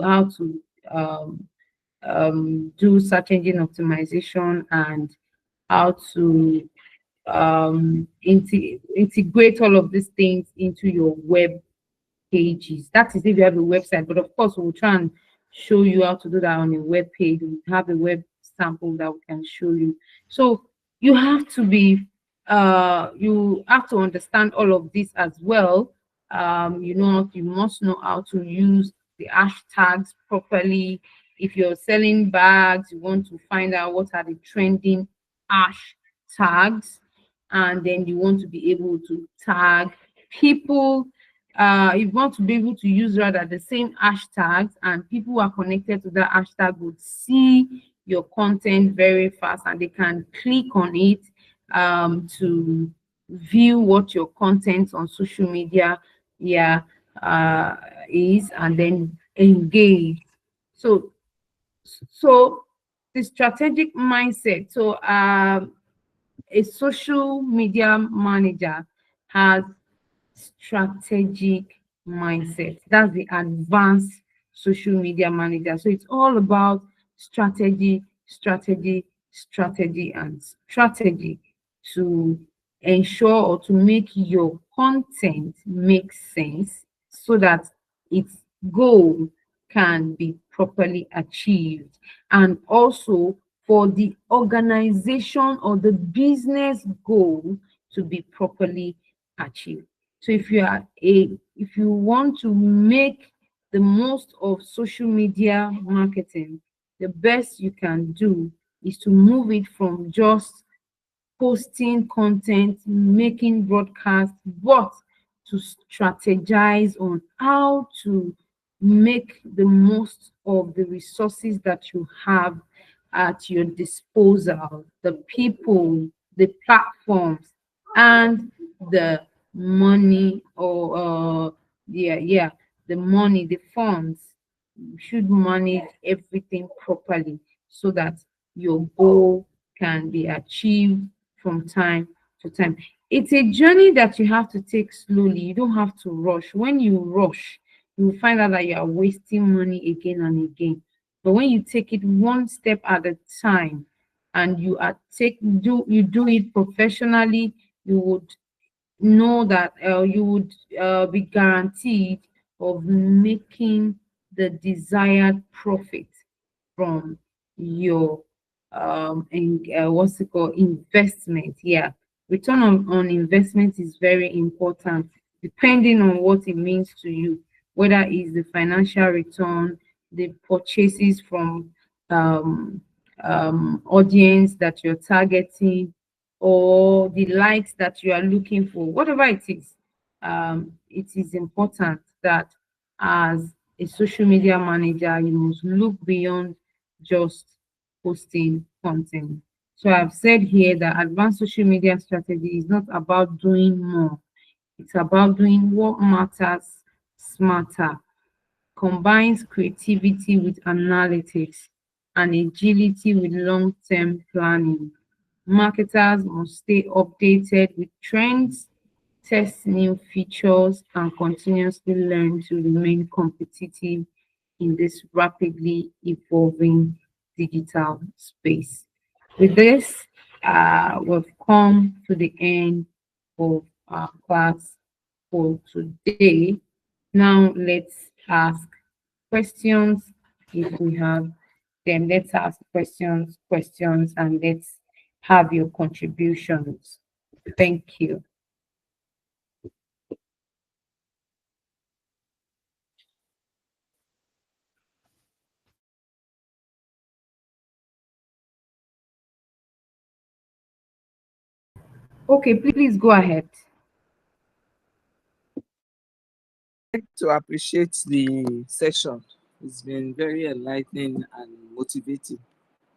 how to do search engine optimization and how to integrate all of these things into your web pages. That is if you have a website, but of course we'll try and show you how to do that on a web page. We have a web sample that we can show you. So you have to be you have to understand all of this as well. You know, you must know how to use the hashtags properly. If you're selling bags, you want to find out what are the trending hashtags, and then you want to be able to tag people. You want to be able to use rather the same hashtags, and people who are connected to that hashtag would see your content very fast, and they can click on it to view what your content on social media is, and then engage. So the strategic mindset. So a social media manager has strategic mindset. That's the advanced social media manager. So it's all about strategy, strategy, strategy, and strategy to ensure or to make your content make sense so that its goal can be properly achieved, and also for the organization or the business goal to be properly achieved. So if you want to make the most of social media marketing, the best you can do is to move it from just posting content, making broadcasts, but to strategize on how to make the most of the resources that you have at your disposal, the people, the platforms, and the money, or the money, the funds. You should manage everything properly so that your goal can be achieved from time to time. It's a journey that you have to take slowly. You don't have to rush. When you rush, you will find out that you are wasting money again and again. But when you take it one step at a time, and you do it professionally, you would know that you would be guaranteed of making the desired profit from your what's it called, investment. Yeah, return on investment is very important depending on what it means to you, whether it's the financial return, the purchases from audience that you're targeting, or the likes that you are looking for. Whatever it is important that as a social media manager, you must look beyond just posting content. So I've said here that advanced social media strategy is not about doing more. It's about doing what matters smarter, combines creativity with analytics and agility with long-term planning. Marketers must stay updated with trends, test new features, and continuously learn to remain competitive in this rapidly evolving digital space. With this, we've come to the end of our class for today. Now let's ask questions if we have them. Let's ask questions, and let's have your contributions. Thank you. Okay, please go ahead. To appreciate the session. It's been very enlightening and motivating.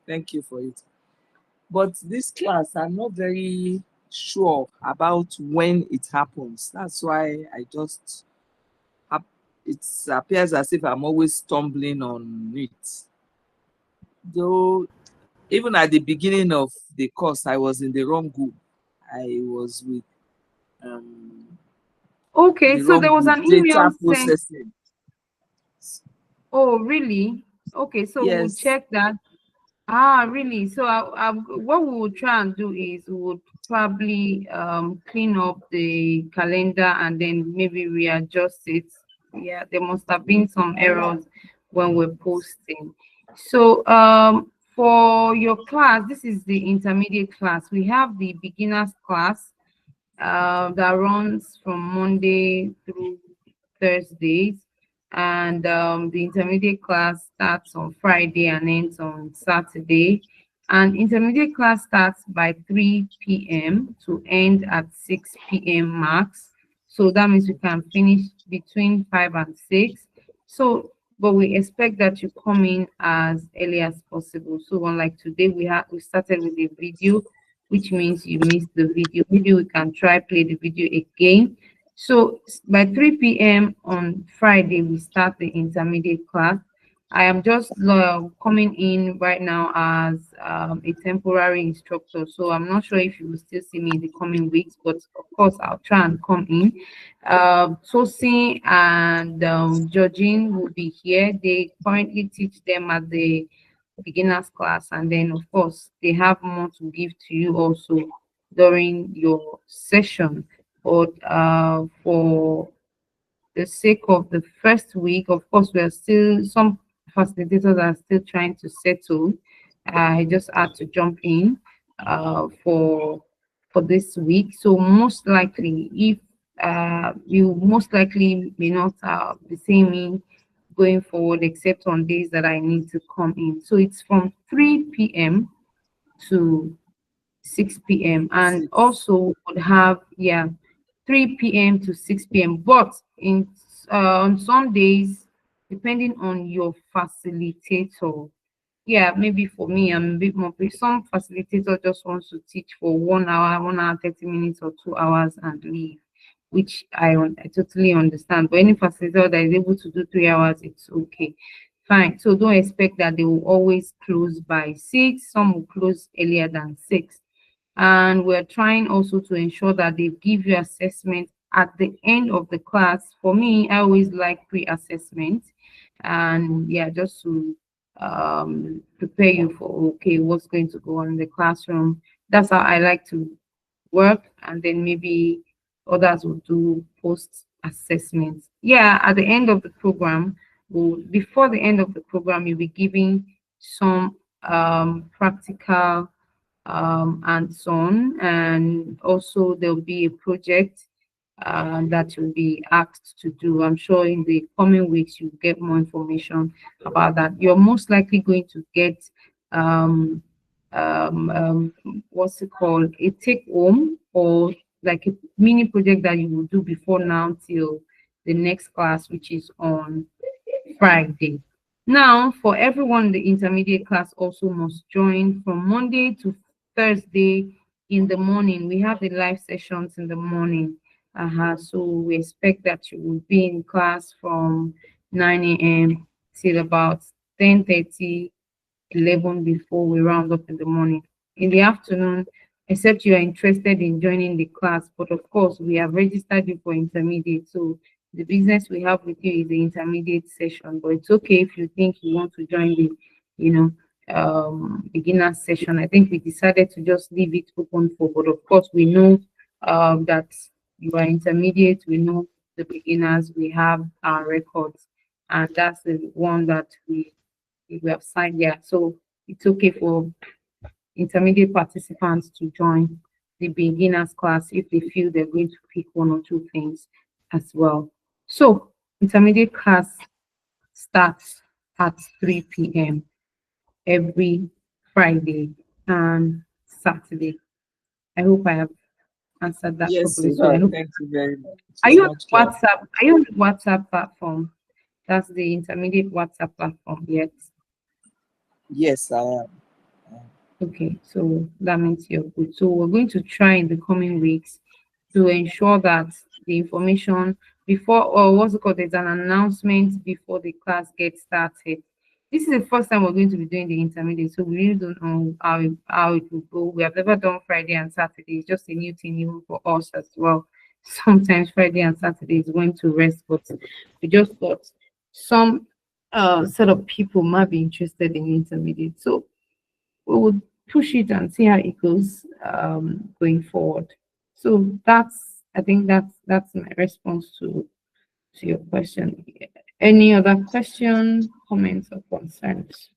Thank you for it. But this class, I'm not very sure about when it happens. That's why it appears as if I'm always stumbling on it. Though, even at the beginning of the course, I was in the wrong group. I was with Okay, the so wrong there was group, an email data sent. processing. Oh, really? Okay, so we'll Yes. check that. Ah, really? So what we will try and do is we would probably clean up the calendar and then maybe readjust it. Yeah, there must have been some errors when we're posting. So for your class, this is the intermediate class. We have the beginners class that runs from Monday through Thursdays, and the intermediate class starts on Friday and ends on Saturday. And intermediate class starts by 3 p.m. to end at 6 p.m. max. So that means we can finish between 5 and 6. So, but we expect that you come in as early as possible. So unlike today, we started with a video, which means you missed the video. Maybe we can try play the video again. So by 3 p.m. on Friday, we start the intermediate class. I am just coming in right now as a temporary instructor. So I'm not sure if you will still see me in the coming weeks, but of course I'll try and come in. Tosin and Georgine will be here. They currently teach them at the beginners class, and then of course they have more to give to you also during your session. But for the sake of the first week, of course, we are still, some facilitators are still trying to settle. I just had to jump in for this week. So most likely, if you most likely may not be seeing me going forward, except on days that I need to come in. So it's from 3 p.m. to 6 p.m. and also would have, yeah, 3 p.m. to 6 p.m. But in on some days, depending on your facilitator, yeah, maybe for me, I'm a bit more. Some facilitator just wants to teach for 1 hour, 1 hour, 30 minutes, or 2 hours and leave, which I totally understand. But any facilitator that is able to do 3 hours, it's okay. Fine. So don't expect that they will always close by 6. Some will close earlier than 6. And we're trying also to ensure that they give you assessment at the end of the class. For me, I always like pre-assessment, and yeah, just to prepare you for, okay, what's going to go on in the classroom. That's how I like to work, and then maybe others will do post assessments. Yeah, at the end of the program, before the end of the program, you'll be giving some practical and so on. And also there'll be a project that you'll be asked to do. I'm sure in the coming weeks you'll get more information about that. You're most likely going to get what's it called, a take home, or like a mini project that you will do before now till the next class, which is on Friday. Now, for everyone, the intermediate class also must join from Monday to Thursday in the morning. We have the live sessions in the morning. So we expect that you will be in class from 9 a.m. till about 10:30, 11 before we round up in the morning. In the afternoon, except you are interested in joining the class, but of course, we have registered you for intermediate. So the business we have with you is the intermediate session, but it's okay if you think you want to join the, you know, beginner session. I think we decided to just leave it open for, but of course, we know that you are intermediate, we know the beginners, we have our records, and that's the one that we have signed there. So it's okay for intermediate participants to join the beginners class if they feel they're going to pick one or two things as well. So intermediate class starts at 3 p.m. every Friday and Saturday. I hope I have answered that Yes, properly. you So I have. hope. Thank you very much. Are It's you on much clearer. WhatsApp? Are you on the WhatsApp platform? That's the intermediate WhatsApp platform. Yes. Yes, I am. Okay, so that means you're good. So we're going to try in the coming weeks to ensure that the information before, or what's it called, there's an announcement before the class gets started. This is the first time we're going to be doing the intermediate, so we really don't know how it will go. We have never done Friday and Saturday. It's just a new thing even for us as well. Sometimes Friday and Saturday is going to rest, but we just thought some set of people might be interested in intermediate. So we would push it and see how it goes going forward. So I think that's my response to your question. Any other question, comments, or concerns?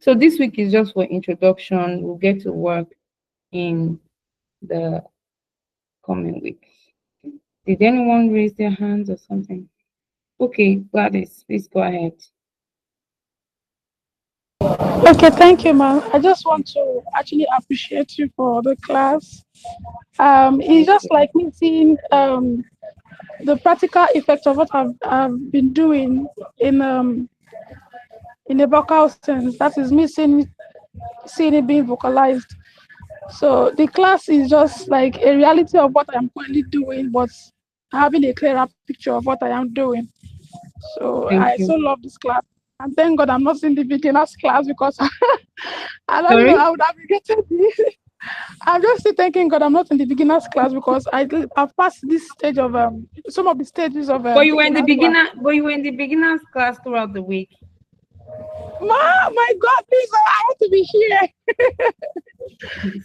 So this week is just for introduction. We'll get to work in the coming weeks. Did anyone raise their hands or something? Okay, Gladys, please go ahead. Okay, thank you, ma'am. I just want to actually appreciate you for the class. It's just like me seeing the practical effect of what I've been doing in a vocal sense. That is me seeing it being vocalized. So the class is just like a reality of what I'm currently doing, but having a clearer picture of what I am doing. So Thank I so you. love this class. And thank God I'm not in the beginners class because I don't know, Sorry? I would have regretted this. I'm just still thanking God I'm not in the beginners class because I've passed this stage of some of the stages of But you were in the beginners class. beginners class throughout the week. My God, please, I want to be here.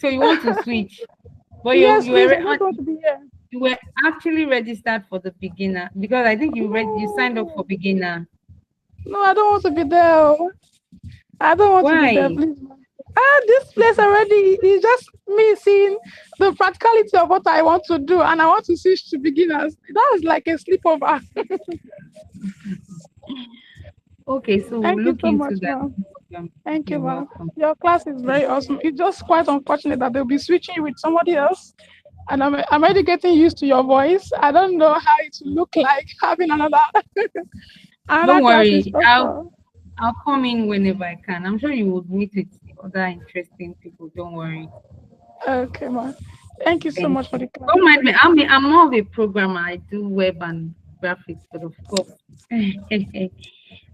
So you want to switch, but Yes, please, I just want to be here. you were actually registered for the beginner because I think you signed up for No, beginner. no, I don't want to be there. Oh. I don't want to be there, Why? please. This place already is just me seeing the practicality of what I want to do, and I want to switch to beginners. That is like a sleepover. Okay, so we'll Thank you look so into much, that. ma'am. Thank you, You're ma'am. welcome. Your class is very awesome. It's just quite unfortunate that they'll be switching with somebody else. And I'm already getting used to your voice. I don't know how it will look like having another Don't class worry, instructor. I'll come in whenever I can. I'm sure you would meet with other interesting people. Don't worry. Okay, ma'am. Thank you so Thank much for you. the class. Don't mind me. I'm more of a programmer. I do web and graphics, but of course, I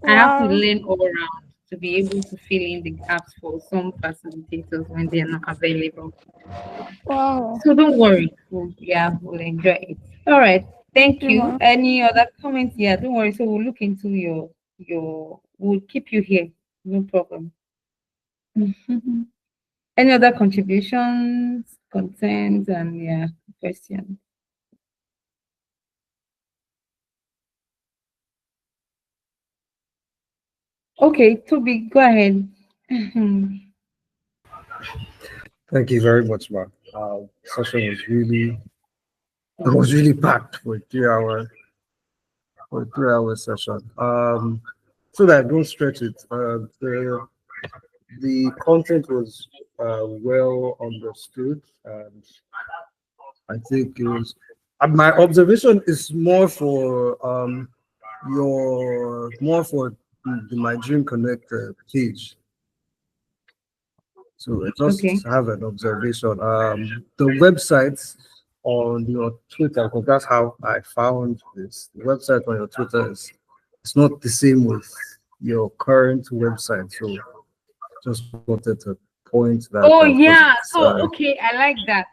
have to Wow. learn all around to be able to fill in the gaps for some facilitators when they're not available. Wow. So don't worry. We'll enjoy it. All right. Thank Thank you, you. ma'am. Any other comments? Yeah, don't worry. So we'll look into we'll keep you here. No problem. Any other contributions, concerns, and questions? Okay, Toby, go ahead. Thank you very much, Mark. Session was really packed for 3 hour session. So that I don't stretch it. The content was well understood, and I think it was. My observation is more for the My Dream Connect page. So I Okay. just have an observation. The websites on your Twitter, because that's how I found this. The website on your Twitter is it's not the same with your current website. So just wanted to point that Oh out because yeah. it's So okay, I like that.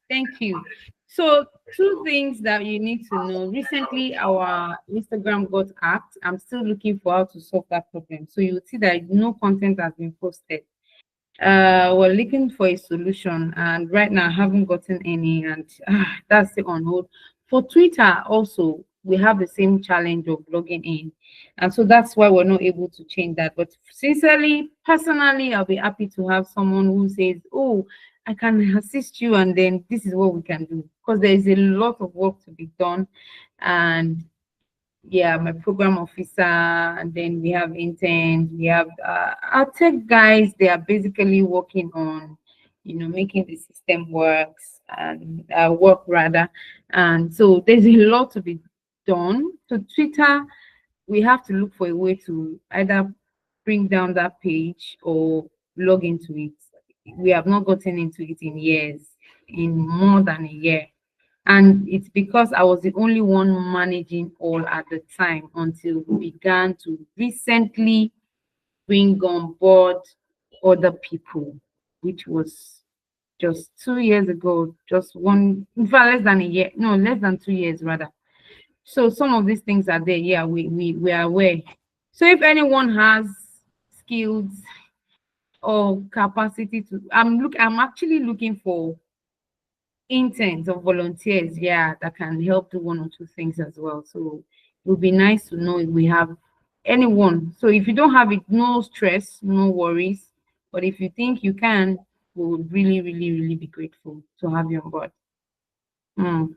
Thank you. So two things that you need to know. Recently, our Instagram got hacked. I'm still looking for how to solve that problem. So you will see that no content has been posted. We're looking for a solution, and right now I haven't gotten any, and that's still on hold. For Twitter, also, we have the same challenge of logging in, and so that's why we're not able to change that. But sincerely, personally, I'll be happy to have someone who says, "Oh, I can assist you," and then this is what we can do, because there is a lot of work to be done, and yeah, my program officer, and then we have interns, we have our tech guys. They are basically working on, making the system works and work rather. And so there's a lot to be done. So Twitter, we have to look for a way to either bring down that page or log into it. We have not gotten into it in years, in more than a year. And it's because I was the only one managing all at the time until we began to recently bring on board other people, which was just 2 years ago, just one, in fact, less than a year, no, less than 2 years rather. So some of these things are there. Yeah, we are aware. So if anyone has skills or capacity to, I'm actually looking for interns or volunteers, yeah, that can help do one or two things as well. So it would be nice to know if we have anyone. So if you don't have it, no stress, no worries. But if you think you can, we would really, really, really be grateful to have you on board. Mm.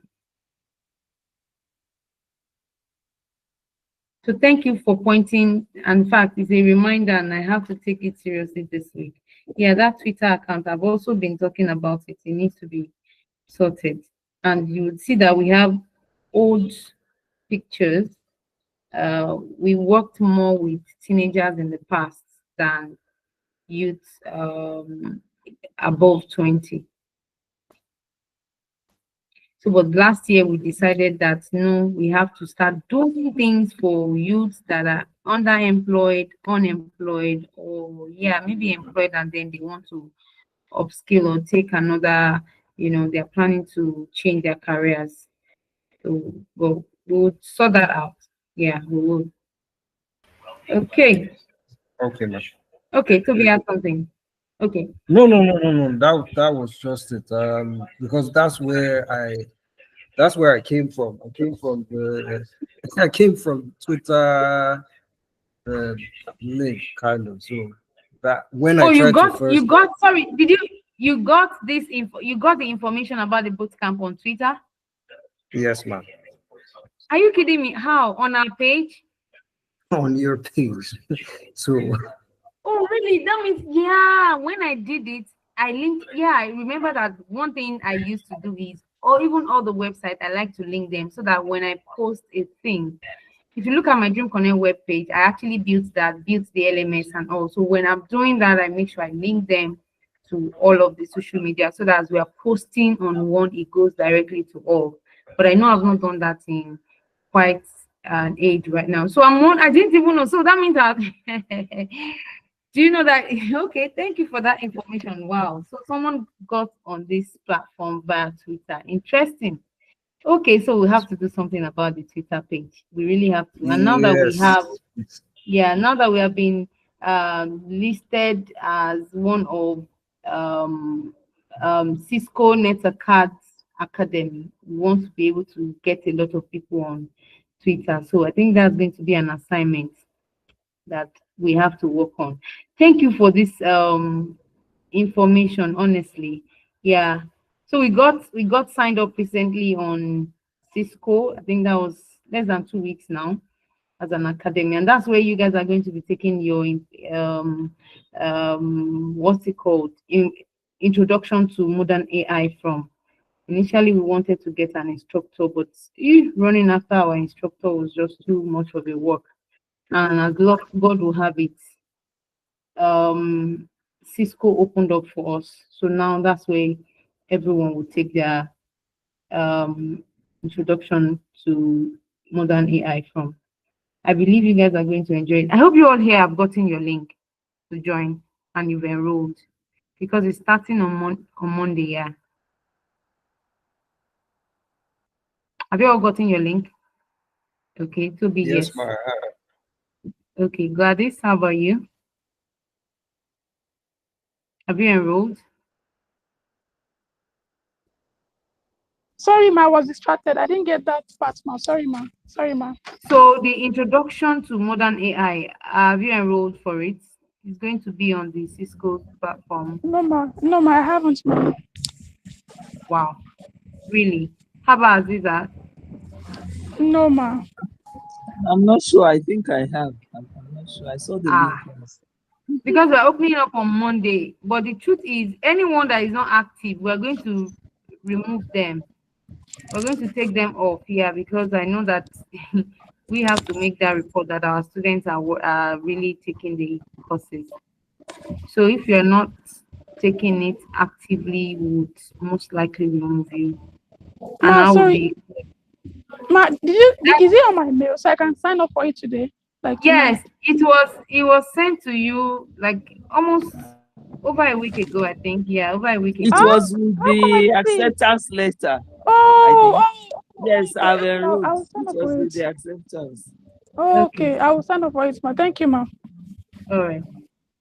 So thank you for pointing. In fact, it's a reminder, and I have to take it seriously this week. Yeah, that Twitter account, I've also been talking about it. It needs to be sorted. And you would see that we have old pictures. We worked more with teenagers in the past than youth above 20. So, but last year we decided that no, we have to start doing things for youths that are underemployed, unemployed, or yeah, maybe employed and then they want to upskill or take another, they're planning to change their careers. So we'll sort that out. Yeah, we will. Okay. okay, man. Okay, Toby has something. Okay. No. That was just it. Because that's where I came from. I came from Twitter link kind of. So that when Oh, I tried to first, sorry, you got this info, you got the information about the boot camp on Twitter? yes, ma'am, Are you kidding me? How? On our page? on your page. So Oh, really? That means, yeah, when I did it, I linked, yeah, I remember that one thing I used to do is, or even all the websites, I like to link them so that when I post a thing, if you look at my Dream Connect web page, I actually built the LMS and all. So when I'm doing that, I make sure I link them to all of the social media so that as we are posting on one, it goes directly to all. But I know I've not done that in quite an age right now. So I didn't even know. So that means that do you know that? Okay, thank you for that information. Wow. So someone got on this platform via Twitter. Interesting. Okay, so we have to do something about the Twitter page. We really have to. And now that we yes, have, yeah, now that we have been listed as one of Cisco NetAcad's Academy, we want to be able to get a lot of people on Twitter. So I think that's going to be an assignment that we have to work on. Thank you for this information, honestly. Yeah. So we got signed up recently on Cisco. I think that was less than 2 weeks now as an academy, and that's where you guys are going to be taking your what's it called, introduction to modern AI from. Initially, we wanted to get an instructor, but running after our instructor was just too much of a work. And as God will have it, um, Cisco opened up for us. So now that's where everyone will take their introduction to modern AI from. I believe you guys are going to enjoy it. I hope you all here have gotten your link to join and you've enrolled because it's starting on Monday. Yeah. Have you all gotten your link? Okay, to be yes. Yes, ma. Okay, Gladys, how about you? Have you enrolled? Sorry, ma, I was distracted. I didn't get that part, ma. Sorry, ma. Sorry, ma. So the introduction to modern AI, have you enrolled for it? It's going to be on the Cisco platform. No, ma. No, ma, I haven't, ma. Wow, really? How about Aziza? No, ma. I'm not sure. I think I have. I'm not sure. I saw the link. Once. Because we're opening up on Monday, but the truth is, anyone that is not active, we're going to remove them. We're going to take them off here because I know that we have to make that report that our students are really taking the courses. So if you're not taking it actively, we would most likely remove you. And Ma, I will sorry. be Ma, is it on my mail so I can sign up for it today? Like tonight? yes, it was sent to you like almost over a week ago, I think. Yeah, over a week It ago. was with How come I the didn't see it? acceptance letter. Oh, Yes, okay. I've Okay, enrolled. I'll sign It up was for with it. the acceptance. Okay. Okay, I will sign up for it, ma. Thank you, ma. All right.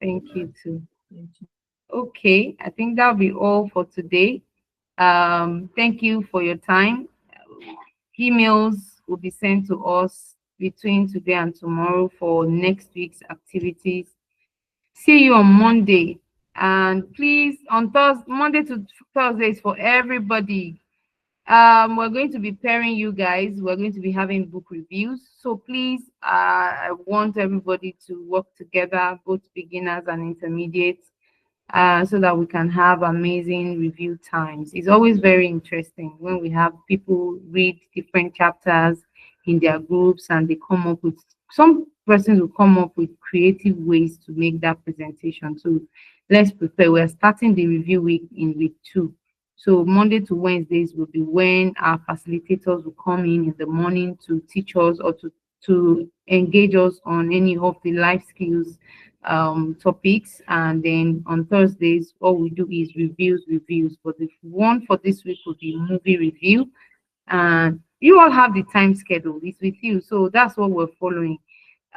Thank you too. Thank you. Okay, I think that'll be all for today. Thank you for your time. Emails will be sent to us between today and tomorrow for next week's activities. See you on Monday. And please, on Thursday, Monday to Thursdays for everybody. We're going to be pairing you guys. We're going to be having book reviews. So please, I want everybody to work together, both beginners and intermediates, so that we can have amazing review times. It's always very interesting when we have people read different chapters in their groups and they come up with, some persons will come up with creative ways to make that presentation. So let's prepare. We're starting the review week in week 2. So Monday to Wednesdays will be when our facilitators will come in the morning to teach us or to engage us on any of the life skills topics. And then on Thursdays, all we do is reviews. But the one for this week will be movie review. And you all have the time schedule. It's with you. So that's what we're following.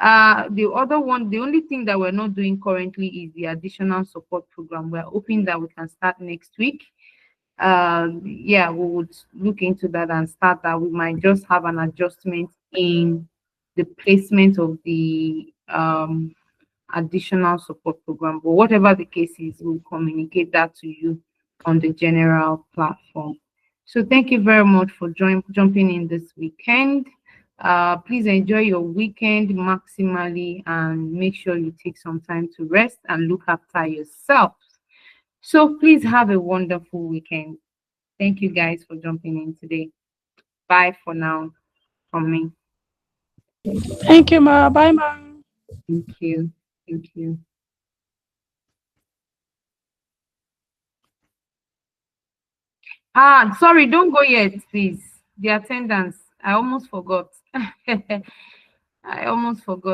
The other one, the only thing that we're not doing currently is the additional support program. We're hoping that we can start next week. Yeah, we would look into that and start that. We might just have an adjustment in the placement of the additional support program, but whatever the case is, we'll communicate that to you on the general platform. So thank you very much for jumping in this weekend. Please enjoy your weekend maximally and make sure you take some time to rest and look after yourself. So please have a wonderful weekend. Thank you guys for jumping in today. Bye for now from me. Thank you, ma. Bye, ma. Thank you. Thank you. Sorry, don't go yet, please. The attendance. I almost forgot. I almost forgot.